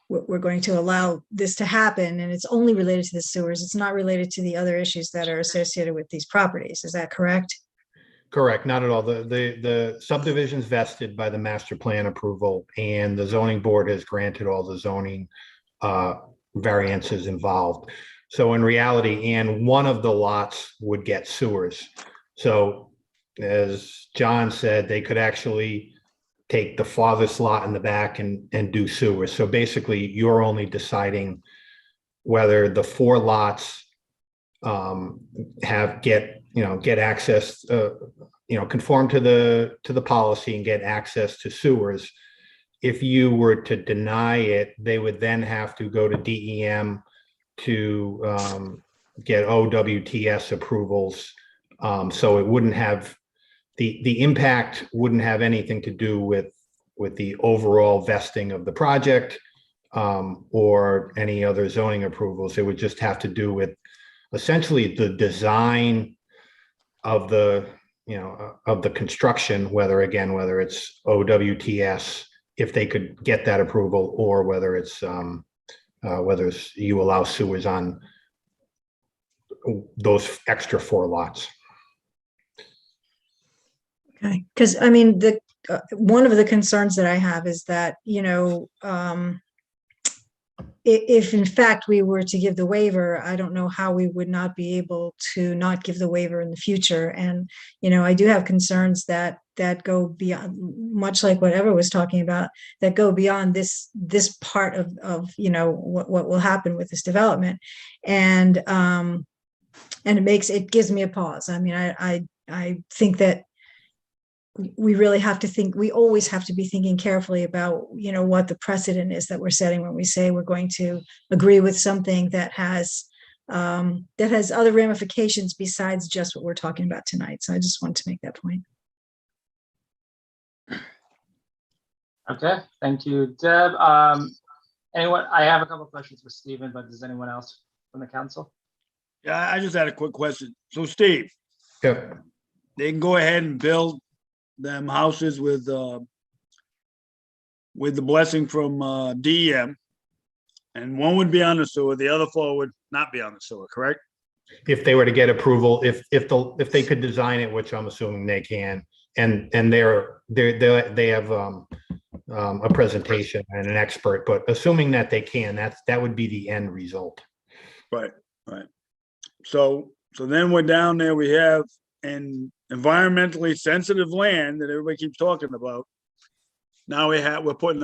S8: we're going to allow this to happen, and it's only related to the sewers. It's not related to the other issues that are associated with these properties. Is that correct?
S1: Correct, not at all. The subdivision's vested by the master plan approval, and the zoning board has granted all the zoning variances involved. So in reality, and one of the lots would get sewers. So as John said, they could actually take the farthest lot in the back and do sewers. So basically, you're only deciding whether the 4 lots get access, conform to the policy and get access to sewers. If you were to deny it, they would then have to go to DEM to get OWTS approvals. So it wouldn't have, the impact wouldn't have anything to do with the overall vesting of the project or any other zoning approvals. It would just have to do with essentially the design of the construction, whether it's OWTS, if they could get that approval, or whether it's you allow sewers on those extra 4 lots.
S8: Okay, because I mean, one of the concerns that I have is that, if in fact we were to give the waiver, I don't know how we would not be able to not give the waiver in the future. And, I do have concerns that go beyond, much like what Eva was talking about, that go beyond this part of what will happen with this development. And it gives me a pause. I mean, I think that we really have to think, we always have to be thinking carefully about, what the precedent is that we're setting when we say we're going to agree with something that has other ramifications besides just what we're talking about tonight. So I just wanted to make that point.
S2: Okay, thank you, Deb. Anyone, I have a couple of questions for Stephen, but does anyone else from the council?
S7: Yeah, I just had a quick question. So Steve,
S1: Yep.
S7: they can go ahead and build them houses with the blessing from DEM, and one would be on the sewer, the other four would not be on the sewer, correct?
S1: If they were to get approval, if they could design it, which I'm assuming they can, and they have a presentation and an expert, but assuming that they can, that would be the end result.
S7: Right. So then we're down there, we have an environmentally sensitive land that everybody keeps talking about. Now we're putting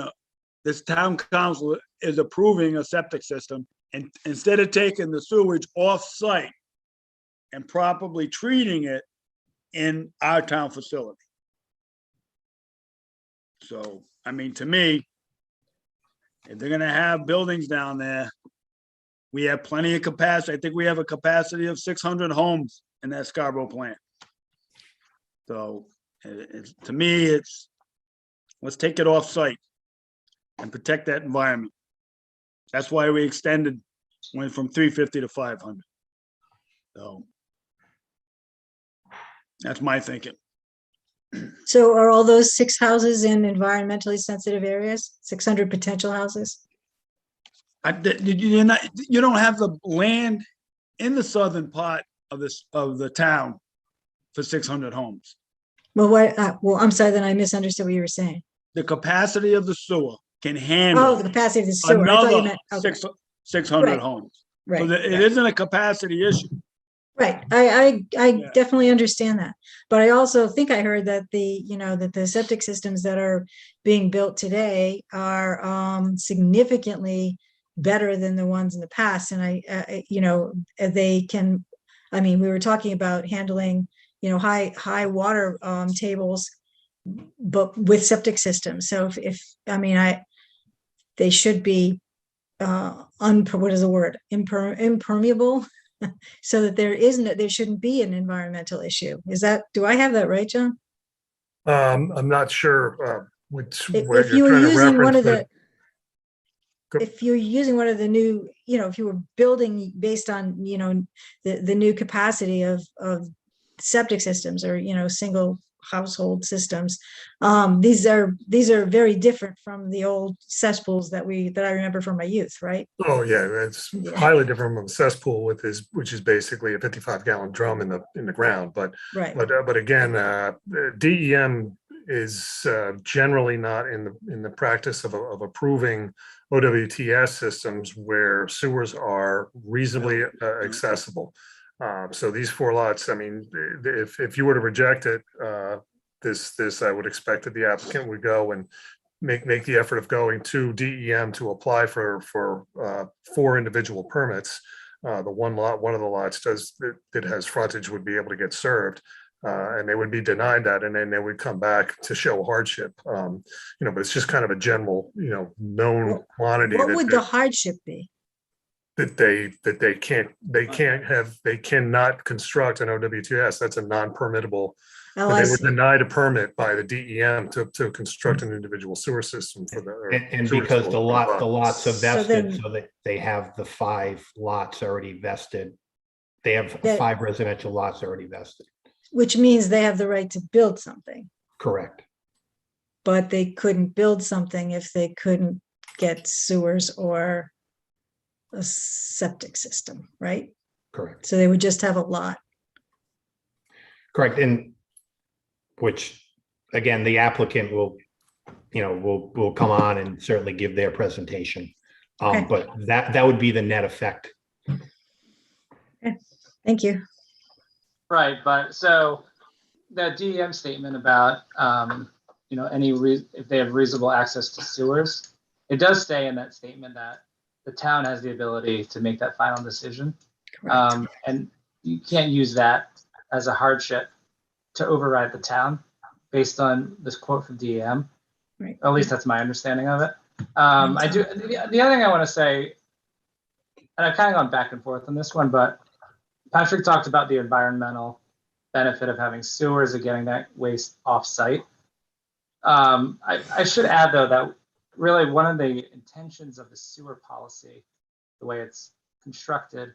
S7: this town council is approving a septic system, and instead of taking the sewage off-site and properly treating it in our town facility. So, I mean, to me, if they're gonna have buildings down there, we have plenty of capacity. I think we have a capacity of 600 homes in that Scarborough plant. So to me, let's take it off site and protect that environment. That's why we went from 350 to 500. So that's my thinking.
S8: So are all those 6 houses in environmentally sensitive areas, 600 potential houses?
S7: You don't have the land in the southern part of the town for 600 homes.
S8: Well, I'm sorry, then I misunderstood what you were saying.
S7: The capacity of the sewer can handle
S8: The capacity of the sewer. I thought you
S7: another
S8: meant, okay.
S7: 600
S8: Right.
S7: homes.
S8: Right.
S7: So it isn't a capacity issue.
S8: Right. I definitely understand that. But I also think I heard that the septic systems that are being built today are significantly better than the ones in the past. And they can, we were talking about handling, high water tables, but with septic systems. So they should be impermeable, so that there shouldn't be an environmental issue. Do I have that right, John?
S6: I'm not sure
S8: If you were using one of the new, if you were building based on, the new capacity of septic systems or, single household systems, these are very different from the old cesspools that I remember from my youth, right?
S6: Oh yeah, it's highly different from a cesspool which is basically a 55-gallon drum in the ground. But
S8: right.
S6: But again, DEM is generally not in the practice of approving OWTS systems where sewers are reasonably accessible. So these 4 lots, if you were to reject it, this I would expect that the applicant would go and make the effort of going to DEM to apply for 4 individual permits. The one of the lots that has frontage would be able to get served, and they would be denied that, and then they would come back to show hardship. But it's just kind of a general, known quantity.
S8: What would the hardship be?
S6: That they cannot construct an OWTS. That's a non-permittable. They were denied a permit by the DEM to construct an individual sewer system for the.
S1: And because the lots are vested, so that they have the 5 lots already vested. They have 5 residential lots already vested.
S8: Which means they have the right to build something.
S1: Correct.
S8: But they couldn't build something if they couldn't get sewers or a septic system, right?
S1: Correct.
S8: So they would just have a lot.
S1: Correct. And which, again, the applicant will come on and certainly give their presentation.
S8: Okay.
S1: But that would be the net effect.
S8: Okay. Thank you.
S2: Right, but so that DEM statement about, if they have reasonable access to sewers, it does say in that statement that the town has the ability to make that final decision. And you can't use that as a hardship to override the town. based on this quote from DEM.
S8: Right.
S2: At least that's my understanding of it. I do. The other thing I want to say, and I've kind of gone back and forth on this one, but Patrick talked about the environmental benefit of having sewers and getting that waste off-site. I should add, though, that really one of the intentions of the sewer policy, the way it's constructed,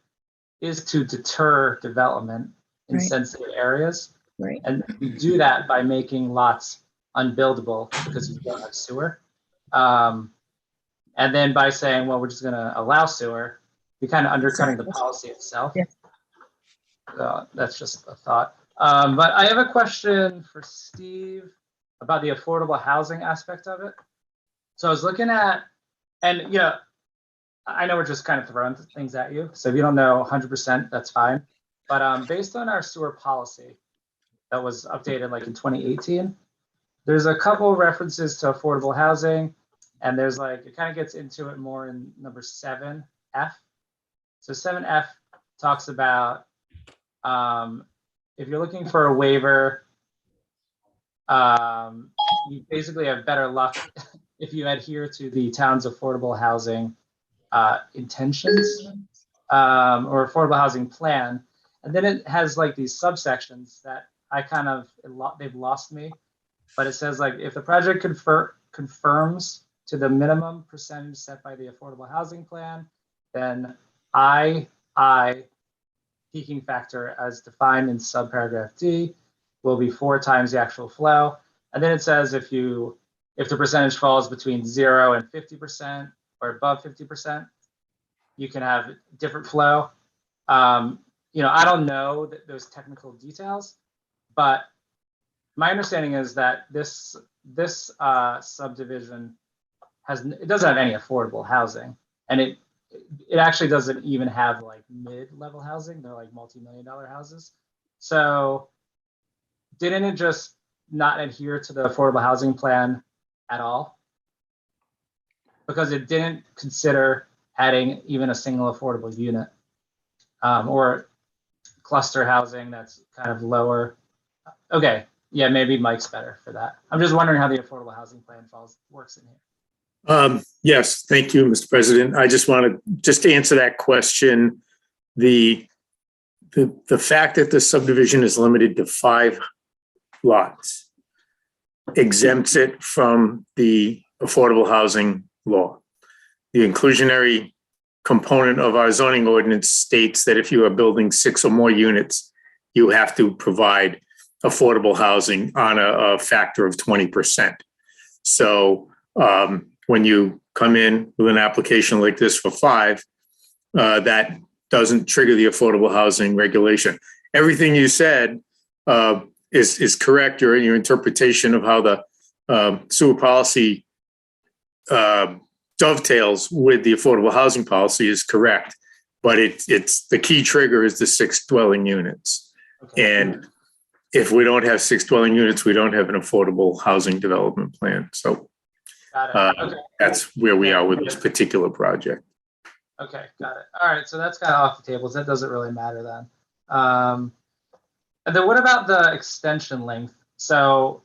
S2: is to deter development in
S8: Right.
S2: sensitive areas.
S8: Right.
S2: And we do that by making lots unbuildable because you don't have sewer. And then by saying, well, we're just going to allow sewer, you're kind of undercutting the policy itself.
S8: Yeah.
S2: That's just a thought. But I have a question for Steve about the affordable housing aspect of it. So I was looking at, and I know we're just kind of throwing things at you. So if you don't know 100%, that's fine. But based on our sewer policy that was updated like in 2018, there's a couple references to affordable housing, and there's like, it kind of gets into it more in number 7F. So 7F talks about if you're looking for a waiver, you basically have better luck if you adhere to the town's affordable housing intentions or affordable housing plan. And then it has like these subsections that I kind of, they've lost me, but it says like, if the project confirms to the minimum percentage set by the affordable housing plan, then I peaking factor as defined in subparagraph D will be 4 times the actual flow. And then it says if the percentage falls between 0 and 50% or above 50%, you can have different flow. I don't know those technical details, but my understanding is that this subdivision doesn't have any affordable housing, and it actually doesn't even have like mid-level housing. They're like multi-million-dollar houses. So didn't it just not adhere to the affordable housing plan at all? Because it didn't consider adding even a single affordable unit or cluster housing that's kind of lower. Okay, yeah, maybe Mike's better for that. I'm just wondering how the affordable housing plan works in here.
S20: Yes, thank you, Mr. President. I just want to answer that question. The fact that the subdivision is limited to 5 lots exempts it from the affordable housing law. The inclusionary component of our zoning ordinance states that if you are building 6 or more units, you have to provide affordable housing on a factor of 20%. So when you come in with an application like this for 5, that doesn't trigger the affordable housing regulation. Everything you said is correct. Your interpretation of how the sewer policy dovetails with the affordable housing policy is correct, but it's the key trigger is the 6 dwelling units. Okay. And if we don't have 6 dwelling units, we don't have an affordable housing development plan. So okay. That's where we are with this particular project.
S2: Okay, got it. All right, so that's kind of off the table. So that doesn't really matter then. And then what about the extension length? So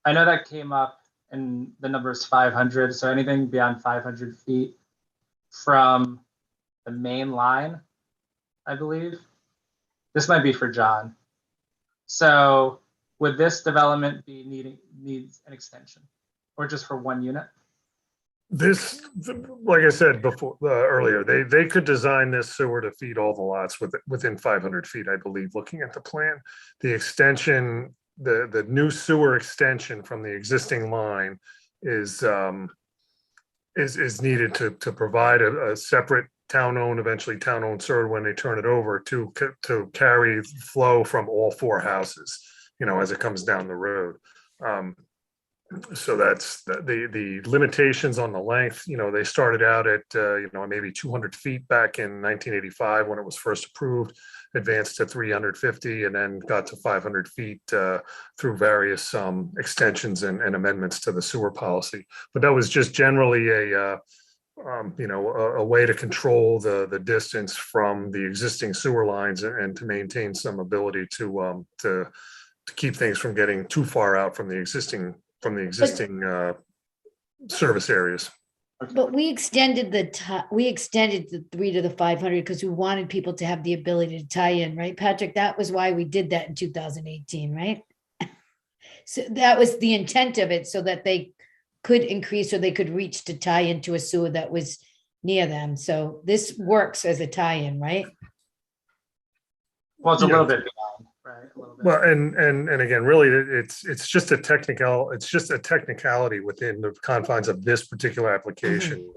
S2: I know that came up and the number is 500. So anything beyond 500 feet from the main line, I believe. This might be for John. So would this development needs an extension or just for 1 unit?
S6: This, like I said before, earlier, they could design this sewer to feed all the lots within 500 feet, I believe, looking at the plan. The extension, the new sewer extension from the existing line is needed to provide a separate town-owned, eventually town-owned sewer when they turn it over to carry flow from all 4 houses, as it comes down the road. So that's the limitations on the length. They started out at maybe 200 feet back in 1985 when it was first approved, advanced to 350, and then got to 500 feet through various extensions and amendments to the sewer policy. But that was just generally a way to control the distance from the existing sewer lines and to maintain some ability to to keep things from getting too far out from the existing service areas.
S3: But we extended the 3 to the 500 because we wanted people to have the ability to tie in, right, Patrick? That was why we did that in 2018, right? So that was the intent of it, so that they could increase or they could reach to tie into a sewer that was near them. So this works as a tie-in, right?
S2: Well, it's a
S6: Yeah.
S2: little bit beyond, right? A little bit.
S6: Well, and again, really, it's just a technicality within the confines of this particular application.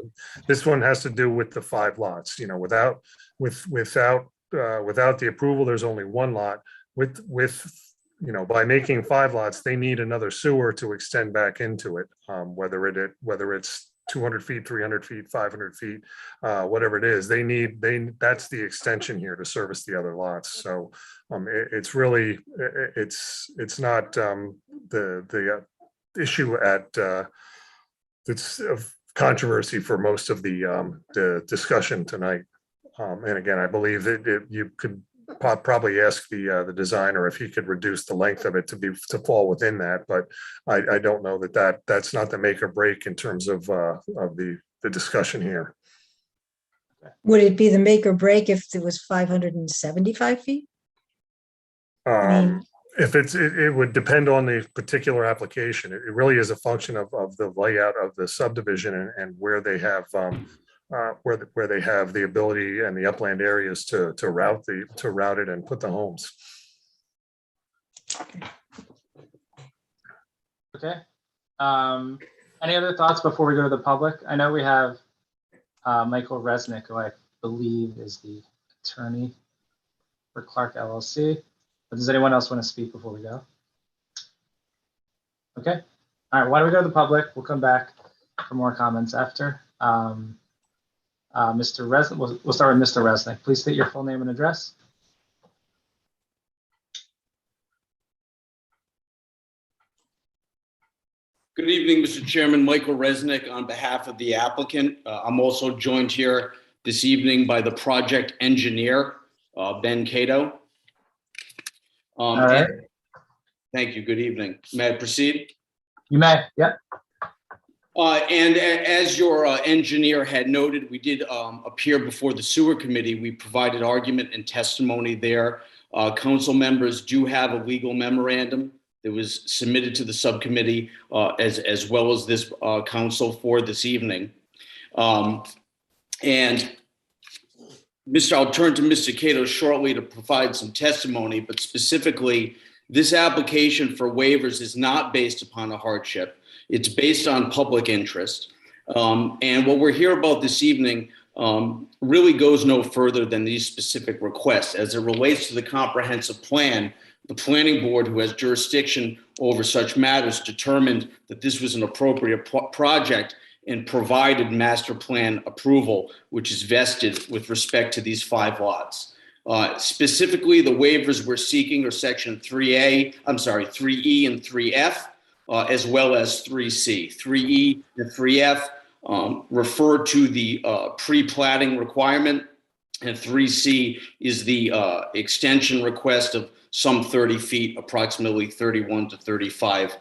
S6: This one has to do with the 5 lots, you know, without the approval, there's only 1 lot. With you know, by making 5 lots, they need another sewer to extend back into it, whether it's 200 feet, 300 feet, 500 feet, whatever it is, that's the extension here to service the other lots. So it's really, it's not the issue at it's of controversy for most of the discussion tonight. And again, I believe that you could probably ask the designer if he could reduce the length of it to fall within that, but I don't know that's not the make or break in terms of the discussion here.
S8: Would it be the make or break if it was 575 feet?
S6: If it would depend on the particular application. It really is a function of the layout of the subdivision and where they have where they have the ability and the upland areas to route it and put the homes.
S2: Okay. Any other thoughts before we go to the public? I know we have Michael Resnick, who I believe is the attorney for Clark LLC. But does anyone else want to speak before we go? Okay. All right. Why don't we go to the public? We'll come back for more comments after. Mr. Resnick, we'll start with Mr. Resnick. Please state your full name and address.
S5: Good evening, Mr. Chairman. Michael Resnick on behalf of the applicant. I'm also joined here this evening by the project engineer, Ben Cato.
S2: All right.
S5: Thank you. Good evening. May I proceed?
S2: You may. Yep.
S5: And as your engineer had noted, we did appear before the sewer committee. We provided argument and testimony there. Council members do have a legal memorandum that was submitted to the subcommittee as well as this council for this evening. And I'll turn to Mr. Cato shortly to provide some testimony, but specifically, this application for waivers is not based upon a hardship. It's based on public interest. And what we're here about this evening really goes no further than these specific requests. As it relates to the comprehensive plan, the planning board, who has jurisdiction over such matters, determined that this was an appropriate project and provided master plan approval, which is vested with respect to these 5 lots. Specifically, the waivers we're seeking are section 3E and 3F. As well as 3C. 3E and 3F refer to the pre-platting requirement, and 3C is the extension request of some 30 feet, approximately 31 to 35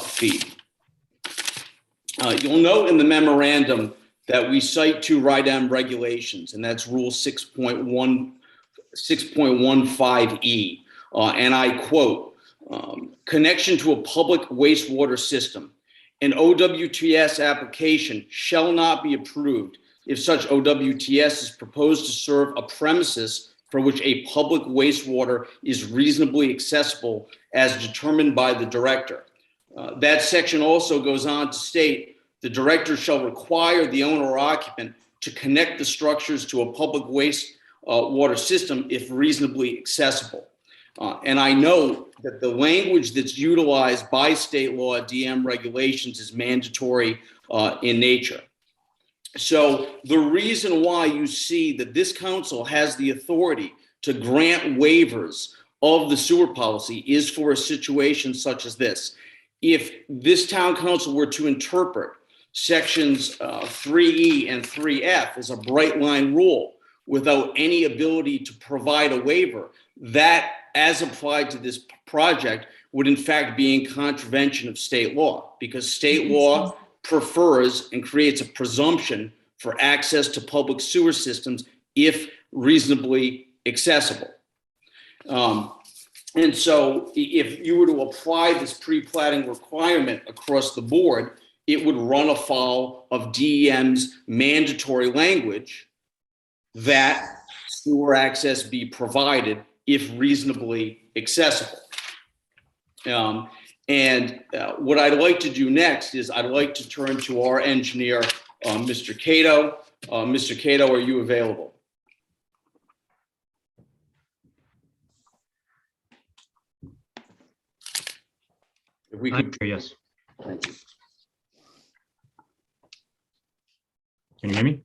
S5: feet. You'll note in the memorandum that we cite 2 RIDEM regulations, and that's Rule 6.15E, and I quote, connection to a public wastewater system. An OWTS application shall not be approved if such OWTS is proposed to serve a premises for which a public wastewater is reasonably accessible as determined by the director. That section also goes on to state the director shall require the owner or occupant to connect the structures to a public wastewater system if reasonably accessible. And I know that the language that's utilized by state law DM regulations is mandatory in nature. So the reason why you see that this council has the authority to grant waivers of the sewer policy is for a situation such as this. If this town council were to interpret sections 3E and 3F as a bright line rule without any ability to provide a waiver, that as applied to this project would in fact be in contravention of state law, because state law prefers and creates a presumption for access to public sewer systems if reasonably accessible. And so if you were to apply this pre-plating requirement across the board, it would run afoul of DEM's mandatory language that sewer access be provided if reasonably accessible. What I'd like to do next is I'd like to turn to our engineer, Mr. Cato. Mr. Cato, are you available? If we could,
S10: yes.
S5: thank you.
S10: Can you hear me?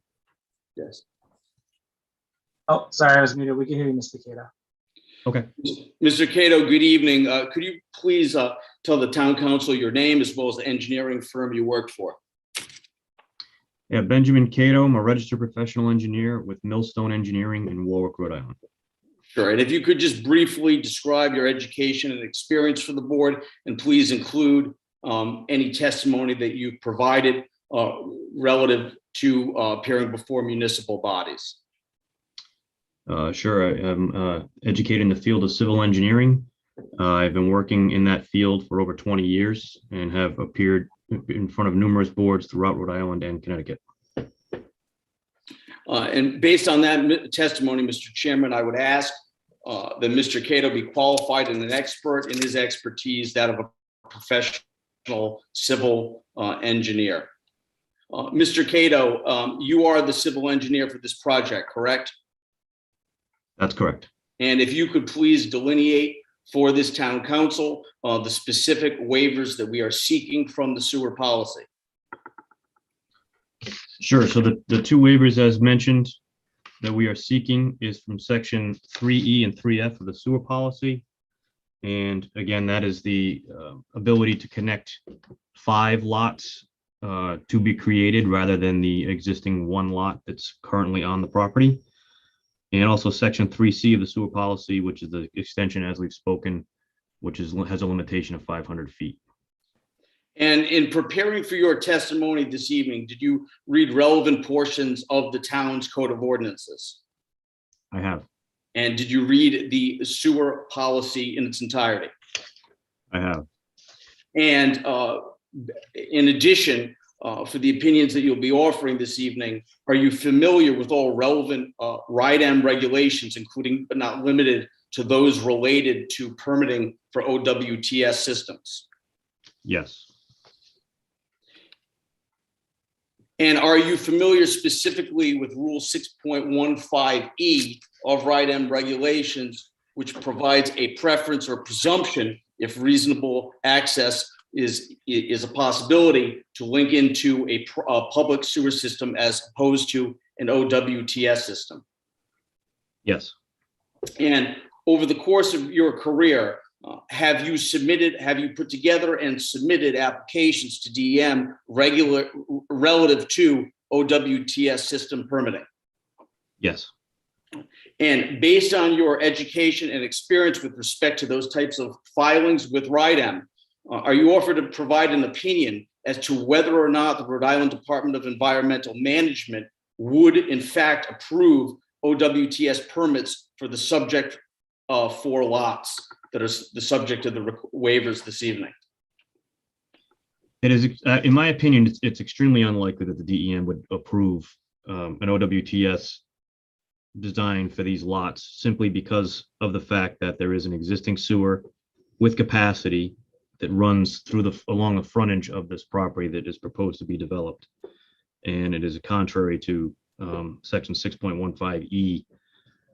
S5: Yes.
S2: Oh, sorry, I was muted. We can hear you, Mr. Cato.
S10: Okay.
S5: Mr. Cato, good evening. Could you please tell the town council your name as well as the engineering firm you work for?
S10: Yeah, Benjamin Cato. I'm a registered professional engineer with Millstone Engineering in Warwick, Rhode Island.
S5: Sure. And if you could just briefly describe your education and experience for the board, and please include any testimony that you've provided relative to appearing before municipal bodies.
S10: Sure. I'm educated in the field of civil engineering. I've been working in that field for over 20 years and have appeared in front of numerous boards throughout Rhode Island and Connecticut.
S5: And based on that testimony, Mr. Chairman, I would ask that Mr. Cato be qualified and an expert in his expertise, that of a professional civil engineer. Mr. Cato, you are the civil engineer for this project, correct?
S10: That's correct.
S5: And if you could please delineate for this town council the specific waivers that we are seeking from the sewer policy.
S10: Sure. So the two waivers as mentioned that we are seeking is from section 3E and 3F of the sewer policy. And again, that is the ability to connect 5 lots to be created rather than the existing 1 lot that's currently on the property. And also section 3C of the sewer policy, which is the extension as we've spoken, which has a limitation of 500 feet.
S5: And in preparing for your testimony this evening, did you read relevant portions of the town's code of ordinances?
S10: I have.
S5: And did you read the sewer policy in its entirety?
S10: I have.
S5: And in addition, for the opinions that you'll be offering this evening, are you familiar with all relevant RIDEM regulations, including but not limited to those related to permitting for OWTS systems?
S10: Yes.
S5: And are you familiar specifically with Rule 6.15E of RIDEM regulations, which provides a preference or presumption if reasonable access is a possibility to link into a public sewer system as opposed to an OWTS system?
S10: Yes.
S5: And over the course of your career, have you put together and submitted applications to DEM relative to OWTS system permitting?
S10: Yes.
S5: And based on your education and experience with respect to those types of filings with RIDEM, are you offered to provide an opinion as to whether or not the Rhode Island Department of Environmental Management would in fact approve OWTS permits for the subject of 4 lots that are the subject of the waivers this evening?
S10: It is, in my opinion, it's extremely unlikely that the DEM would approve an OWTS design for these lots simply because of the fact that there is an existing sewer with capacity that runs through along the frontage of this property that is proposed to be developed. And it is contrary to section 6.15E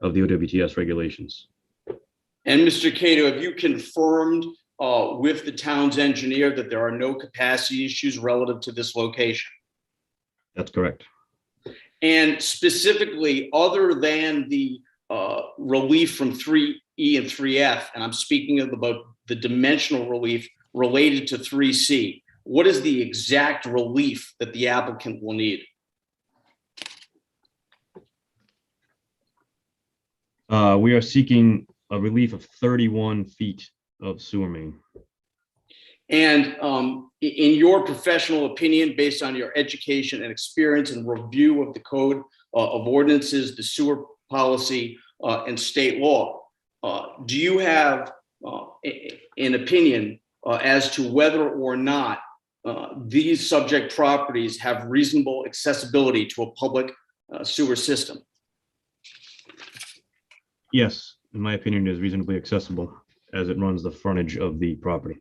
S10: of the OWTS regulations.
S5: And Mr. Cato, have you confirmed with the town's engineer that there are no capacity issues relative to this location?
S10: That's correct.
S5: And specifically, other than the relief from 3E and 3F, and I'm speaking about the dimensional relief related to 3C, what is the exact relief that the applicant will need?
S10: We are seeking a relief of 31 feet of sewer main.
S5: And in your professional opinion, based on your education and experience and review of the code of ordinances, the sewer policy, and state law, do you have an opinion as to whether or not these subject properties have reasonable accessibility to a public sewer system?
S10: Yes, in my opinion, it is reasonably accessible as it runs the frontage of the property.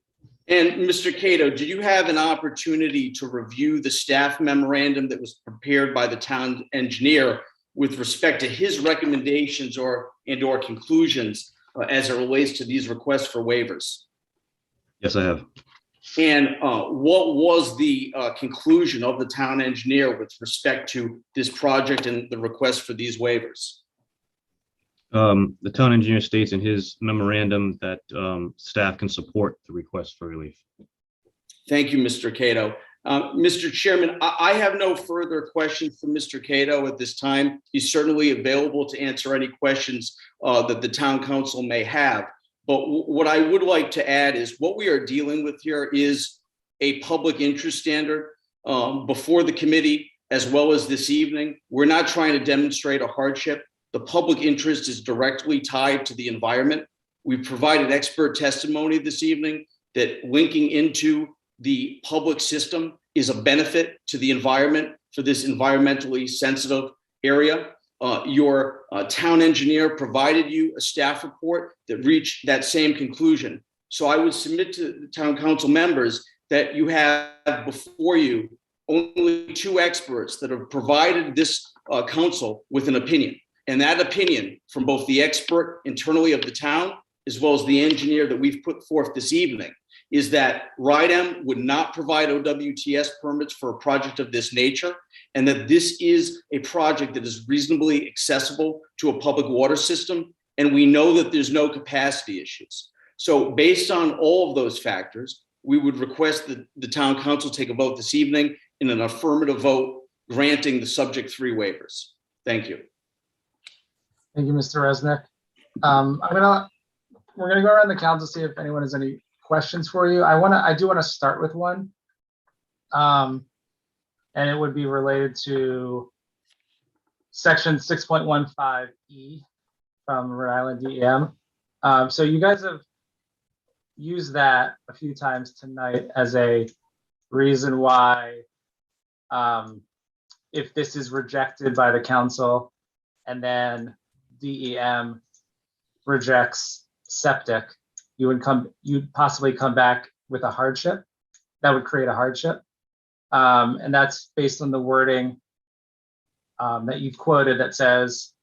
S5: And Mr. Cato, did you have an opportunity to review the staff memorandum that was prepared by the town engineer with respect to his recommendations or conclusions as it relates to these requests for waivers?
S10: Yes, I have.
S5: And what was the conclusion of the town engineer with respect to this project and the request for these waivers?
S10: The town engineer states in his memorandum that staff can support the request for relief.
S5: Thank you, Mr. Cato. Mr. Chairman, I have no further questions for Mr. Cato at this time. He's certainly available to answer any questions that the town council may have. But what I would like to add is what we are dealing with here is a public interest standard before the committee, as well as this evening. We're not trying to demonstrate a hardship. The public interest is directly tied to the environment. We've provided expert testimony this evening that linking into the public system is a benefit to the environment for this environmentally sensitive area. Your town engineer provided you a staff report that reached that same conclusion. So I would submit to the town council members that you have before you only two experts that have provided this council with an opinion. And that opinion from both the expert internally of the town, as well as the engineer that we've put forth this evening, is that RIDEM would not provide OWTS permits for a project of this nature, and that this is a project that is reasonably accessible to a public water system. And we know that there's no capacity issues. So based on all of those factors, we would request that the town council take a vote this evening in an affirmative vote, granting the subject three waivers. Thank you.
S2: Thank you, Mr. Resnick. We're gonna go around the council, see if anyone has any questions for you. I do want to start with one. And it would be related to section 6.15E from Rhode Island DEM. So you guys have used that a few times tonight as a reason why if this is rejected by the council and then DEM rejects septic, you'd possibly come back with a hardship. That would create a hardship. And that's based on the wording that you've quoted that says,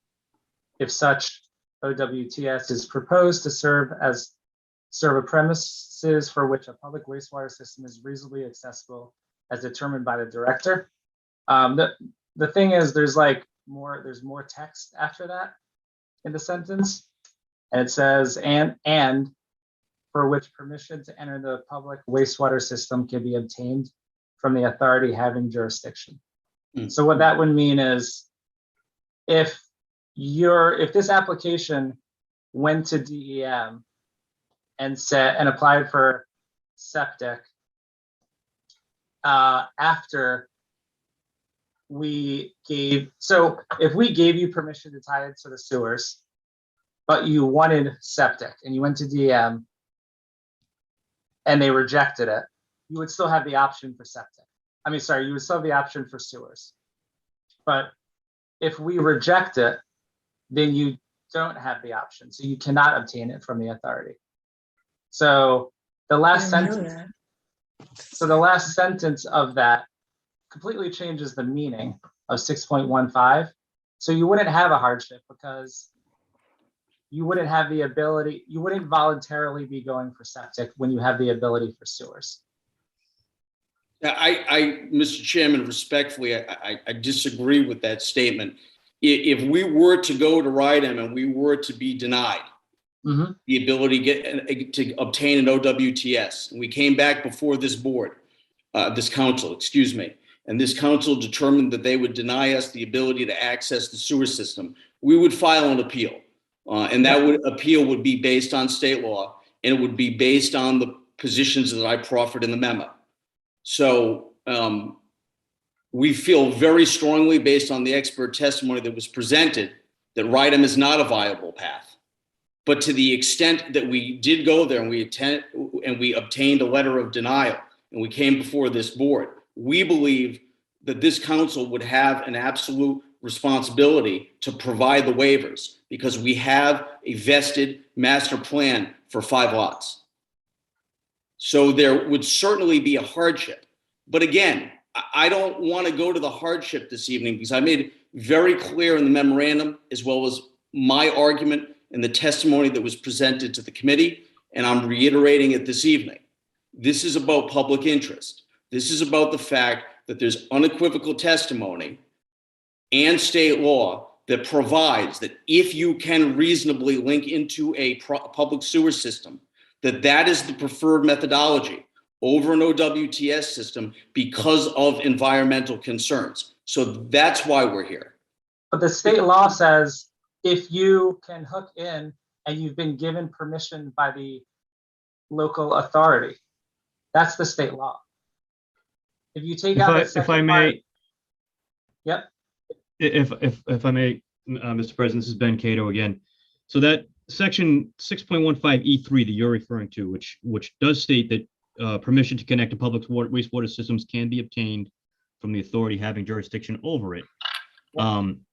S2: if such OWTS is proposed to serve a premises for which a public wastewater system is reasonably accessible as determined by the director. The thing is, there's more text after that in the sentence. And it says, and for which permission to enter the public wastewater system can be obtained from the authority having jurisdiction. So what that would mean is if this application went to DEM and applied for septic after if we gave you permission to tie it to the sewers, but you wanted septic and you went to DEM and they rejected it, you would still have the option for septic. You would still have the option for sewers. But if we reject it, then you don't have the option. So you cannot obtain it from the authority. So the last sentence of that completely changes the meaning of 6.15. So you wouldn't have a hardship because you wouldn't have the ability, you wouldn't voluntarily be going for septic when you have the ability for sewers.
S5: Mr. Chairman, respectfully, I disagree with that statement. If we were to go to RIDEM and we were to be denied the ability to obtain an OWTS, and we came back before this board, this council, excuse me, and this council determined that they would deny us the ability to access the sewer system, we would file an appeal. And that appeal would be based on state law, and it would be based on the positions that I proffered in the memo. So we feel very strongly, based on the expert testimony that was presented, that Rhode is not a viable path. But to the extent that we did go there and we obtained a letter of denial and we came before this board, we believe that this council would have an absolute responsibility to provide the waivers because we have a vested master plan for 5 lots. So there would certainly be a hardship. But again, I don't want to go to the hardship this evening because I made it very clear in the memorandum, as well as my argument and the testimony that was presented to the committee, and I'm reiterating it this evening. This is about public interest. This is about the fact that there's unequivocal testimony and state law that provides that if you can reasonably link into a public sewer system, that is the preferred methodology over an OWTS system because of environmental concerns. So that's why we're here.
S2: But the state law says if you can hook in and you've been given permission by the local authority, that's the state law. If you take out the
S10: If I
S2: second
S10: may,
S2: part- Yep.
S10: if I may, Mr. President, this is Ben Cato again. So that section 6.15E3 that you're referring to, which does state that permission to connect to public wastewater systems can be obtained from the authority having jurisdiction over it. I'm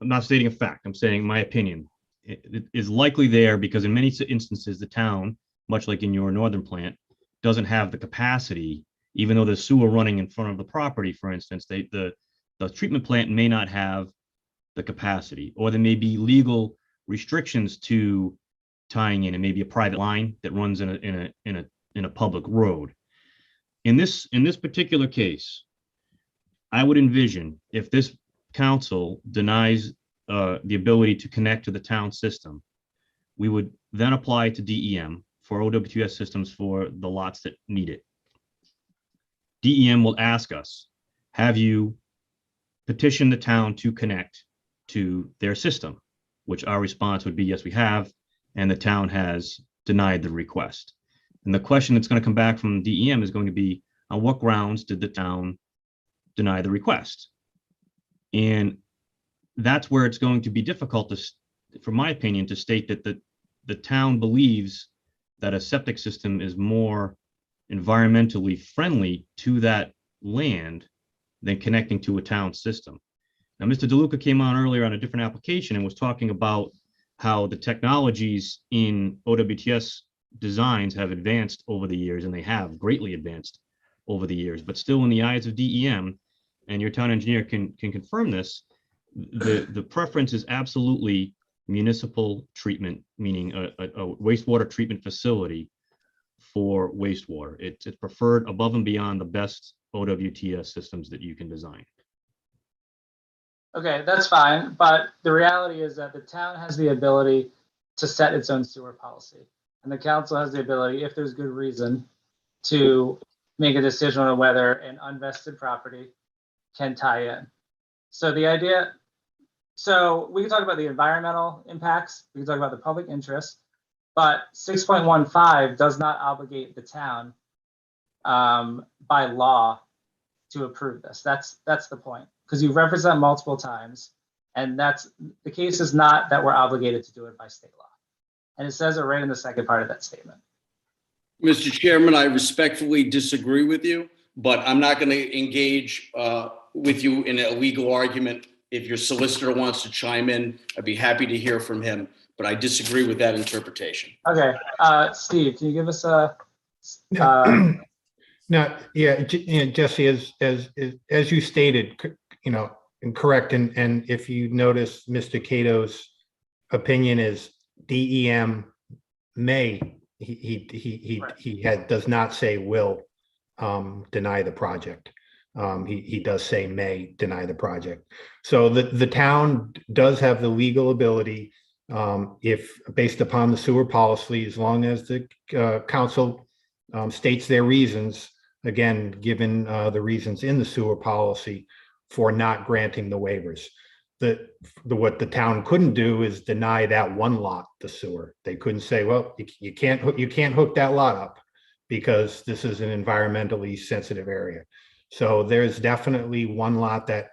S10: not stating a fact, I'm saying my opinion. It is likely there because in many instances, the town, much like in your northern plant, doesn't have the capacity, even though there's sewer running in front of the property, for instance, the treatment plant may not have the capacity, or there may be legal restrictions to tying in. It may be a private line that runs in a public road. In this particular case, I would envision if this council denies the ability to connect to the town system, we would then apply to DEM for OWTS systems for the lots that need it. DEM will ask us, have you petitioned the town to connect to their system? Which our response would be, yes, we have, and the town has denied the request. And the question that's going to come back from DEM is going to be, on what grounds did the town deny the request? And that's where it's going to be difficult to, for my opinion, to state that the town believes that a septic system is more environmentally friendly to that land than connecting to a town system. Now, Mr. DeLuca came on earlier on a different application and was talking about how the technologies in OWTS designs have advanced over the years, and they have greatly advanced over the years, but still in the eyes of DEM, and your town engineer can confirm this, the preference is absolutely municipal treatment, meaning a wastewater treatment facility for wastewater. It's preferred above and beyond the best OWTS systems that you can design.
S2: Okay, that's fine, but the reality is that the town has the ability to set its own sewer policy. And the council has the ability, if there's good reason, to make a decision on whether an unvested property can tie in. So the idea, so we can talk about the environmental impacts, we can talk about the public interest, but 6.15 does not obligate the town by law to approve this. That's the point, because you represent multiple times, and that's the case is not that we're obligated to do it by state law. And it says it right in the second part of that statement.
S5: Mr. Chairman, I respectfully disagree with you, but I'm not going to engage with you in a legal argument. If your solicitor wants to chime in, I'd be happy to hear from him, but I disagree with that interpretation.
S2: Okay, Steve, can you give us a?
S1: No, yeah, Jesse, as you stated, and correct, and if you notice, Mr. Cato's opinion is DEM may, he does not say will deny the project. He does say may deny the project. So the town does have the legal ability, if based upon the sewer policy, as long as the council states their reasons, again, given the reasons in the sewer policy for not granting the waivers. what the town couldn't do is deny that one lot the sewer. They couldn't say, well, you can't hook that lot up because this is an environmentally sensitive area. So there's definitely one lot that,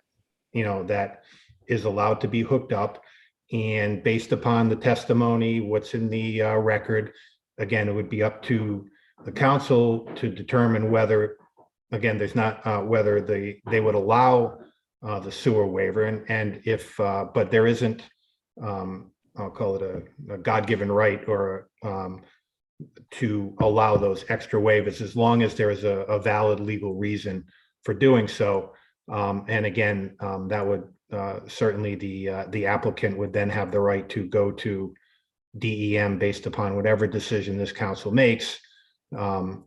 S1: that is allowed to be hooked up. And based upon the testimony, what's in the record, again, it would be up to the council to determine whether, again, there's not, whether they would allow the sewer waiver, and if, but there isn't, I'll call it a God-given right or to allow those extra waivers as long as there is a valid legal reason for doing so. And again, that would certainly the applicant would then have the right to go to DEM based upon whatever decision this council makes, and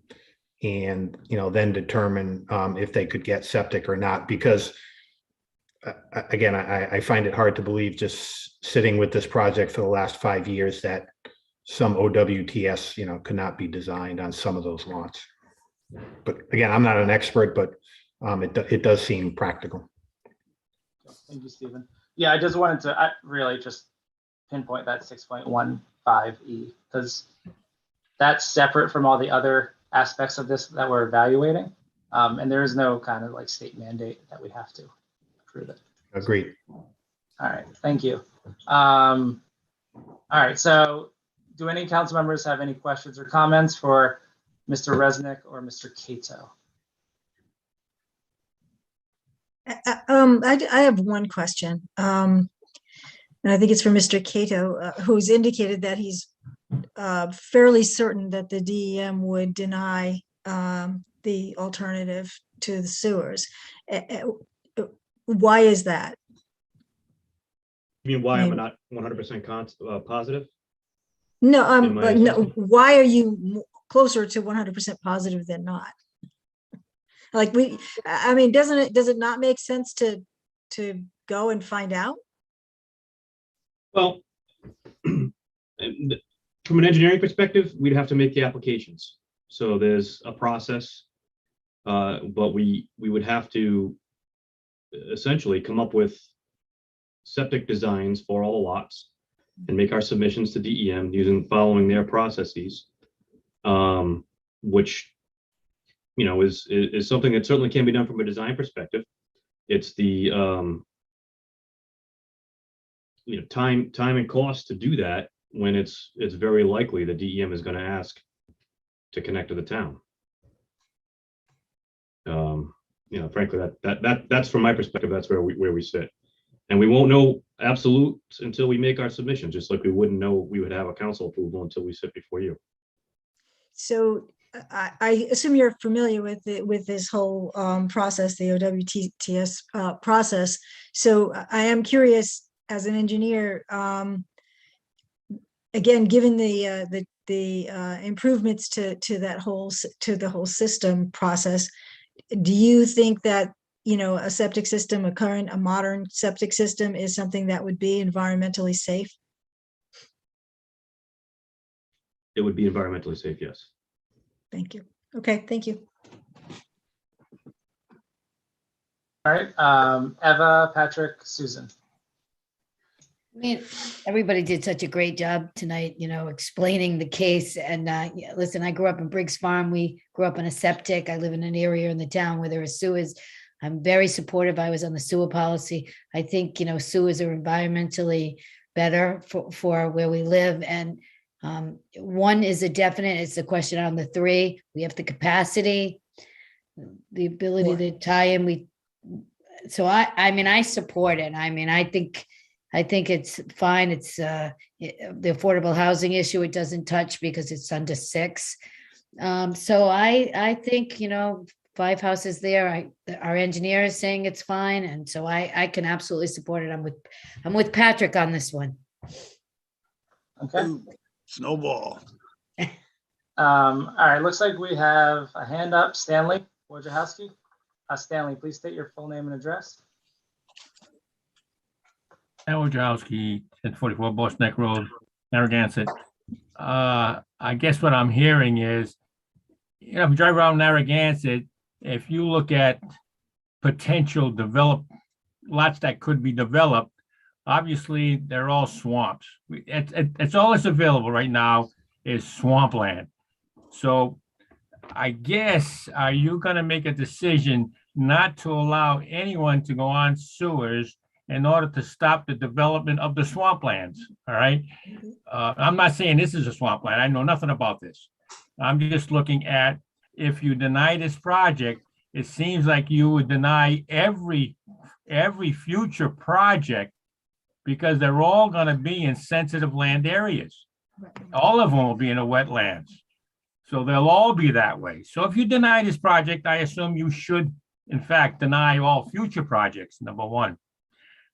S1: then determine if they could get septic or not. Because again, I find it hard to believe, just sitting with this project for the last 5 years, that some OWTS, could not be designed on some of those lots. But again, I'm not an expert, but it does seem practical.
S2: Thank you, Stephen. Yeah, I just wanted to really just pinpoint that 6.15E, because that's separate from all the other aspects of this that we're evaluating. And there is no kind of like state mandate that we have to approve it.
S1: Agreed.
S2: All right, thank you. All right, so do any council members have any questions or comments for Mr. Resnick or Mr. Cato?
S8: I have one question, and I think it's for Mr. Cato, who's indicated that he's fairly certain that the DEM would deny the alternative to the sewers. Why is that?
S10: You mean why I'm not 100% positive?
S8: No, but no. Why are you closer to 100% positive than not? Like I mean, does it not make sense to go and find out?
S10: Well, from an engineering perspective, we'd have to make the applications. So there's a process, but we would have to essentially come up with septic designs for all the lots and make our submissions to DEM following their processes, which is something that certainly can be done from a design perspective. It's the time and cost to do that when it's very likely the DEM is going to ask to connect to the town. Frankly, that's from my perspective, that's where we sit. And we won't know absolutes until we make our submission, just like we wouldn't know we would have a council approval until we sit before you.
S8: So I assume you're familiar with this whole process, the OWTS process. So I am curious, as an engineer, again, given the improvements to the whole system process, do you think that a septic system, a modern septic system, is something that would be environmentally safe?
S10: It would be environmentally safe, yes.
S8: Thank you. Okay, thank you.
S2: All right, Eva, Patrick, Susan.
S3: I mean, everybody did such a great job tonight, explaining the case. And listen, I grew up in Briggs Farm. We grew up in a septic. I live in an area in the town where there are sewers. I'm very supportive. I was on the sewer policy. I think, sewers are environmentally better for where we live. And one is a definite. It's the question on the 3. We have the capacity, the ability to tie in. So I support it. I think it's fine. It's the affordable housing issue. It doesn't touch because it's under 6. So I think, 5 houses there. Our engineer is saying it's fine, and so I can absolutely support it. I'm with Patrick on this one.
S2: Okay.
S7: Snowball.
S2: All right. Looks like we have a hand up. Stanley Wojciechowski. Stanley, please state your full name and address.
S9: Stanley Wojciechowski, 1044 Bush Neck Road, Narragansett. I guess what I'm hearing is, if you drive around Narragansett, if you look at potential lots that could be developed, Obviously, they're all swamps. It's all that's available right now is swampland. So I guess, are you gonna make a decision not to allow anyone to go on sewers in order to stop the development of the swamplands? All right. I'm not saying this is a swampland. I know nothing about this. I'm just looking at, if you deny this project, it seems like you would deny every future project, because they're all gonna be in sensitive land areas. All of them will be in the wetlands. So they'll all be that way. So if you deny this project, I assume you should, in fact, deny all future projects, number one.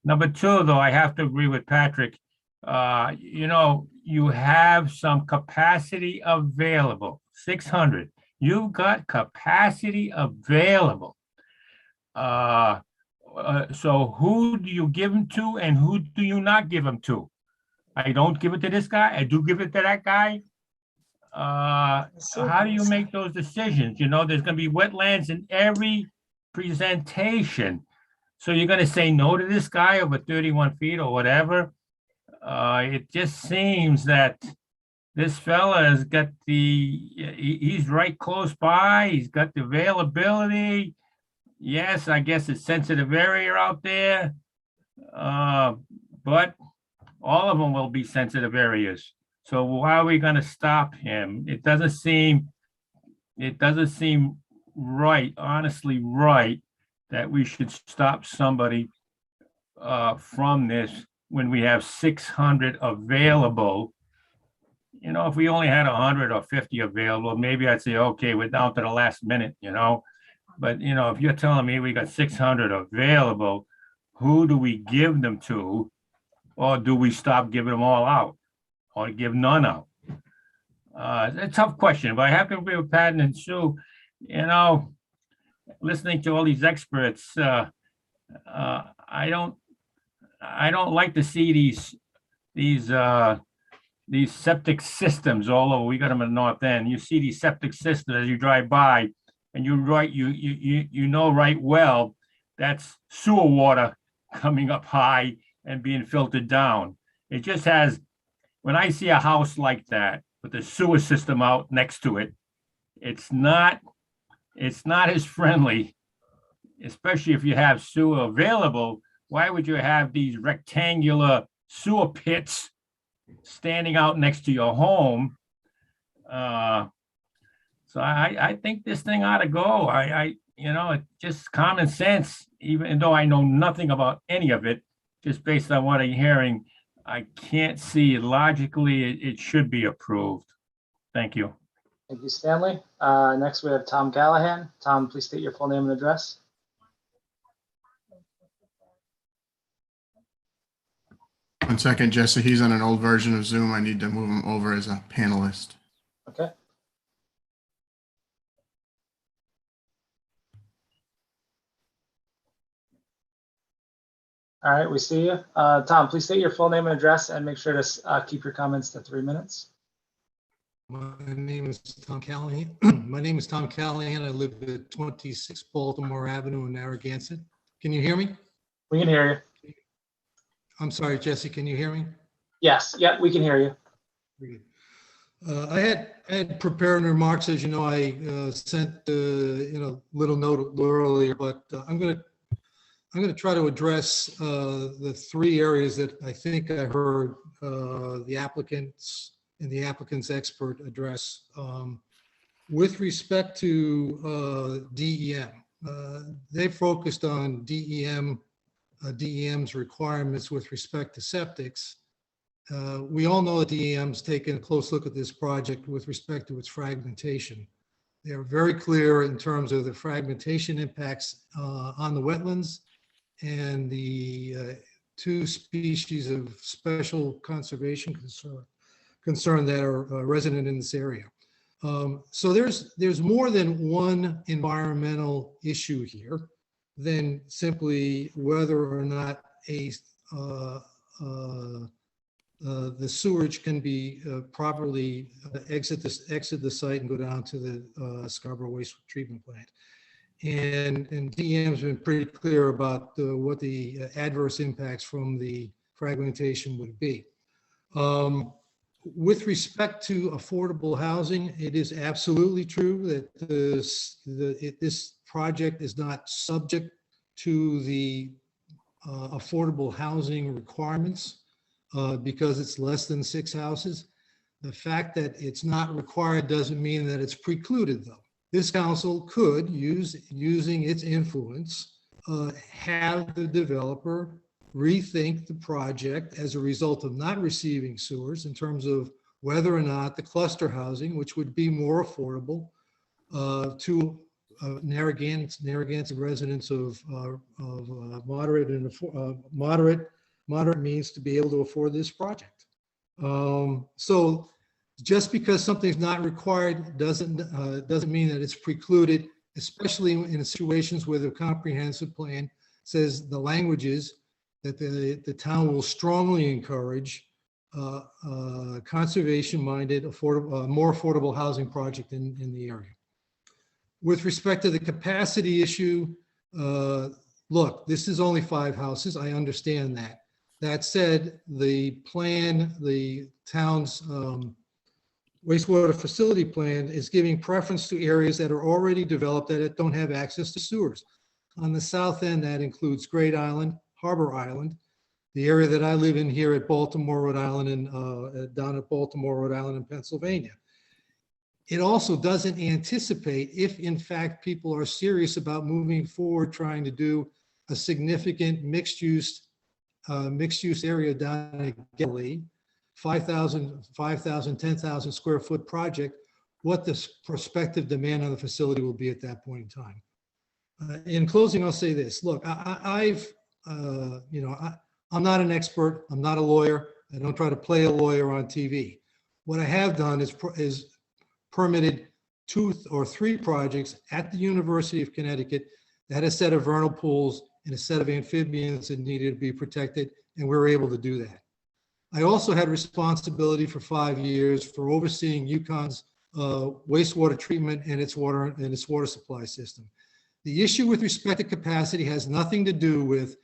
S9: Number two, though, I have to agree with Patrick. You have some capacity available, 600. You've got capacity available. So who do you give them to and who do you not give them to? I don't give it to this guy. I do give it to that guy. How do you make those decisions? There's going to be wetlands in every presentation. So you're going to say no to this guy over 31 feet or whatever. It just seems that this fella has got he's right close by. He's got the availability. Yes, I guess it's sensitive area out there. But all of them will be sensitive areas. So why are we going to stop him? It doesn't seem right, honestly right, that we should stop somebody from this when we have 600 available. If we only had 100 or 50 available, maybe I'd say, okay, we're down to the last minute, But, if you're telling me we got 600 available, who do we give them to? Or do we stop giving them all out? Or give none out? It's a tough question, but I have to agree with Pat and Sue. Listening to all these experts, I don't like to see these septic systems all over. We got them in the North End. You see these septic systems as you drive by, and you know right well that's sewer water coming up high and being filtered down. It just has. When I see a house like that with the sewer system out next to it, it's not as friendly, especially if you have sewer available. Why would you have these rectangular sewer pits standing out next to your home? So I think this thing ought to go. It's just common sense, even though I know nothing about any of it, just based on what I'm hearing. I can't see logically it should be approved. Thank you.
S2: Thank you, Stanley. Next, we have Tom Callahan. Tom, please state your full name and address.
S21: One second, Jesse. He's on an old version of Zoom. I need to move him over as a panelist.
S2: Okay. All right, we see you. Tom, please state your full name and address and make sure to keep your comments to 3 minutes.
S13: My name is Tom Callahan. I live at 26 Baltimore Avenue in Narragansett. Can you hear me?
S2: We can hear you.
S13: I'm sorry, Jesse, can you hear me?
S2: Yes, yeah, we can hear you.
S13: I had prepared remarks. As you know, I sent little note a little earlier, but I'm going to try to address the three areas that I think I heard the applicants and the applicant's expert address. With respect to DEM, they focused on DEM's requirements with respect to septics. We all know that DEM's taken a close look at this project with respect to its fragmentation. They are very clear in terms of the fragmentation impacts on the wetlands and the two species of special conservation concern that are resident in this area. So there's more than one environmental issue here than simply whether or not the sewage can be properly exit the site and go down to the Scarborough Waste Treatment Plant. And DEM's been pretty clear about what the adverse impacts from the fragmentation would be. With respect to affordable housing, it is absolutely true that this project is not subject to the affordable housing requirements because it's less than 6 houses. The fact that it's not required doesn't mean that it's precluded, though. This council could, using its influence, have the developer rethink the project as a result of not receiving sewers in terms of whether or not the cluster housing, which would be more affordable to Narragansett residents of moderate and moderate means to be able to afford this project. So just because something's not required doesn't mean that it's precluded, especially in situations where the comprehensive plan says the language is that the town will strongly encourage conservation-minded, more affordable housing project in the area. With respect to the capacity issue, look, this is only 5 houses. I understand that. That said, the plan, the town's wastewater facility plan is giving preference to areas that are already developed that don't have access to sewers. On the south end, that includes Great Island, Harbor Island, the area that I live in here at Baltimore, Rhode Island, and down at Baltimore, Rhode Island, and Pennsylvania. It also doesn't anticipate if, in fact, people are serious about moving forward, trying to do a significant mixed-use area down in Galilee, 5,000, 10,000 square foot project, what the prospective demand on the facility will be at that point in time. In closing, I'll say this. Look, I'm not an expert. I'm not a lawyer. I don't try to play a lawyer on TV. What I have done is permitted 2 or 3 projects at the University of Connecticut that had a set of vernal pools and a set of amphibians that needed to be protected, and we were able to do that. I also had responsibility for 5 years for overseeing UConn's wastewater treatment and its water supply system. The issue with respect to capacity has nothing to do with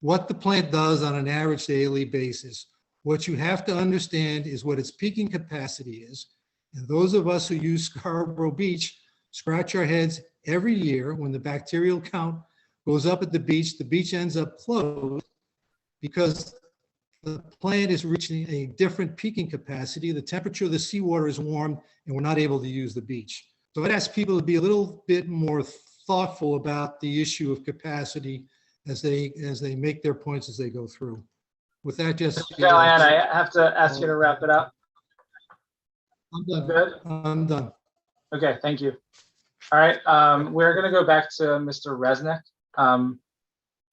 S13: what the plant does on an average daily basis. What you have to understand is what its peaking capacity is. And those of us who use Scarborough Beach scratch our heads every year when the bacterial count goes up at the beach ends up closed because the plant is reaching a different peaking capacity. The temperature of the seawater is warmed and we're not able to use the beach. So I'd ask people to be a little bit more thoughtful about the issue of capacity as they make their points as they go through. With that, Jessica.
S2: Callahan, I have to ask you to wrap it up.
S13: I'm done.
S2: Good?
S13: I'm done.
S2: Okay, thank you. All right, we're gonna go back to Mr. Resnick,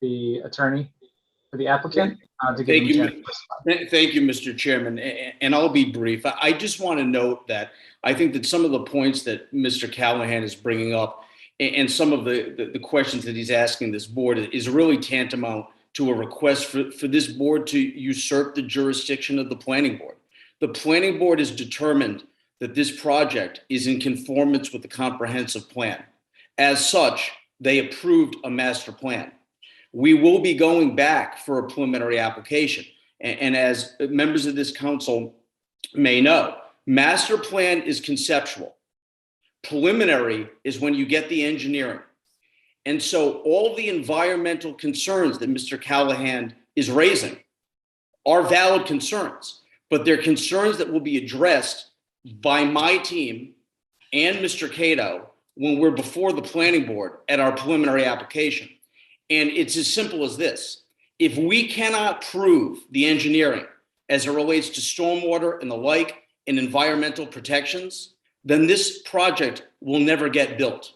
S2: the attorney for the applicant. To give him a chance to respond.
S5: Thank you, Mr. Chairman, and I'll be brief. I just want to note that I think that some of the points that Mr. Callahan is bringing up and some of the questions that he's asking this board is really tantamount to a request for this board to usurp the jurisdiction of the planning board. The planning board is determined that this project is in conformance with the comprehensive plan. As such, they approved a master plan. We will be going back for a preliminary application. And as members of this council may know, master plan is conceptual. Preliminary is when you get the engineering. And so all the environmental concerns that Mr. Callahan is raising are valid concerns, but they're concerns that will be addressed by my team and Mr. Cato when we're before the planning board at our preliminary application. And it's as simple as this. If we cannot prove the engineering as it relates to stormwater and the like and environmental protections, then this project will never get built.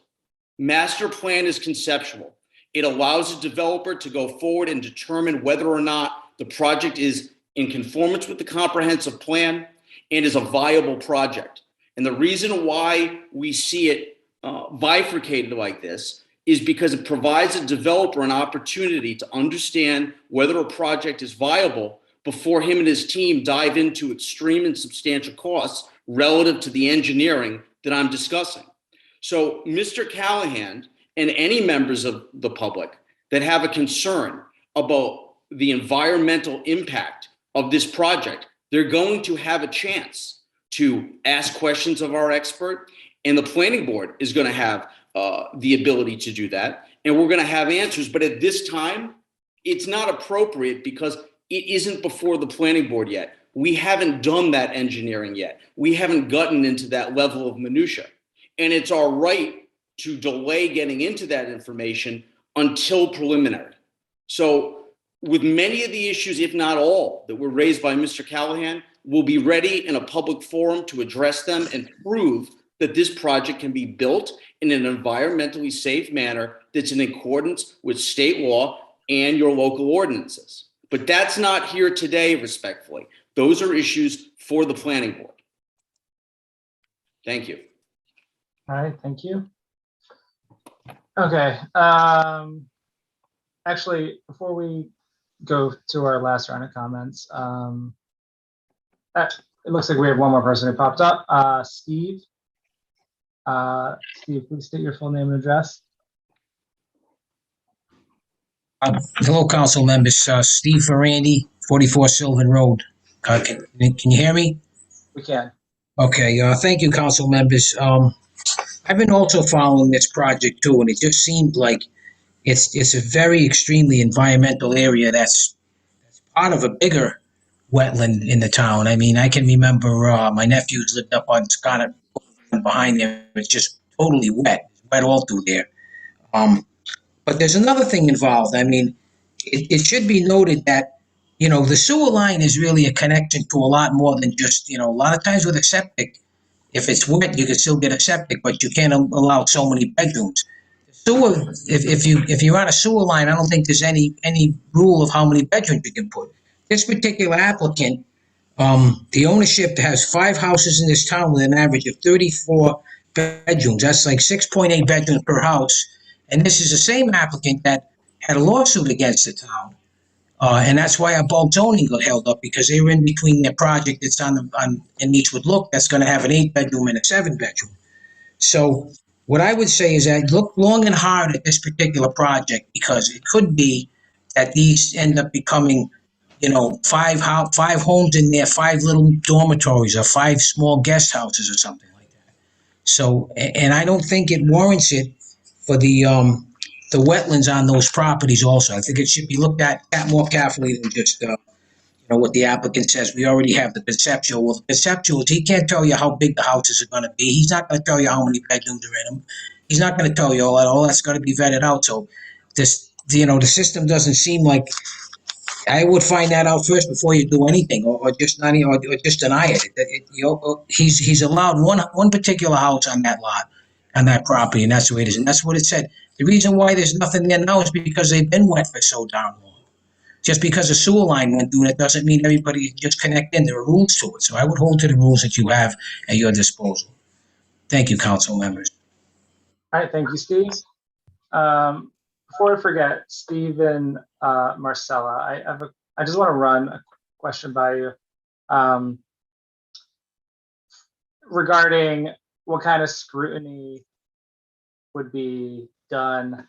S5: Master plan is conceptual. It allows a developer to go forward and determine whether or not the project is in conformance with the comprehensive plan and is a viable project. And the reason why we see it bifurcated like this is because it provides a developer an opportunity to understand whether a project is viable before him and his team dive into extreme and substantial costs relative to the engineering that I'm discussing. So Mr. Callahan and any members of the public that have a concern about the environmental impact of this project, they're going to have a chance to ask questions of our expert, and the planning board is going to have the ability to do that, and we're going to have answers. But at this time, it's not appropriate because it isn't before the planning board yet. We haven't done that engineering yet. We haven't gotten into that level of minutia. And it's our right to delay getting into that information until preliminary. So with many of the issues, if not all, that were raised by Mr. Callahan, we'll be ready in a public forum to address them and prove that this project can be built in an environmentally safe manner that's in accordance with state law and your local ordinances. But that's not here today, respectfully. Those are issues for the planning board. Thank you.
S2: All right, thank you. Okay, actually, before we go to our last round of comments, it looks like we have one more person who popped up. Steve. Steve, please state your full name and address.
S16: Hello, council members. Steve Ferrandi, 44 Sylvan Road. Can you hear me?
S2: We can.
S16: Okay. Thank you, council members. I've been also following this project too, and it just seemed like it's a very extremely environmental area that's part of a bigger wetland in the town. I mean, I can remember my nephews lived up on Scott behind there. It's just totally wet. It's wet all through there. But there's another thing involved. I mean, it should be noted that, the sewer line is really a connection to a lot more than just, a lot of times with a septic, if it's wet, you can still get a septic, but you can't allow so many bedrooms. Sewer, if you're on a sewer line, I don't think there's any rule of how many bedrooms you can put. This particular applicant, the ownership has 5 houses in this town with an average of 34 bedrooms. That's like 6.8 bedrooms per house. And this is the same applicant that had a lawsuit against the town. And that's why our bulk zoning got held up, because they were in between their project that's in Eastwood Look, that's going to have an 8-bedroom and a 7-bedroom. So what I would say is that look long and hard at this particular project, because it could be that these end up becoming, 5 homes in there, 5 little dormitories, or 5 small guest houses or something like that. So, and I don't think it warrants it for the wetlands on those properties also. I think it should be looked at more carefully than just, what the applicant says. We already have the conceptual. Well, the conceptual, he can't tell you how big the houses are going to be. He's not going to tell you how many bedrooms are in them. He's not going to tell you all that. All that's going to be vetted out. So this, the system doesn't seem like, I would find that out first before you do anything, or just not, or just deny it. He's allowed one particular house on that lot, on that property, and that's the way it is. And that's what it said. The reason why there's nothing there now is because they've been wet for so darn long. Just because a sewer line went through it doesn't mean everybody just connect in. There are rules to it. So I would hold to the rules that you have at your disposal. Thank you, council members.
S2: All right, thank you, Steve. Before I forget, Steve and Marcella, I just want to run a question by you regarding what kind of scrutiny would be done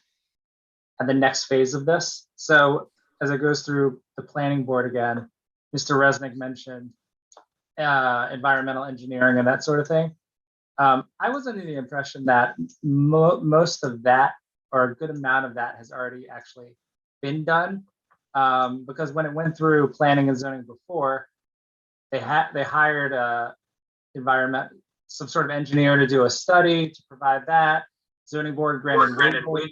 S2: at the next phase of this. So as it goes through the planning board again, Mr. Resnick mentioned environmental engineering and that sort of thing. I was under the impression that most of that, or a good amount of that, has already actually been done. Because when it went through planning and zoning before, they hired some sort of engineer to do a study to provide that. Zoning board granted waiver.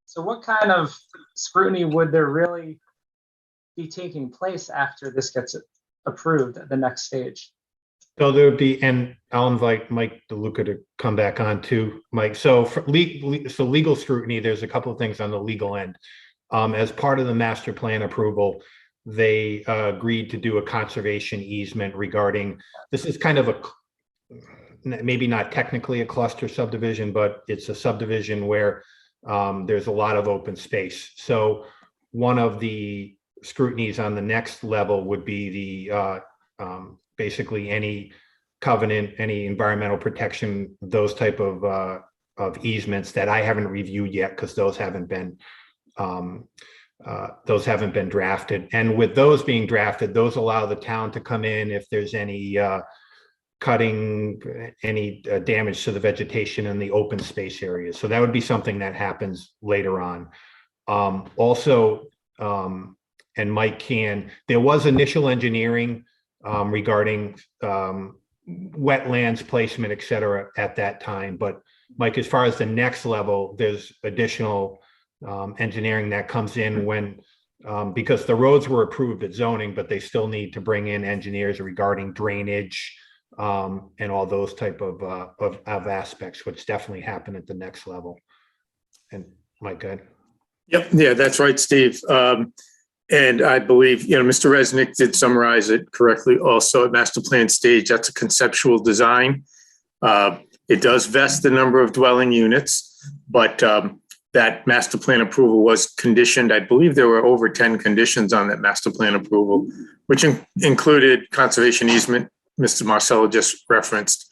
S2: So what kind of scrutiny would there really be taking place after this gets approved at the next stage?
S1: So there would be, and I'll invite Mike DeLuca to come back on too, Mike. So for legal scrutiny, there's a couple of things on the legal end. As part of the master plan approval, they agreed to do a conservation easement regarding, this is kind of maybe not technically a cluster subdivision, but it's a subdivision where there's a lot of open space. So one of the scrutinies on the next level would be the basically any covenant, any environmental protection, those type of easements that I haven't reviewed yet because those haven't been Those haven't been drafted. And with those being drafted, those allow the town to come in if there's any cutting, any damage to the vegetation in the open space areas. So that would be something that happens later on. Also, and Mike there was initial engineering regarding wetlands placement, et cetera, at that time. But Mike, as far as the next level, there's additional engineering that comes in when, because the roads were approved at zoning, but they still need to bring in engineers regarding drainage and all those type of aspects, which definitely happen at the next level. And Mike, go ahead.
S20: Yep, yeah, that's right, Steve. And I believe, Mr. Resnick did summarize it correctly also at master plan stage. That's a conceptual design. It does vest the number of dwelling units, but that master plan approval was conditioned. I believe there were over 10 conditions on that master plan approval, which included conservation easement, Mr. Marcello just referenced,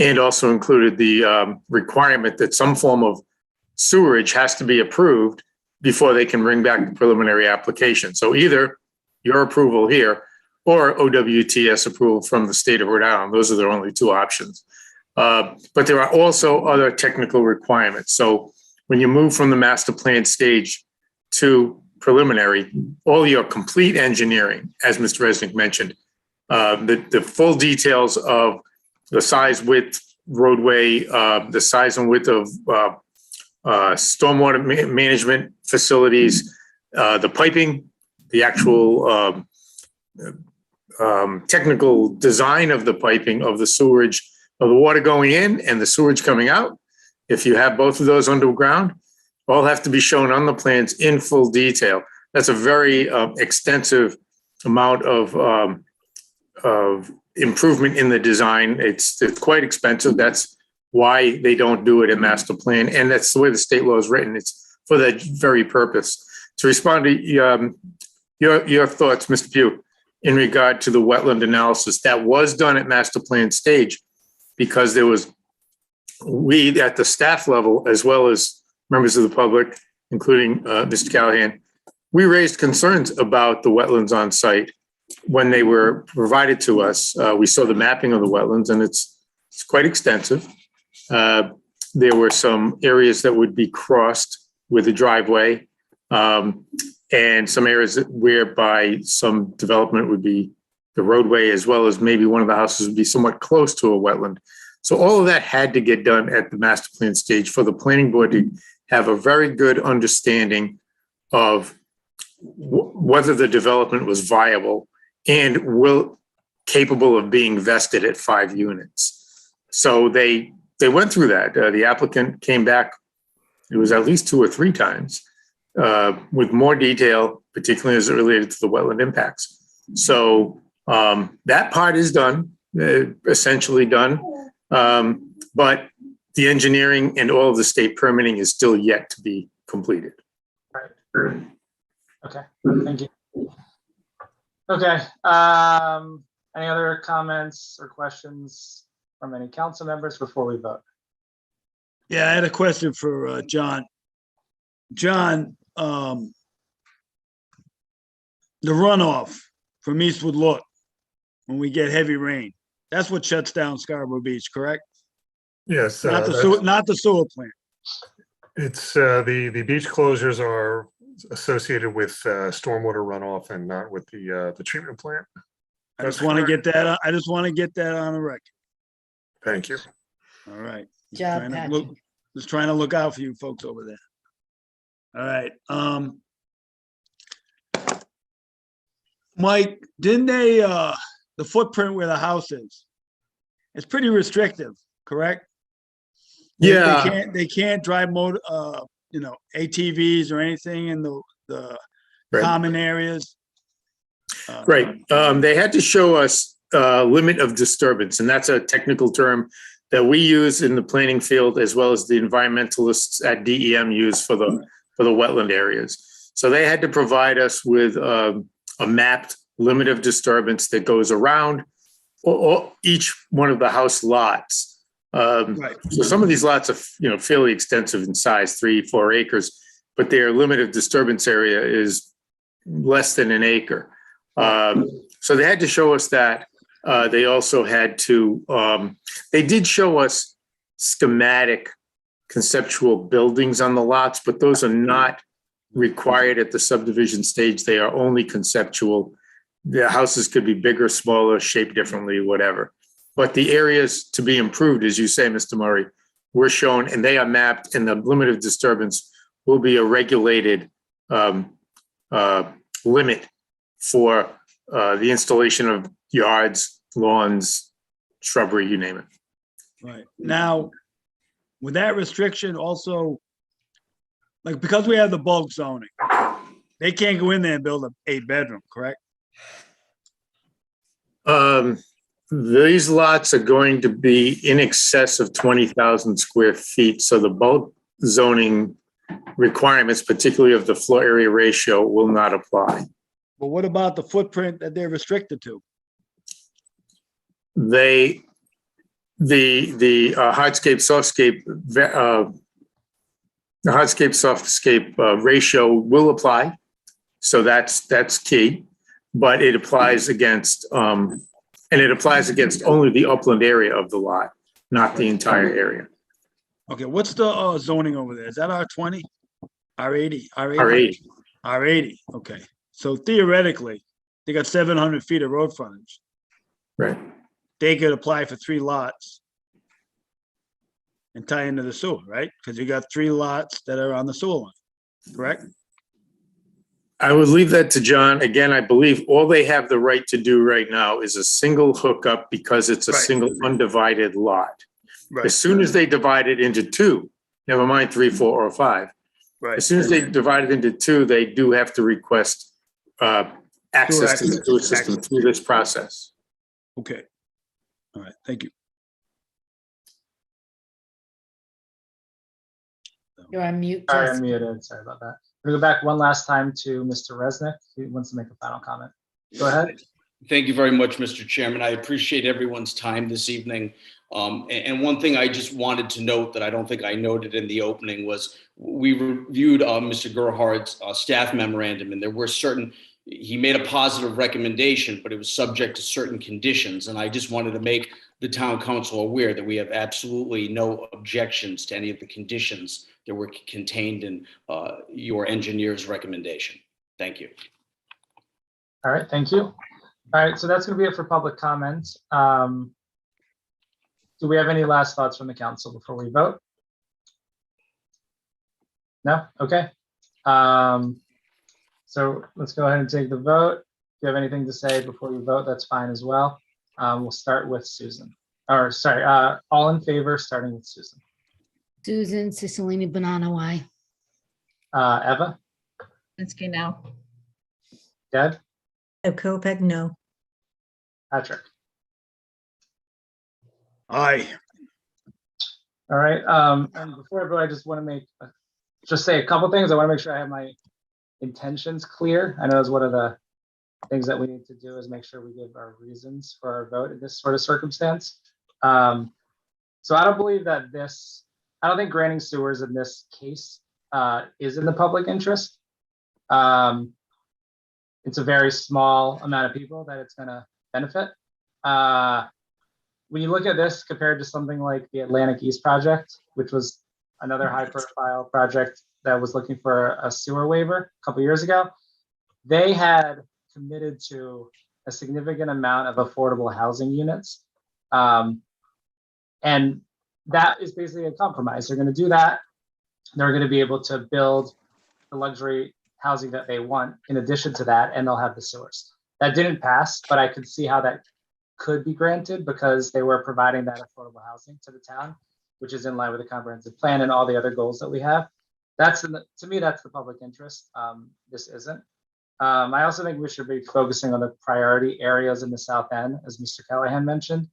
S20: and also included the requirement that some form of sewerage has to be approved before they can bring back the preliminary application. So either your approval here or OWTS approval from the state of Rhode Island. Those are their only two options. But there are also other technical requirements. So when you move from the master plan stage to preliminary, all your complete engineering, as Mr. Resnick mentioned, the full details of the size, width, roadway, the size and width of stormwater management facilities, the piping, the actual technical design of the piping, of the sewerage, of the water going in and the sewage coming out. If you have both of those underground, all have to be shown on the plans in full detail. That's a very extensive amount of improvement in the design. It's quite expensive. That's why they don't do it in master plan. And that's the way the state law is written. It's for that very purpose. To respond to your thoughts, Mr. Pugh, in regard to the wetland analysis, that was done at master plan stage because there was, we at the staff level, as well as members of the public, including Mr. Callahan, we raised concerns about the wetlands on site when they were provided to us. We saw the mapping of the wetlands and it's quite extensive. There were some areas that would be crossed with a driveway, and some areas whereby some development would be the roadway, as well as maybe one of the houses would be somewhat close to a wetland. So all of that had to get done at the master plan stage for the planning board to have a very good understanding of whether the development was viable and capable of being vested at 5 units. So they went through that. The applicant came back, it was at least 2 or 3 times, with more detail, particularly as it related to the wetland impacts. So that part is done, essentially done. But the engineering and all of the state permitting is still yet to be completed.
S2: Right. Okay, thank you. Okay, any other comments or questions from any council members before we vote?
S7: Yeah, I had a question for John. John, the runoff from Eastwood Look when we get heavy rain, that's what shuts down Scarborough Beach, correct?
S6: Yes.
S7: Not the sewer plant.
S6: It's the beach closures are associated with stormwater runoff and not with the treatment plant.
S7: I just want to get that. I just want to get that on the record.
S6: Thank you.
S7: All right.
S3: Job, Patrick.
S7: Just trying to look out for you folks over there. All right. Mike, didn't they the footprint where the house is? It's pretty restrictive, correct?
S20: Yeah.
S7: They can't drive motor ATVs or anything in the
S20: Right.
S7: common areas.
S20: Right. They had to show us limit of disturbance, and that's a technical term that we use in the planning field, as well as the environmentalists at DEM use for the wetland areas. So they had to provide us with a mapped limit of disturbance that goes around each one of the house lots.
S7: Right.
S20: So some of these lots are fairly extensive in size, 3-4 acres, but their limit of disturbance area is less than an acre. So they had to show us that. They also had to, they did show us schematic conceptual buildings on the lots, but those are not required at the subdivision stage. They are only conceptual. The houses could be bigger, smaller, shaped differently, whatever. But the areas to be improved, as you say, Mr. Murray, were shown and they are mapped, and the limit of disturbance will be a regulated limit for the installation of yards, lawns, shrubbery, you name it.
S7: Right. Now, with that restriction also, like, because we have the bulk zoning, they can't go in there and build a 8-bedroom, correct?
S20: These lots are going to be in excess of 20,000 square feet. So the bulk zoning requirements, particularly of the floor area ratio, will not apply.
S7: But what about the footprint that they're restricted to?
S20: The hardscape softscape ratio will apply, so that's key. But it applies against only the upland area of the lot, not the entire area.
S7: Okay, what's the zoning over there? Is that R20, R80,
S20: R80.
S7: R80? Okay, so theoretically, they got 700 feet of road frontage.
S20: Right.
S7: They could apply for 3 lots and tie into the sewer, right? Because you got 3 lots that are on the sewer line, correct?
S20: I would leave that to John. Again, I believe all they have the right to do right now is a single hookup because it's a single undivided lot.
S7: Right.
S20: As soon as they divide it into 2, never mind 3, 4, or 5.
S7: Right.
S20: As soon as they divide it into 2, they do have to request access to the sewer system through this process.
S7: Okay. All right, thank you.
S3: You're on mute.
S2: Sorry,
S3: Jesse.
S2: I'm muted. Sorry about that. We'll go back one last time to Mr. Resnick, who wants to make a final comment. Go ahead.
S5: Thank you very much, Mr. Chairman. I appreciate everyone's time this evening. And one thing I just wanted to note that I don't think I noted in the opening was we reviewed Mr. Gerhard's staff memorandum, and there were he made a positive recommendation, but it was subject to certain conditions. And I just wanted to make the town council aware that we have absolutely no objections to any of the conditions that were contained in your engineer's recommendation. Thank you.
S2: All right, thank you. All right, so that's going to be it for public comment. Do we have any last thoughts from the council before we vote? No? Okay. So let's go ahead and take the vote. If you have anything to say before you vote, that's fine as well. We'll start with Susan. Or sorry, all in favor, starting with Susan.
S3: Susan Cicilline Banana, why?
S2: Eva?
S15: Linsky, no.
S2: Deb?
S8: Kopech, no.
S2: Patrick?
S7: Aye.
S2: All right. And before I vote, I just want to say a couple things. I want to make sure I have my intentions clear. I know it's one of the things that we need to do is make sure we give our reasons for our vote in this sort of circumstance. So I don't believe that I don't think granting sewers in this case is in the public interest. It's a very small amount of people that it's going to benefit. When you look at this compared to something like the Atlantic East project, which was another high profile project that was looking for a sewer waiver a couple years ago, they had committed to a significant amount of affordable housing units. And that is basically a compromise. They're going to do that. They're going to be able to build the luxury housing that they want in addition to that, and they'll have the sewers. That didn't pass, but I could see how that could be granted because they were providing that affordable housing to the town, which is in line with the comprehensive plan and all the other goals that we have. To me, that's the public interest. This isn't. I also think we should be focusing on the priority areas in the South End, as Mr. Callahan mentioned.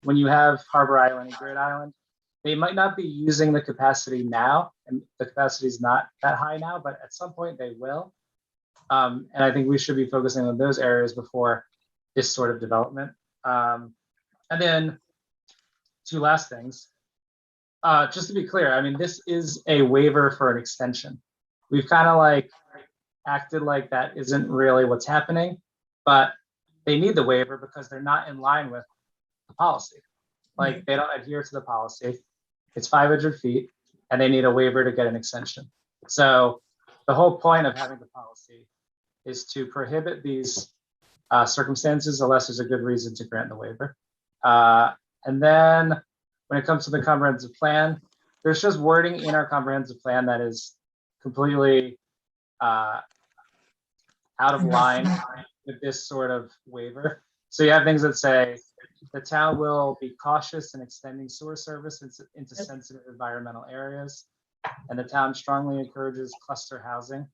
S2: When you have Harbor Island and Great Island, they might not be using the capacity now, and the capacity is not that high now, but at some point they will. And I think we should be focusing on those areas before this sort of development. And then 2 last things. Just to be clear, I mean, this is a waiver for an extension. we've kind of like acted like that isn't really what's happening, but they need the waiver because they're not in line with the policy. Like they don't adhere to the policy. It's 500 feet and they need a waiver to get an extension. So the whole point of having the policy is to prohibit these circumstances unless there's a good reason to grant the waiver. And then when it comes to the comprehensive plan, there's just wording in our comprehensive plan that is completely out of line with this sort of waiver. So you have things that say the town will be cautious in extending sewer service into sensitive environmental areas. And the town strongly encourages cluster housing,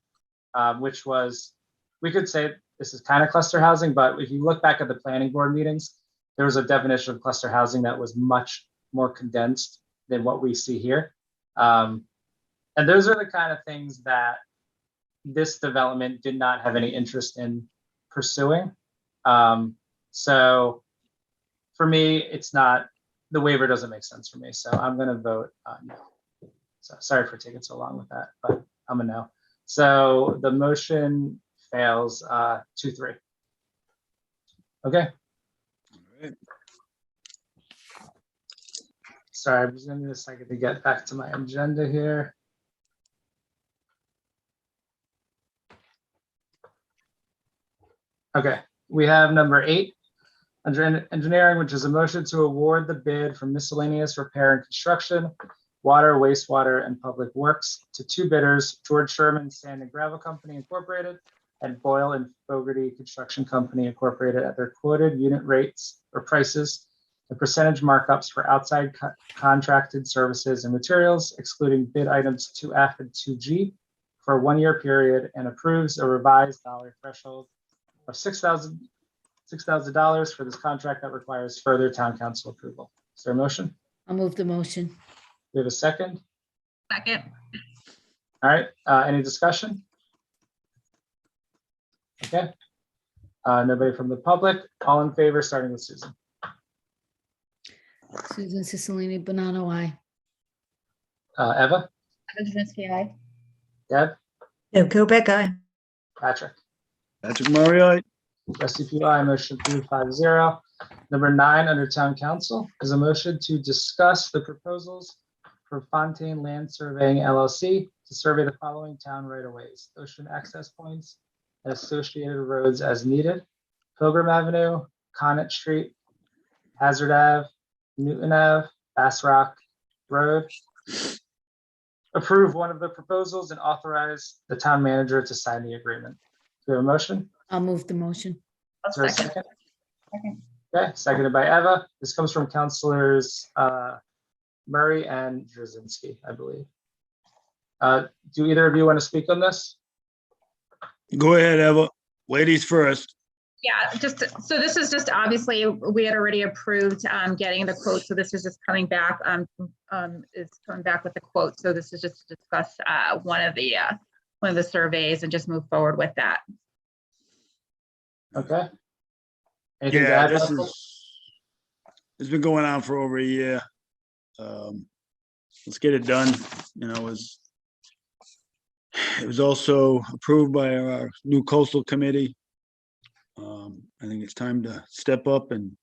S2: which was, we could say this is kind of cluster housing, but if you look back at the planning board meetings, there was a definition of cluster housing that was much more condensed than what we see here. And those are the kind of things that this development did not have any interest in pursuing. So for me, it's not, the waiver doesn't make sense for me. So I'm going to vote no. So sorry for taking so long with that, but I'm a no. So the motion fails 2-3. Okay. Sorry, I'm just gonna need a second to get back to my agenda here. Okay, we have number 8 under engineering, which is a motion to award the bid for miscellaneous repair and construction, water, wastewater, and public works to 2 bidders, George Sherman Sand and Gravel Company Incorporated and Boyle and Fogarty Construction Company Incorporated at their quoted unit rates or prices, the percentage markups for outside contracted services and materials, excluding bid items 2F and 2G for a 1-year period, and approves a revised dollar threshold of $6,000 for this contract that requires further town council approval. Is there a motion?
S3: I'll move the motion.
S2: We have a second.
S4: Second.
S2: All right, any discussion? Okay. Nobody from the public. All in favor, starting with Susan.
S3: Susan Cicilline, Bonanno, aye.
S2: Eva?
S4: Aye.
S2: Deb?
S8: Deb Kobeck, aye.
S2: Patrick?
S7: Patrick Murray, aye.
S2: Rusty Pugh, aye. Motion approved 5-0. Number 9 under town council is a motion to discuss the proposals for Fontaine Land Surveying LLC to survey the following town right-of-ways: ocean access points and associated roads as needed: Pilgrim Avenue, Connet Street, Hazard Ave, Newton Ave, Bass Rock Road. Approve one of the proposals and authorize the town manager to sign the agreement. Do we have a motion?
S3: I'll move the motion.
S2: Is there a second? Okay, seconded by Eva. This comes from councilors Murray and Drzezinski, I believe. Do either of you want to speak on this?
S7: Go ahead, Eva. Ladies first.
S4: Yeah, so this is just, obviously, we had already approved getting the quote, so this is just coming back, it's coming back with the quote. So this is just to discuss one of the surveys and just move forward with that.
S2: Okay. Anything to
S7: Yeah,
S2: add,
S7: this
S2: Russell?
S7: it's been going on for over a year. Let's get it done. You know, it was also approved by our new coastal committee. I think it's time to step up and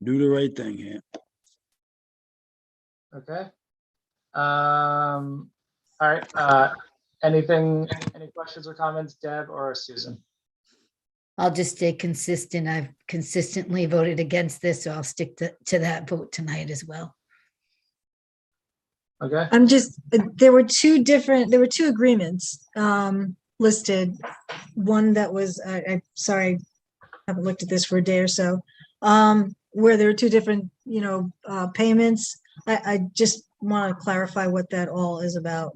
S7: do the right thing here.
S2: Okay. All right. Any questions or comments, Deb or Susan?
S3: I'll just stay consistent. I've consistently voted against this, so I'll stick to that vote tonight as well.
S2: Okay.
S8: There were two agreements listed. One that was, sorry, I haven't looked at this for a day or so, where there are 2 different, payments. I just want to clarify what that all is about.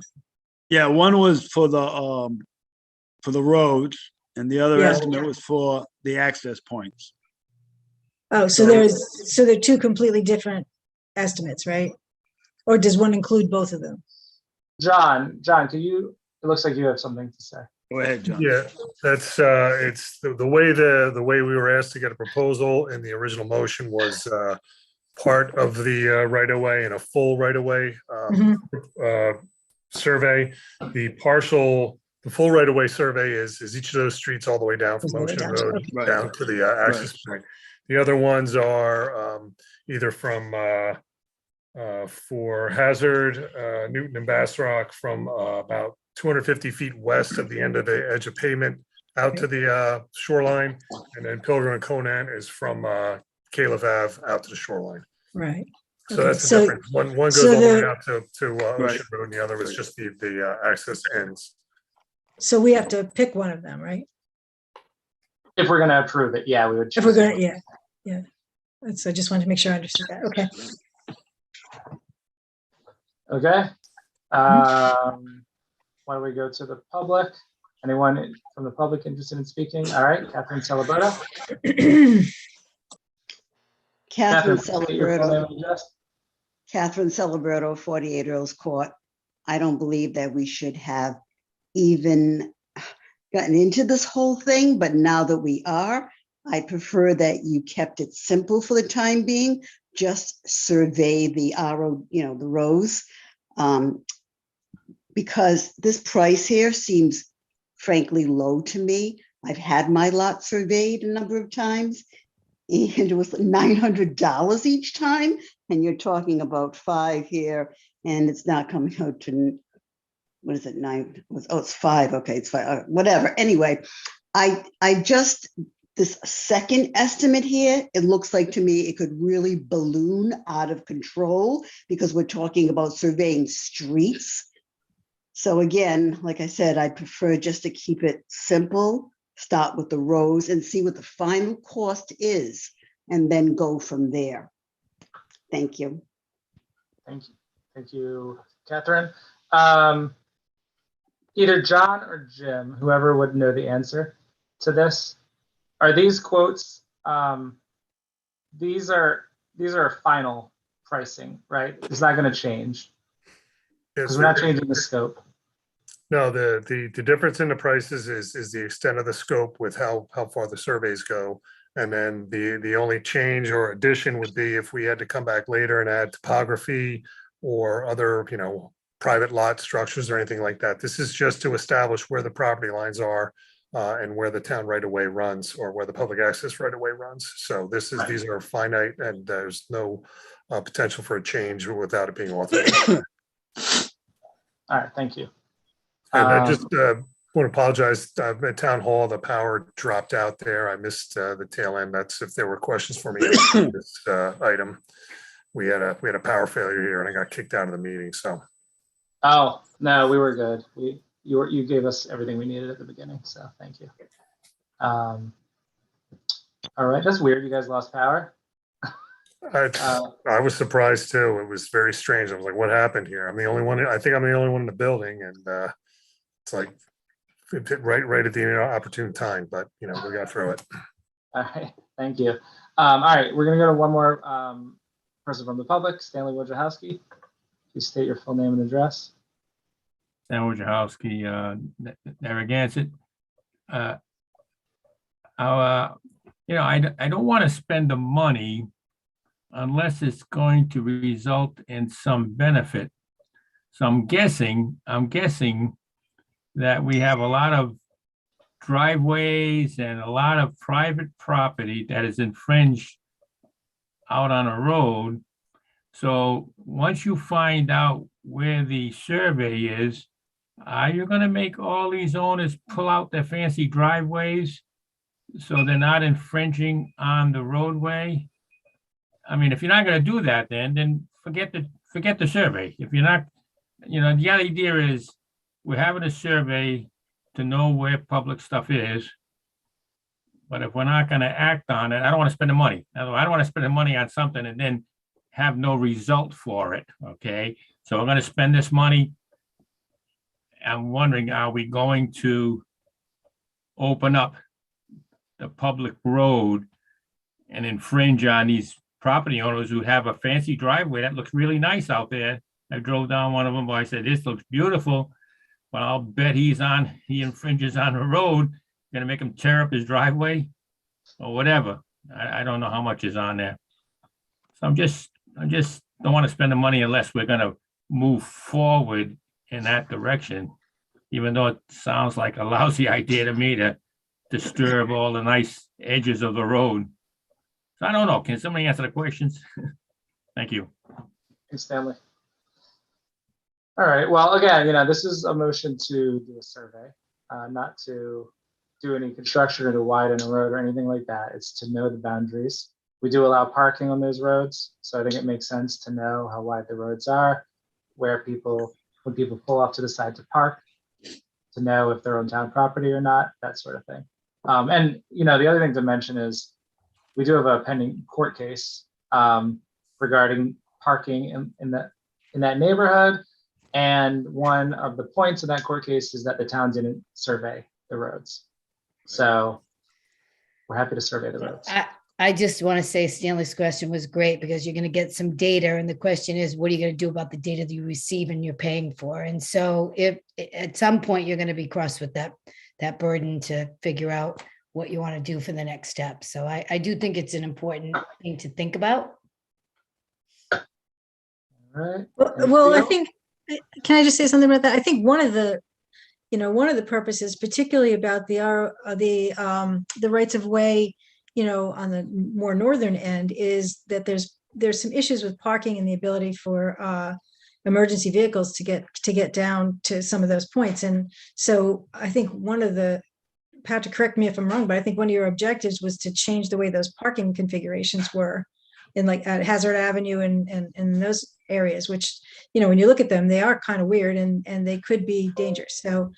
S7: Yeah, one was for the roads, and the other estimate was for the access points.
S8: Oh, so there are 2 completely different estimates, right? Or does one include both of them?
S2: John, it looks like you have something to say.
S7: Go ahead, John.
S6: Yeah, that's, it's the way we were asked to get a proposal in the original motion was part of the right of way and a full right of way. survey. The full right-of-way survey is each of those streets all the way down from
S8: All the way
S6: Ocean
S8: down to-
S6: Road
S8: okay.
S6: down to the access point. The other ones are either from for Hazard, Newton and Bass Rock from about 250 feet west of the end of the edge of pavement out to the shoreline. And then Pilgrim and Conan is from Caleb Ave out to the shoreline.
S8: Right.
S6: So
S8: Okay,
S6: that's the difference. One goes
S8: so
S6: all the way
S8: the-
S6: out to Ocean Road and the other is just the access ends.
S8: So we have to pick one of them, right?
S2: If we're gonna approve it, yeah, we would.
S8: If we're
S2: choose
S8: gonna,
S2: one.
S8: yeah. So I just wanted to make sure I understood that. Okay.
S2: Okay. Why don't we go to the public? Anyone from the public interested in speaking? All right, Catherine Celebretta.
S12: Catherine
S2: state your full name
S12: Celebretta.
S2: and address.
S12: Catherine Celebretta, 48 Earls Court. I don't believe that we should have even gotten into this whole thing, but now that we are, I prefer that you kept it simple for the time being. Just survey the RO, the rows. Because this price here seems frankly low to me. I've had my lot surveyed a number of times and it was $900 each time. And you're talking about 5 here and it's not coming out to, what is it, 9? Oh, it's 5. Okay, it's 5, whatever. Anyway, this second estimate here, it looks like to me it could really balloon out of control because we're talking about surveying streets. So again, like I said, I prefer just to keep it simple, start with the rows and see what the final cost is, and then go from there. Thank you.
S2: Thank you. Thank you, Catherine. Either John or Jim, whoever would know the answer to this. Are these quotes, these are final pricing, right? It's not going to change because we're not changing the scope.
S6: No, the difference in the prices is the extent of the scope with how far the surveys go. And then the only change or addition would be if we had to come back later and add topography or other, private lot structures or anything like that. This is just to establish where the property lines are and where the town right of way runs or where the public access right of way runs. So these are finite and there's no potential for a change without it being authorized.
S2: All right, thank you.
S6: And I just want to apologize. At town hall, the power dropped out there. I missed the tail end. That's if there were questions for me on this item. We had a power failure here, and I got kicked out of the meeting. So.
S2: Oh no, we were good. You gave us everything we needed at the beginning, so thank you. All right, that's weird. You guys lost power.
S6: I was surprised too. It was very strange. I was like, "What happened here?" I'm the only one. I think I'm the only one in the building, and it's like it hit right at the opportune time. But we got through it.
S2: All right, thank you. All right, we're gonna go to one more person from the public, Stanley Wojciechowski. Please state your full name and address.
S9: Stanley Wojciechowski, Narragansett. I don't want to spend the money unless it's going to result in some benefit. So I'm guessing that we have a lot of driveways and a lot of private property that is infringed out on a road. So once you find out where the survey is, are you going to make all these owners pull out their fancy driveways so they're not infringing on the roadway? I mean, if you're not going to do that, then forget the survey. If you're not, the idea is we're having a survey to know where public stuff is. But if we're not going to act on it, I don't want to spend the money. I don't want to spend the money on something and then have no result for it. Okay, so we're going to spend this money. I'm wondering, are we going to open up the public road and infringe on these property owners who have a fancy driveway that looks really nice out there? I drove down one of them, but I said, this looks beautiful, but I'll bet he infringes on the road. Gonna make him tear up his driveway or whatever. I don't know how much is on there. So I just don't want to spend the money unless we're gonna move forward in that direction, even though it sounds like a lousy idea to me to disturb all the nice edges of the road. So I don't know. Can somebody answer the questions? Thank you.
S2: Thanks, Stanley. All right, well, again, this is a motion to do a survey, not to do any construction or to widen a road or anything like that. It's to know the boundaries. We do allow parking on those roads, so I think it makes sense to know how wide the roads are, when people pull off to the side to park, to know if they're on town property or not, that sort of thing. And the other thing to mention is we do have a pending court case regarding parking in that neighborhood. And one of the points in that court case is that the town didn't survey the roads. So we're happy to survey the roads.
S3: I just want to say Stanley's question was great because you're going to get some data. And the question is, what are you going to do about the data that you receive and you're paying for? And so if at some point you're going to be crossed with that burden to figure out what you want to do for the next step. So I do think it's an important thing to think about.
S2: All right.
S8: Well, I think, can I just say something about that? I think one of the purposes, particularly about the rights of way, on the more northern end, is that there's some issues with parking and the ability for emergency vehicles to get down to some of those points. And so I think Patrick, correct me if I'm wrong, but I think one of your objectives was to change the way those parking configurations were in like at Hazard Avenue and those areas, which, when you look at them, they are kind of weird and they could be dangerous. So,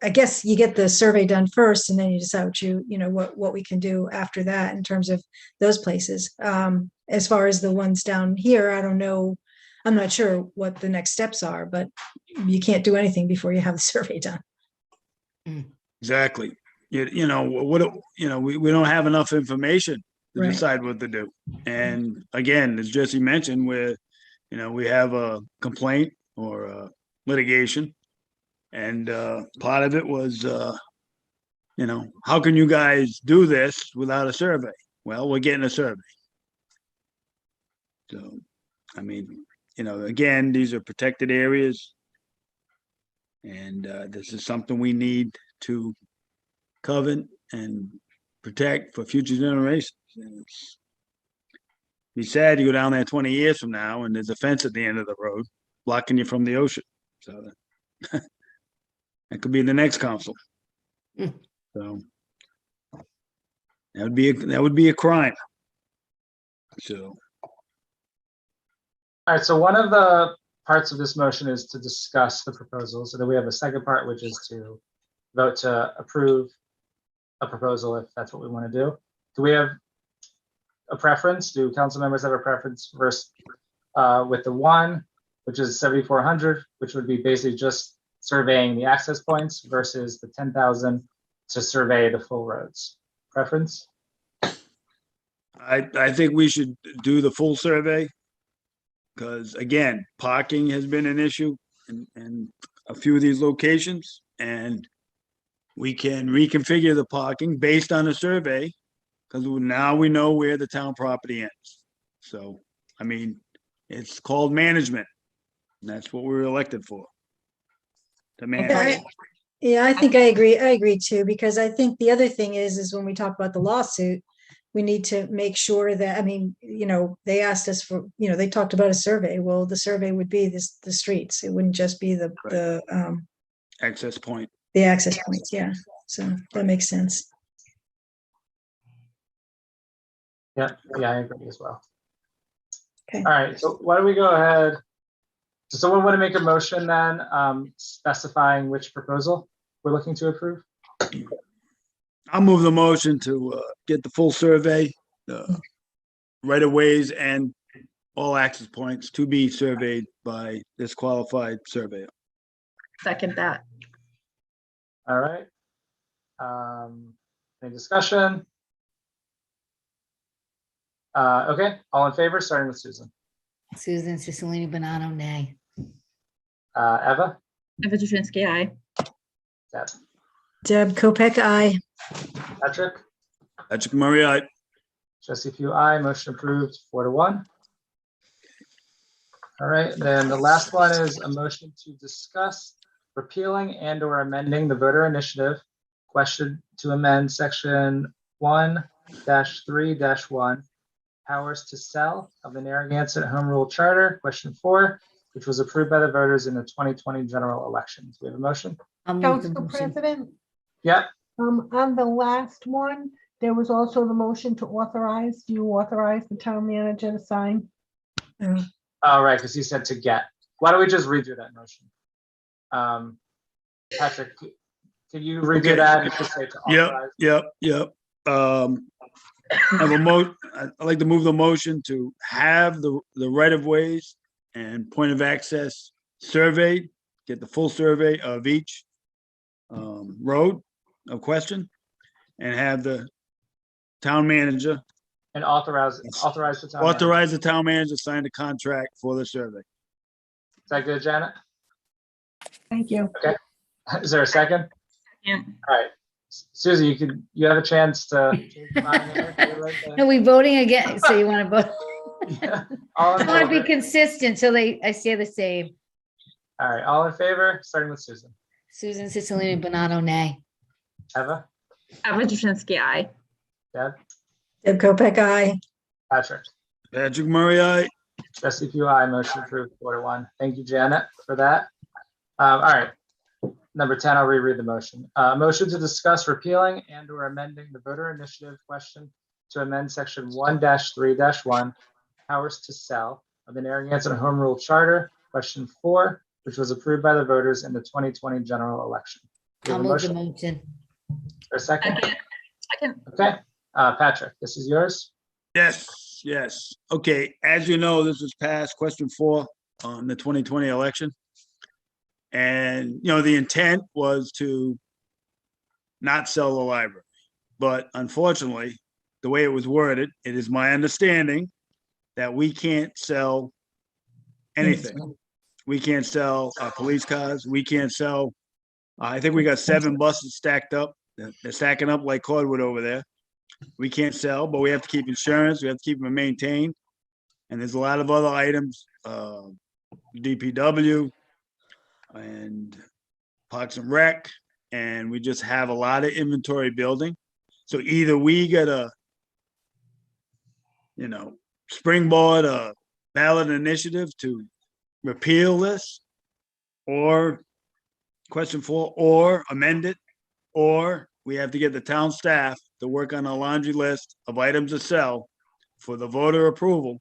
S8: I guess you get the survey done first and then you decide what we can do after that in terms of those places. As far as the ones down here, I don't know. I'm not sure what the next steps are, but you can't do anything before you have the survey done.
S7: Exactly. We don't have enough information to
S8: Right.
S7: decide what to do. And again, as Jesse mentioned, we have a complaint or a litigation. And part of it was, how can you guys do this without a survey? Well, we're getting a survey. So, again, these are protected areas. And this is something we need to covet and protect for future generations. And it's be sad you go down there 20 years from now and there's a fence at the end of the road blocking you from the ocean. So that could be the next council. So that would be a crime. So.
S2: All right, so one of the parts of this motion is to discuss the proposal. So then we have a second part, which is to vote to approve a proposal if that's what we want to do. Do we have a preference? Do council members have a preference versus with the one, which is 7,400, which would be basically just surveying the access points versus the 10,000 to survey the full roads? Preference?
S7: I think we should do the full survey. Because again, parking has been an issue in a few of these locations, and we can reconfigure the parking based on a survey, because now we know where the town property ends. So, it's called management. And that's what we were elected for. To manage.
S8: Yeah, I think I agree. I agree too, because I think the other thing is when we talk about the lawsuit, we need to make sure that, they asked us for, they talked about a survey. Well, the survey would be the streets. It wouldn't just be the
S7: Access point.
S8: The access points. Yeah. So that makes sense.
S2: Yeah, I agree as well.
S8: Okay.
S2: All right, so why don't we go ahead? Does someone want to make a motion then specifying which proposal we're looking to approve?
S7: I'll move the motion to get the full survey, right of ways and all access points to be surveyed by this qualified surveyor.
S4: Second that.
S2: All right. Any discussion? Okay, all in favor, starting with Susan.
S3: Susan Cicilline Bonanno, nay.
S2: Eva?
S4: Eva Juszynski, aye.
S2: Deb?
S8: Deb Kopek, aye.
S2: Patrick?
S7: Patrick Murray, aye.
S2: Jesse Pugh, aye. Motion approved 4-1. All right, then the last one is a motion to discuss repealing and or amending the voter initiative question to amend section 1-3-1, powers to sell of the Narragansett Home Rule Charter, question 4, which was approved by the voters in the 2020 general election. Do we have a motion?
S3: I'll move the
S14: Council
S3: motion.
S14: President,
S2: Yep.
S14: on the last one, there was also the motion to authorize. Do you authorize the town manager to sign?
S2: All right, because he said to get. Why don't we just redo that motion? Patrick, could you redo
S7: Okay.
S2: that and just say to authorize?
S7: Yep. I'd like to move the motion to have the right of ways and point of access surveyed, get the full survey of each road of question, and have the town manager
S2: And authorize the town manager.
S7: authorize the town manager to sign the contract for the survey.
S2: Is that good, Janet?
S14: Thank you.
S2: Okay. Is there a second?
S4: Yeah.
S2: All right. Susie, you have a chance to change your mind here.
S3: Are we voting again? So you want to vote?
S2: All
S3: I
S2: in
S3: want to be
S2: favor?
S3: consistent, so I stay the same.
S2: All right, all in favor, starting with Susan.
S3: Susan Cicilline Bonato, nay.
S2: Eva,
S4: Eva Jasinski, aye.
S2: Deb,
S8: Deb Kopek, aye.
S2: Patrick,
S7: Patrick Murray, aye.
S2: Jesse Pugh, aye. Motion approved 4-1. Thank you, Janet, for that. All right. Number 10, I'll reread the motion. Motion to discuss repealing and or amending the voter initiative question to amend section 1-3-1, powers to sell of the Narragansett Home Rule Charter, question 4, which was approved by the voters in the 2020 general election. Do you
S3: I'll
S2: have a
S3: move the
S2: motion?
S3: motion.
S2: For a second?
S4: Second.
S2: Okay. Patrick, this is yours.
S7: Yes. Okay, as you know, this was passed, question 4 on the 2020 election. And, the intent was to not sell the library. But unfortunately, the way it was worded, it is my understanding that we can't sell anything. We can't sell police cars. We can't sell, I think we got 7 buses stacked up. They're stacking up like cordwood over there. We can't sell, but we have to keep insurance. We have to keep them maintained. And there's a lot of other items, DPW and Parks and Rec, and we just have a lot of inventory building. So either we get a, springboard, a ballot initiative to repeal this, or question 4, or amend it, or we have to get the town staff to work on a laundry list of items to sell for the voter approval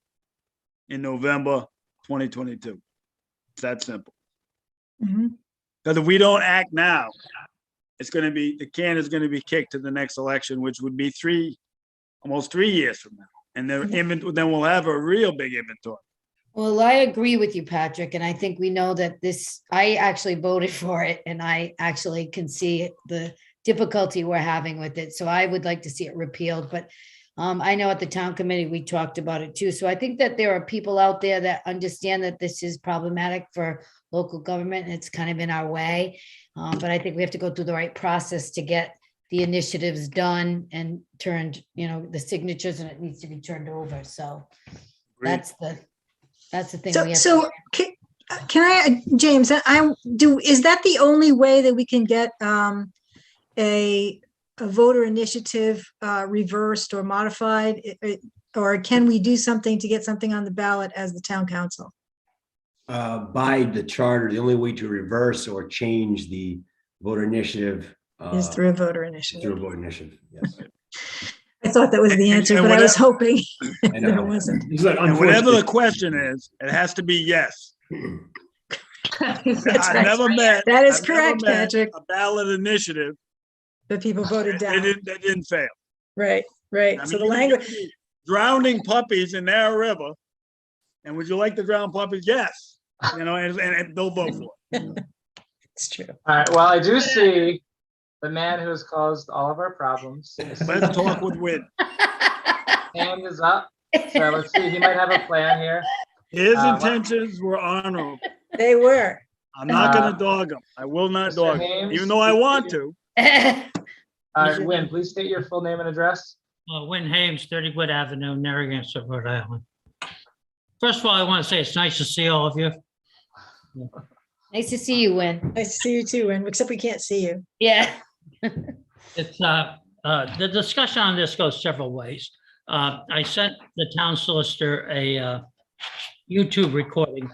S7: in November 2022. It's that simple. Because if we don't act now, the can is going to be kicked to the next election, which would be almost 3 years from now. And then we'll have a real big inventory.
S3: Well, I agree with you, Patrick, and I think we know that I actually voted for it, and I actually can see the difficulty we're having with it. So I would like to see it repealed, but I know at the town committee, we talked about it too. So I think that there are people out there that understand that this is problematic for local government, and it's kind of in our way. But I think we have to go through the right process to get the initiatives done and turned, the signatures, and it needs to be turned over. So that's the thing. we have
S8: So can I, James, is that the only way that we can get a voter initiative reversed or modified? Or can we do something to get something on the ballot as the town council?
S18: By the charter, the only way to reverse or change the voter initiative
S8: Is through a voter initiative.
S18: through a voter initiative. Yes.
S8: I thought that was the answer, but I was hoping
S18: I know.
S8: that it wasn't.
S7: And whatever the question is, it has to be yes.
S8: That's
S7: I've
S8: right.
S7: never met.
S8: That is
S7: I've never
S8: correct,
S7: met
S8: Patrick.
S7: A ballot initiative
S8: That people voted down.
S7: that didn't fail.
S8: Right.
S7: I
S8: So
S7: mean,
S8: the
S7: you can
S8: language,
S7: give me drowning puppies in Narrow River. And would you like to drown puppies? Yes. And they'll vote for it.
S8: it's true.
S2: All right, well, I do see the man who has caused all of our problems.
S7: Let's talk with Win.
S2: Hand is up. So let's see, he might have a plan here.
S7: His intentions were honorable.
S8: They were.
S7: I'm not going to dog him. I will not
S2: Mr.
S7: dog him,
S2: Hames,
S7: even though I want to.
S2: Win, please state your full name and address.
S22: Win Hames, 30 Wood Avenue, Narragansett, Rhode Island.
S17: First of all, I want to say it's nice to see all of you.
S3: Nice to see you, Win.
S8: Nice to see you too, and except we can't see you.
S3: Yeah.
S17: It's, the discussion on this goes several ways. I sent the town solicitor a YouTube recording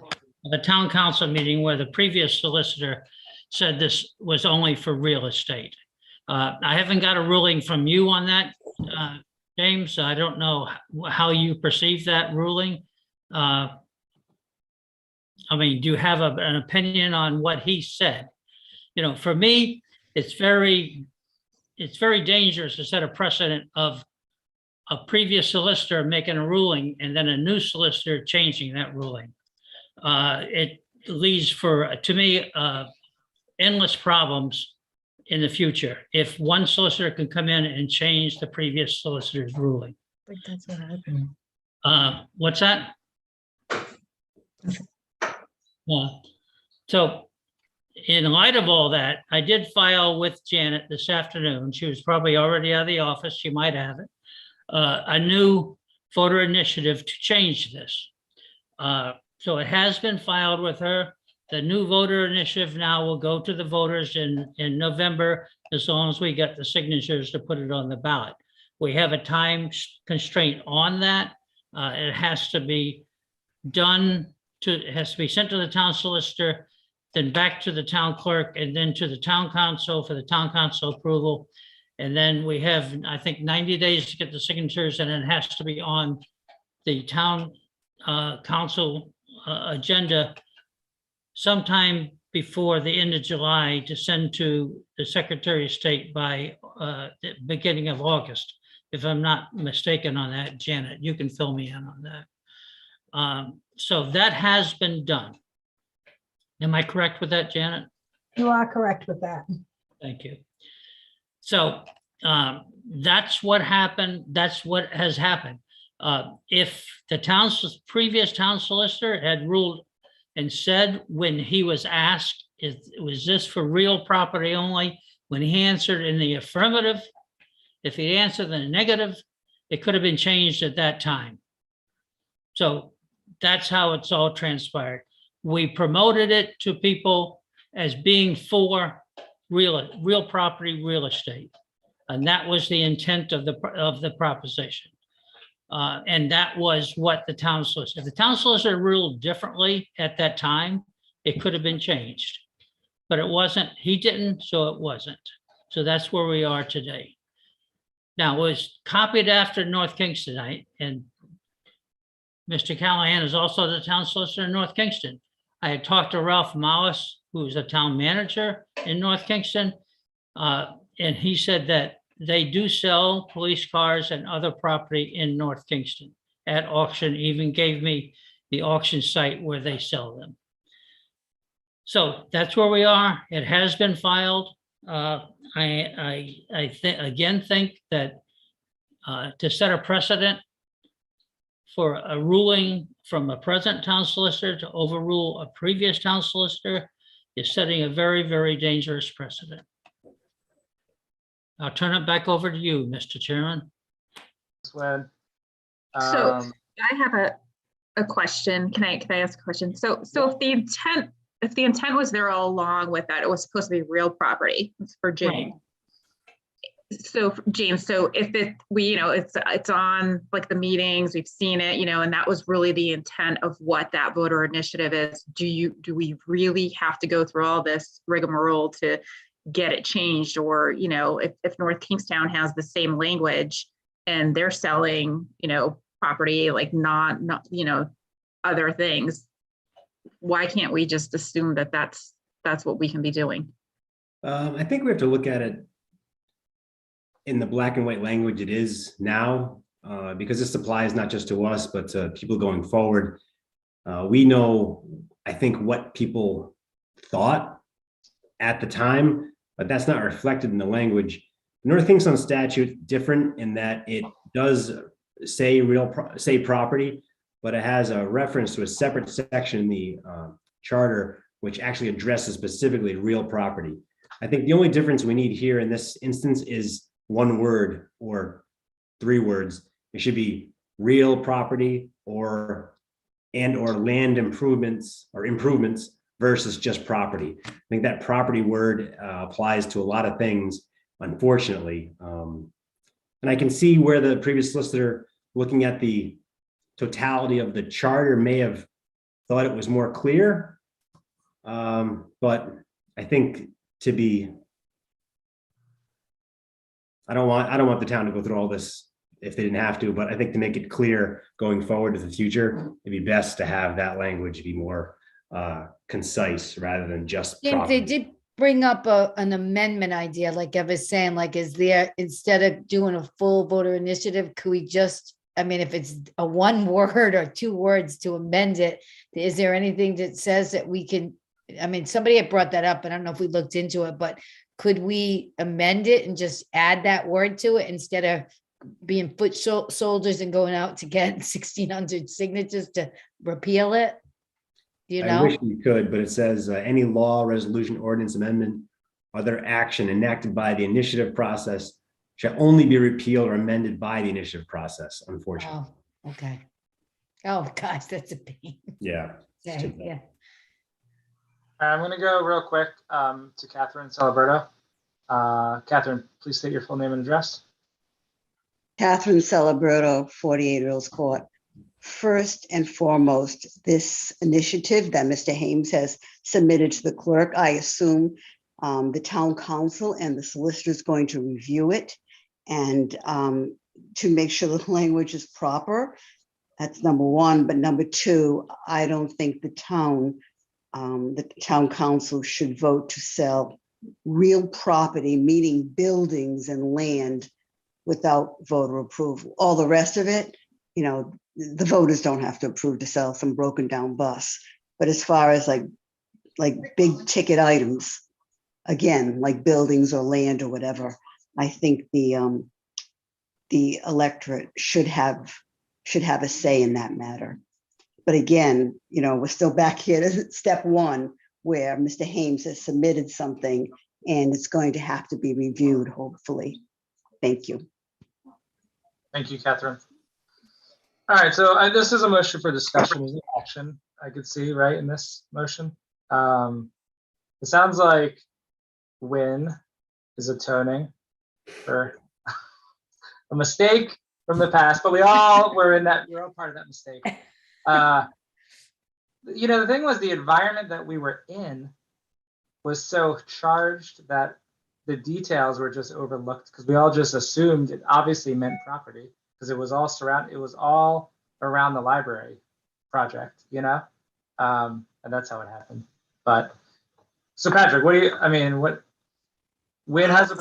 S17: of a town council meeting where the previous solicitor said this was only for real estate. I haven't got a ruling from you on that, James. I don't know how you perceive that ruling. I mean, do you have an opinion on what he said? You know, for me, it's very dangerous to set a precedent of a previous solicitor making a ruling and then a new solicitor changing that ruling. It leads for, to me, endless problems in the future if one solicitor can come in and change the previous solicitor's ruling.
S8: I think that's what happened.
S17: What's that? So in light of all that, I did file with Janet this afternoon. She was probably already out of the office. She might have it. A new voter initiative to change this. So it has been filed with her. The new voter initiative now will go to the voters in November, as long as we get the signatures to put it on the ballot. We have a time constraint on that. It has to be done it has to be sent to the town solicitor, then back to the town clerk, and then to the town council for the town council approval. And then we have, I think, 90 days to get the signatures, and it has to be on the town council agenda sometime before the end of July to send to the Secretary of State by the beginning of August. If I'm not mistaken on that, Janet, you can fill me in on that. So that has been done. Am I correct with that, Janet?
S14: You are correct with that.
S17: Thank you. So that's what happened. That's what has happened. If the previous town solicitor had ruled and said when he was asked, was this for real property only? When he answered in the affirmative, if he answered in the negative, it could have been changed at that time. So that's how it's all transpired. We promoted it to people as being for real property, real estate. And that was the intent of the proposition. And that was what the town solicitor, if the town solicitor ruled differently at that time, it could have been changed. But it wasn't, he didn't, so it wasn't. So that's where we are today. Now, it was copied after North Kingston, and Mr. Callahan is also the town solicitor in North Kingston. I had talked to Ralph Mollis, who is a town manager in North Kingston, and he said that they do sell police cars and other property in North Kingston at auction, even gave me the auction site where they sell them. So that's where we are. It has been filed. I think that to set a precedent for a ruling from a present town solicitor to overrule a previous town solicitor is setting a very, very dangerous precedent. I'll turn it back over to you, Mr. Chairman.
S2: When,
S4: So I have a question. Can I ask a question? So if the intent was there all along with that, it was supposed to be real property. It's for James. So James, so if it's on like the meetings, we've seen it, and that was really the intent of what that voter initiative is. Do we really have to go through all this rigmarole to get it changed? Or, if North Kingstown has the same language and they're selling, property, like not, other things, why can't we just assume that that's what we can be doing?
S18: I think we have to look at it in the black and white language it is now, because this applies not just to us, but to people going forward. We know, I think, what people thought at the time, but that's not reflected in the language. The North Kingstown statute different in that it does say property, but it has a reference to a separate section in the charter, which actually addresses specifically real property. I think the only difference we need here in this instance is one word or 3 words. It should be real property or and or land improvements versus just property. I think that property word applies to a lot of things, unfortunately. And I can see where the previous solicitor, looking at the totality of the charter, may have thought it was more clear. But I think I don't want the town to go through all this if they didn't have to, but I think to make it clear going forward to the future, it'd be best to have that language be more concise rather than just
S3: James,
S18: property.
S3: they did bring up an amendment idea, like I was saying, like, is there, instead of doing a full voter initiative, could we just, I mean, if it's a 1 word or 2 words to amend it, is there anything that says that we can, I mean, somebody had brought that up, and I don't know if we looked into it, but could we amend it and just add that word to it instead of being foot soldiers and going out to get 1,600 signatures to repeal it? Do you
S18: I
S3: know?
S18: wish we could, but it says any law, resolution, ordinance, amendment, other action enacted by the initiative process shall only be repealed or amended by the initiative process, unfortunately.
S3: Oh, okay. Oh, gosh, that's a pain.
S18: Yeah.
S3: Okay, yeah.
S2: I'm going to go real quick to Catherine Celeberto. Catherine, please state your full name and address.
S12: Catherine Celeberto, 48 Earls Court. First and foremost, this initiative that Mr. Hames has submitted to the clerk, I assume the town council and the solicitor is going to review it and to make sure the language is proper. That's number one. But number two, I don't think the town council should vote to sell real property, meaning buildings and land, without voter approval. All the rest of it, you know, the voters don't have to approve to sell some broken down bus. But as far as like big ticket items, again, like buildings or land or whatever, I think the electorate should have a say in that matter. But again, you know, we're still back here to step one, where Mr. Hames has submitted something and it's going to have to be reviewed, hopefully. Thank you.
S2: Thank you, Catherine. All right, so this is a motion for discussion as an action, I could see, right, in this motion. It sounds like Win is atoning for a mistake from the past, but we're all part of that mistake. You know, the thing was, the environment that we were in was so charged that the details were just overlooked because we all just assumed it obviously meant property because it was all around the library project, you know, and that's how it happened. But so Patrick, Win has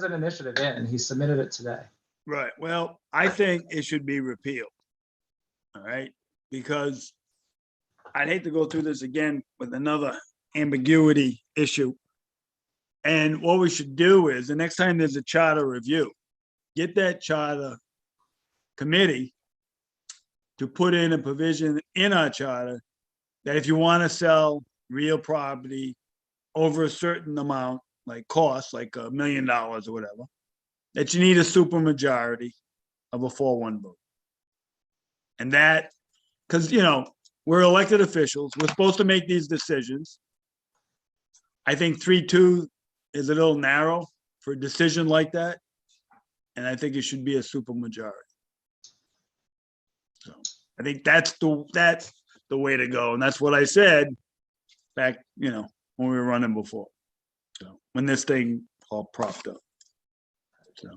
S2: an initiative in, he submitted it today.
S7: Right. Well, I think it should be repealed. All right. Because I'd hate to go through this again with another ambiguity issue. And what we should do is the next time there's a charter review, get that charter committee to put in a provision in our charter that if you want to sell real property over a certain amount, like cost, like $1 million or whatever, that you need a supermajority of a 4-1 vote. And that, because, you know, we're elected officials, we're supposed to make these decisions. I think 3-2 is a little narrow for a decision like that. And I think it should be a supermajority. So I think that's the way to go. And that's what I said back, you know, when we were running before. So when this thing all propped up. So.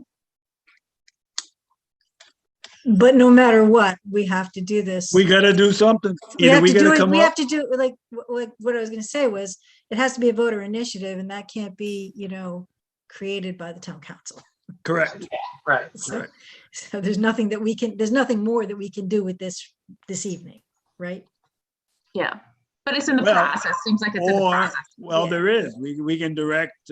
S8: But no matter what, we have to do this.
S7: We got to do something.
S8: We have to do it.
S7: come
S8: We
S7: up.
S8: have to do like what I was going to say was it has to be a voter initiative, and that can't be, you know, created by the town council.
S7: Correct.
S2: Right.
S8: So there's nothing that we can. There's nothing more that we can do with this evening, right?
S4: Yeah, but it's in the process. Seems like it's in the process.
S7: Well,
S8: Yeah.
S7: there is. We can direct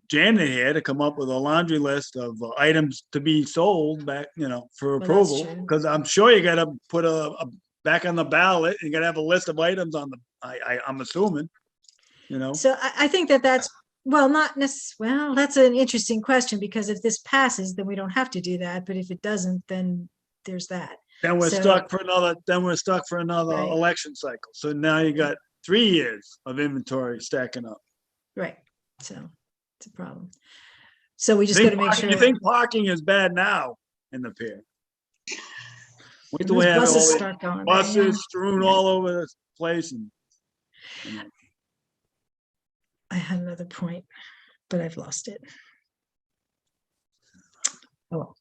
S7: Janet here to come up with a laundry list of items to be sold back, you know, for
S8: Well, that's
S7: approval.
S8: true.
S7: Because I'm sure you got to put a back on the ballot. You got to have a list of items on the. I'm assuming, you know.
S8: So I think that's well, not necessarily. Well, that's an interesting question because if this passes, then we don't have to do that. But if it doesn't, then there's that.
S7: Then we're
S8: So-
S7: stuck for another
S8: Right.
S7: election cycle. So now you got 3 years of inventory stacking up.
S8: Right, so it's a problem. So we just
S7: Think
S8: gotta make
S7: parking-
S8: sure.
S7: You think parking is bad now in the pier? Wait
S8: When
S7: till we
S8: those
S7: have all
S8: buses
S7: these
S8: start going, right, yeah.
S7: buses strewn all over the place and.
S8: I had another point, but I've lost it. Oh,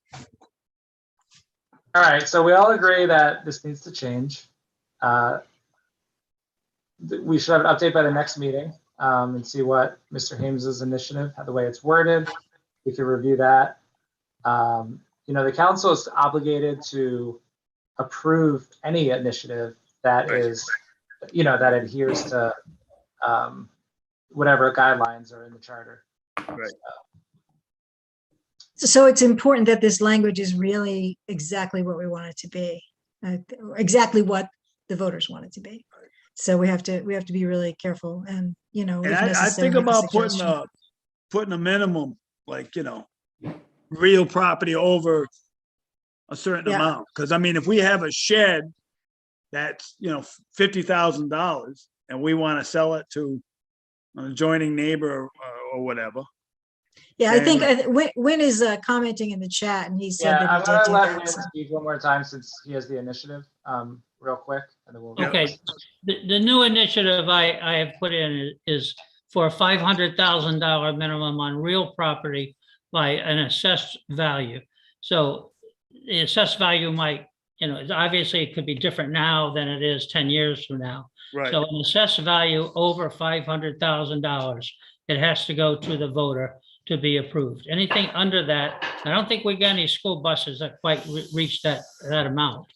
S2: All right, so we all agree that this needs to change. We should have an update by the next meeting and see what Mr. Hames's initiative, the way it's worded. We can review that. The council is obligated to approve any initiative that is, that adheres to whatever guidelines are in the charter.
S7: Right.
S8: so it's important that this language is really exactly what we want it to be, exactly what the voters want it to be. So we have to be really careful and,
S7: And
S8: if
S7: I
S8: necessary,
S7: think
S8: make a
S7: about
S8: suggestion.
S7: putting a minimum, like, real property over a certain
S8: Yeah.
S7: amount. Because I mean, if we have a shed that's, $50,000 and we want to sell it to an adjoining neighbor or whatever.
S8: Yeah, I think
S7: and-
S8: Win is commenting in the chat and he said
S2: Yeah,
S8: that
S2: I'm
S8: he
S2: gonna
S8: did do
S2: let
S8: that.
S2: Wayne
S8: so-
S2: speak one more time since he has the initiative, real quick, and then we'll.
S17: Okay, the new initiative I have put in is for a $500,000 minimum on real property by an assessed value. So the assessed value might, obviously it could be different now than it is 10 years from now.
S7: Right.
S17: So an assessed value over $500,000, it has to go to the voter to be approved. Anything under that, I don't think we got any school buses that quite reach that amount.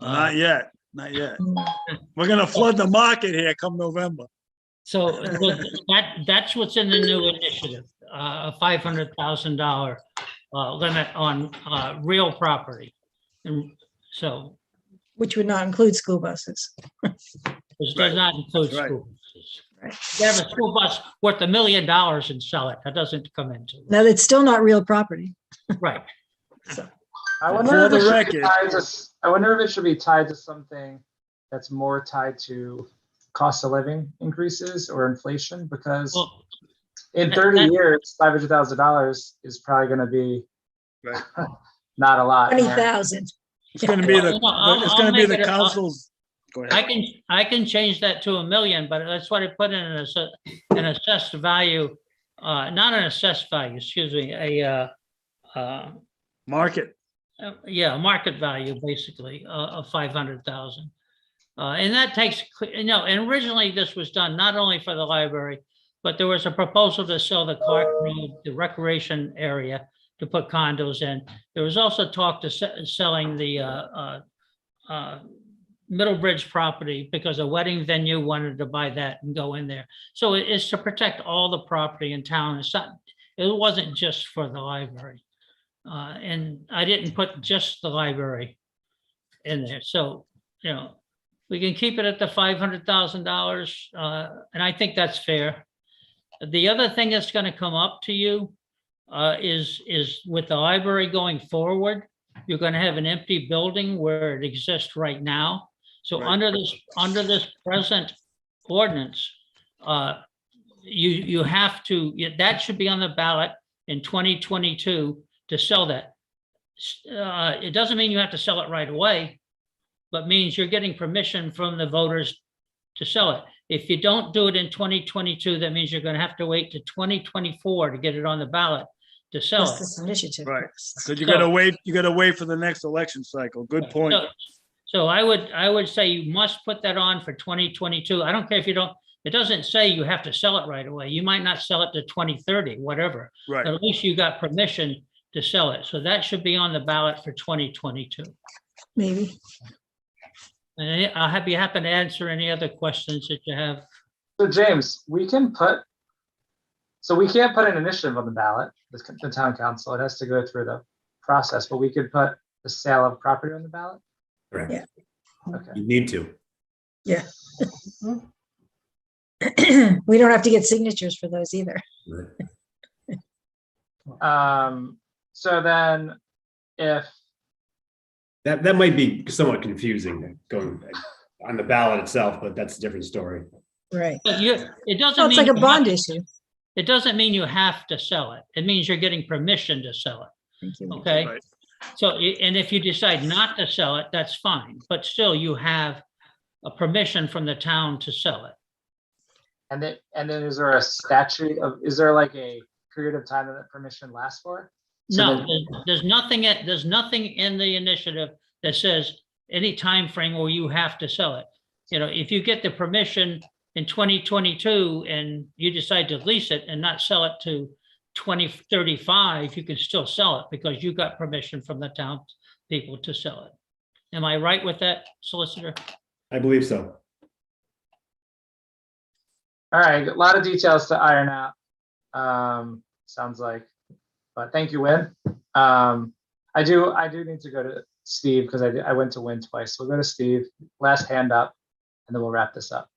S7: Not yet. We're gonna flood the market here come November.
S17: So that's what's in the new initiative, a $500,000 limit on real property. And so
S8: Which would not include school buses.
S17: this does not include
S7: That's right.
S17: school buses. You have a school bus worth $1 million and sell it. That doesn't come into it.
S8: No, it's still not real property.
S17: Right.
S2: I wonder
S7: For
S2: if
S7: the
S2: it should be
S7: record-
S2: tied to, I wonder if it should be tied to something that's more tied to cost of living increases or inflation, because
S17: Well,
S2: in
S17: that-
S2: 30
S17: that-
S2: years, $500,000 is probably gonna be
S7: Right.
S2: not a lot.
S8: 20,000.
S7: It's gonna be
S17: I'll make it a-
S7: council's. Go ahead.
S17: I can change that to $1 million, but that's what I put in an assessed value, not an assessed value, excuse me,
S7: Market.
S17: a market value basically of 500,000. And that takes, and originally this was done not only for the library, but there was a proposal to sell the Clark Road, the recreation area, to put condos in. There was also talk to selling the Middlebridge property because a wedding venue wanted to buy that and go in there. So it's to protect all the property in town. It wasn't just for the library. And I didn't put just the library in there. So, we can keep it at the $500,000. And I think that's fair. The other thing that's going to come up to you is with the library going forward, you're going to have an empty building where it exists right now. So under this present ordinance, you have to, that should be on the ballot in 2022 to sell that. It doesn't mean you have to sell it right away, but means you're getting permission from the voters to sell it. If you don't do it in 2022, that means you're going to have to wait to 2024 to get it on the ballot to sell
S8: That's
S17: it.
S8: this initiative.
S7: Right. Because you gotta wait for the next election cycle. Good point.
S17: So I would say you must put that on for 2022. I don't care if you don't, it doesn't say you have to sell it right away. You might not sell it to 2030, whatever.
S7: Right.
S17: But at least you got permission to sell it. So that should be on the ballot for 2022.
S8: Maybe.
S17: And I'll be happy to answer any other questions that you have.
S2: So James, we can't put an initiative on the ballot, the town council. It has to go through the process, but we could put the sale of property on the ballot.
S18: Correct.
S8: Yeah.
S2: Okay.
S18: You need to.
S8: Yeah. We don't have to get signatures for those either.
S2: So then if
S18: That might be somewhat confusing going on the ballot itself, but that's a different story.
S8: Right.
S17: But it doesn't
S8: Well, it's
S17: mean
S8: like a
S17: you have-
S8: bond issue.
S17: It doesn't mean you have to sell it. It means you're getting permission to sell it.
S8: Thank you.
S17: Okay?
S7: Right.
S17: So, and if you decide not to sell it, that's fine, but still you have a permission from the town to sell it.
S2: And then is there a statute of, is there like a period of time that that permission lasts for? So
S17: No,
S2: then-
S17: there's nothing in the initiative that says any time frame where you have to sell it. You know, if you get the permission in 2022 and you decide to lease it and not sell it to 2035, you can still sell it because you got permission from the town people to sell it. Am I right with that, solicitor?
S18: I believe so.
S2: All right, a lot of details to iron out. Sounds like, but thank you, Win. I do need to go to Steve because I went to Win twice. So we'll go to Steve, last hand up, and then we'll wrap this up.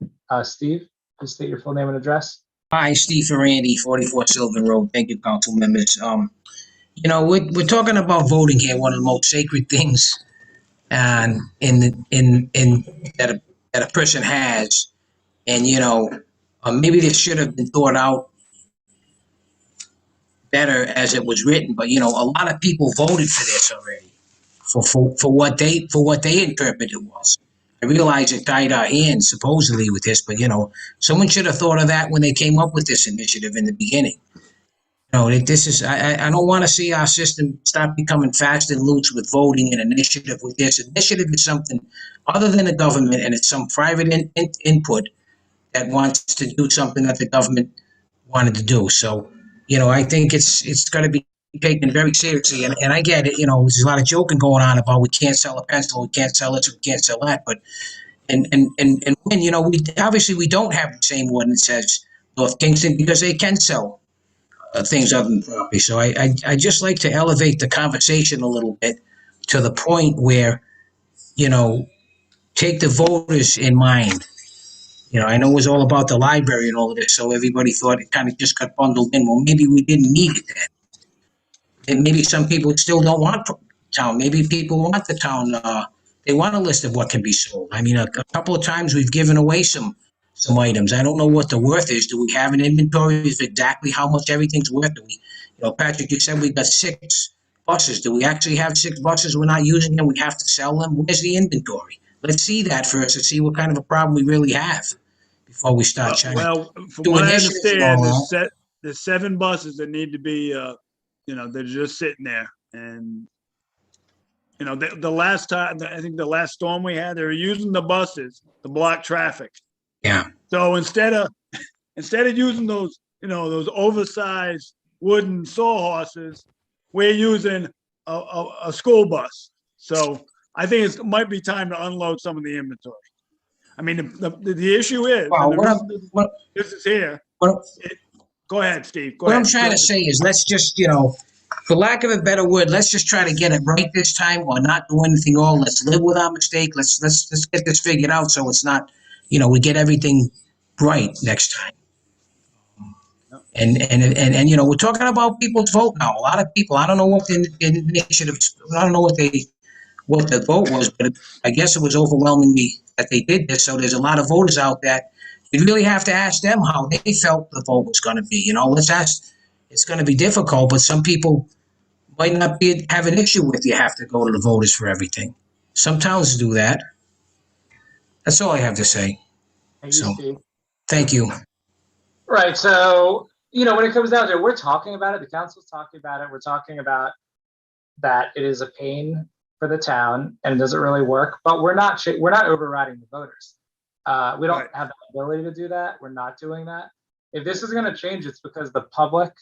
S2: Steve, please state your full name and address.
S16: Hi, Steve Ferrandy, 44 Sylvan Road. Thank you, council members. You know, we're talking about voting here, one of the most sacred things and that a person has. And, you know, maybe this should have been thought out better as it was written, but you know, a lot of people voted for this already for what they interpreted it was. I realize it tied our hands supposedly with this, but you know, someone should have thought of that when they came up with this initiative in the beginning. You know, this is, I don't want to see our system start becoming fast and loose with voting and initiative with this. Initiative is something other than the government, and it's some private input that wants to do something that the government wanted to do. So, you know, I think it's got to be taken very seriously. And I get it, you know, there's a lot of joking going on about we can't sell a pencil, we can't sell this, we can't sell that. But, and when, you know, we don't have the same ordinance as North Kingston because they can sell things other than property. So I just like to elevate the conversation a little bit to the point where, you know, take the voters in mind. You know, I know it was all about the library and all of this, so everybody thought it kind of just got bundled in. Well, maybe we didn't need it then. And maybe some people still don't want town. Maybe people want the town, they want a list of what can be sold. I mean, a couple of times we've given away some items. I don't know what the worth is. Do we have an inventory of exactly how much everything's worth? Do we, you know, Patrick, you said we got 6 buses. Do we actually have 6 buses? We're not using them. We have to sell them. Where's the inventory? Let's see that first and see what kind of a problem we really have before we start trying
S7: Well, from
S16: do
S7: what I
S16: initiatives and
S7: understand,
S16: all
S7: there's 7 buses that need to be, you know, they're just sitting there. And, you know, the last time, I think the last storm we had, they were using the buses to block traffic.
S16: Yeah.
S7: So instead of using those, you know, those oversized wooden sawhorses, we're using a school bus. So I think it might be time to unload some of the inventory. I mean, the issue is,
S16: Well,
S7: this is here. Go ahead, Steve. Go
S16: What
S7: ahead.
S16: I'm trying to say is let's just, you know, for lack of a better word, let's just try to get it right this time or not do anything wrong. Let's live with our mistake. Let's get this figured out so it's not, you know, we get everything right next time. And you know, we're talking about people's vote now. A lot of people, I don't know what the initiative, I don't know what the vote was, but I guess it was overwhelmingly that they did this. So there's a lot of voters out there. You really have to ask them how they felt the vote was going to be. You know, let's ask. It's going to be difficult, but some people might not have an issue with you have to go to the voters for everything. Some towns do that. That's all I have to say.
S2: Thank you, Steve.
S16: Thank you.
S2: Right. So, you know, when it comes down to it, we're talking about it. The council's talking about it. We're talking about that it is a pain for the town and it doesn't really work, but we're not overriding the voters. We don't have the ability to do that. We're not doing that. If this is going to change, it's because the public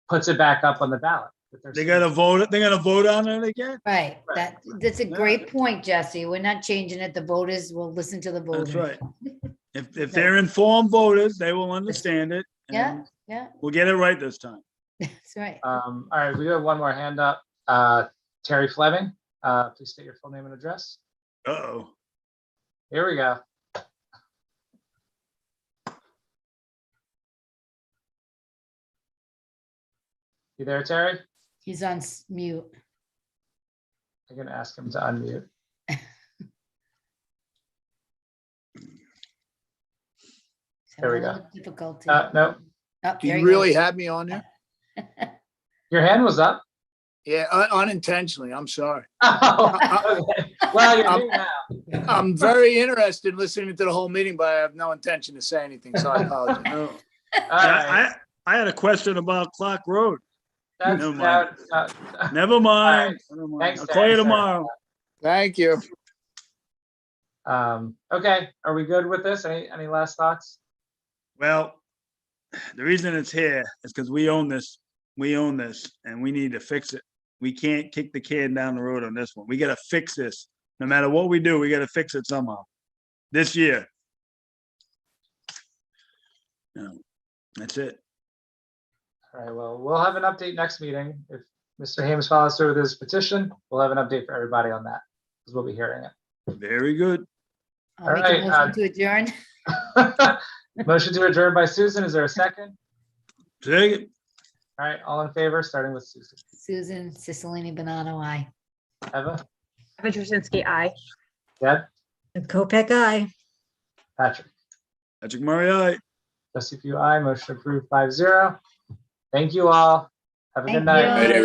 S2: puts it back up on the ballot.
S7: They got to vote. They're going to vote on it again.
S3: Right. That's a great point, Jesse. We're not changing it. The voters will listen to the voters.
S7: That's right. If they're informed voters, they will understand it.
S3: Yeah. Yeah.
S7: We'll get it right this time.
S3: That's right.
S2: All right. We have one more hand up. Terry Fleming, please state your full name and address.
S7: Uh-oh.
S2: Here we go. You there, Terry?
S3: He's on mute.
S2: I'm gonna ask him to unmute. There we go.
S3: Difficulty.
S2: No,
S3: Oh,
S19: Do
S3: there
S19: you
S3: he
S19: really
S3: goes.
S19: have me on there?
S2: your hand was up.
S19: Yeah, unintentionally. I'm sorry.
S2: Oh, okay. Well, you're here now.
S19: I'm very interested in listening to the whole meeting, but I have no intention to say anything, so I apologize.
S7: No.
S2: All right.
S7: I had a question about Clock Road.
S2: That's,
S7: Never mind.
S2: that-
S7: Never mind.
S2: right.
S7: Never mind.
S2: Thanks,
S7: I'll call you
S2: Terry. Sorry
S7: tomorrow.
S19: Thank you.
S2: Okay, are we good with this? Any last thoughts?
S7: Well, the reason it's here is because we own this. We own this and we need to fix it. We can't kick the can down the road on this one. We gotta fix this. No matter what we do, we gotta fix it somehow. This year. That's it.
S2: All right, well, we'll have an update next meeting. If Mr. Hames follows through with his petition, we'll have an update for everybody on that, because we'll be hearing it.
S7: Very good.
S3: I'll make a motion to adjourn.
S2: Motion to adjourn by Susan. Is there a second?
S7: Second.
S2: All right, all in favor, starting with Susan.
S3: Susan Cicilline Bonanno, aye.
S2: Eva?
S4: Eva Jasinski, aye.
S2: Deb?
S8: Kopek, aye.
S2: Patrick?
S7: Patrick Murray, aye.
S2: Jesse Pugh, aye. Motion approved 5-0. Thank you all. Have a good
S3: Thank
S2: night.
S3: you.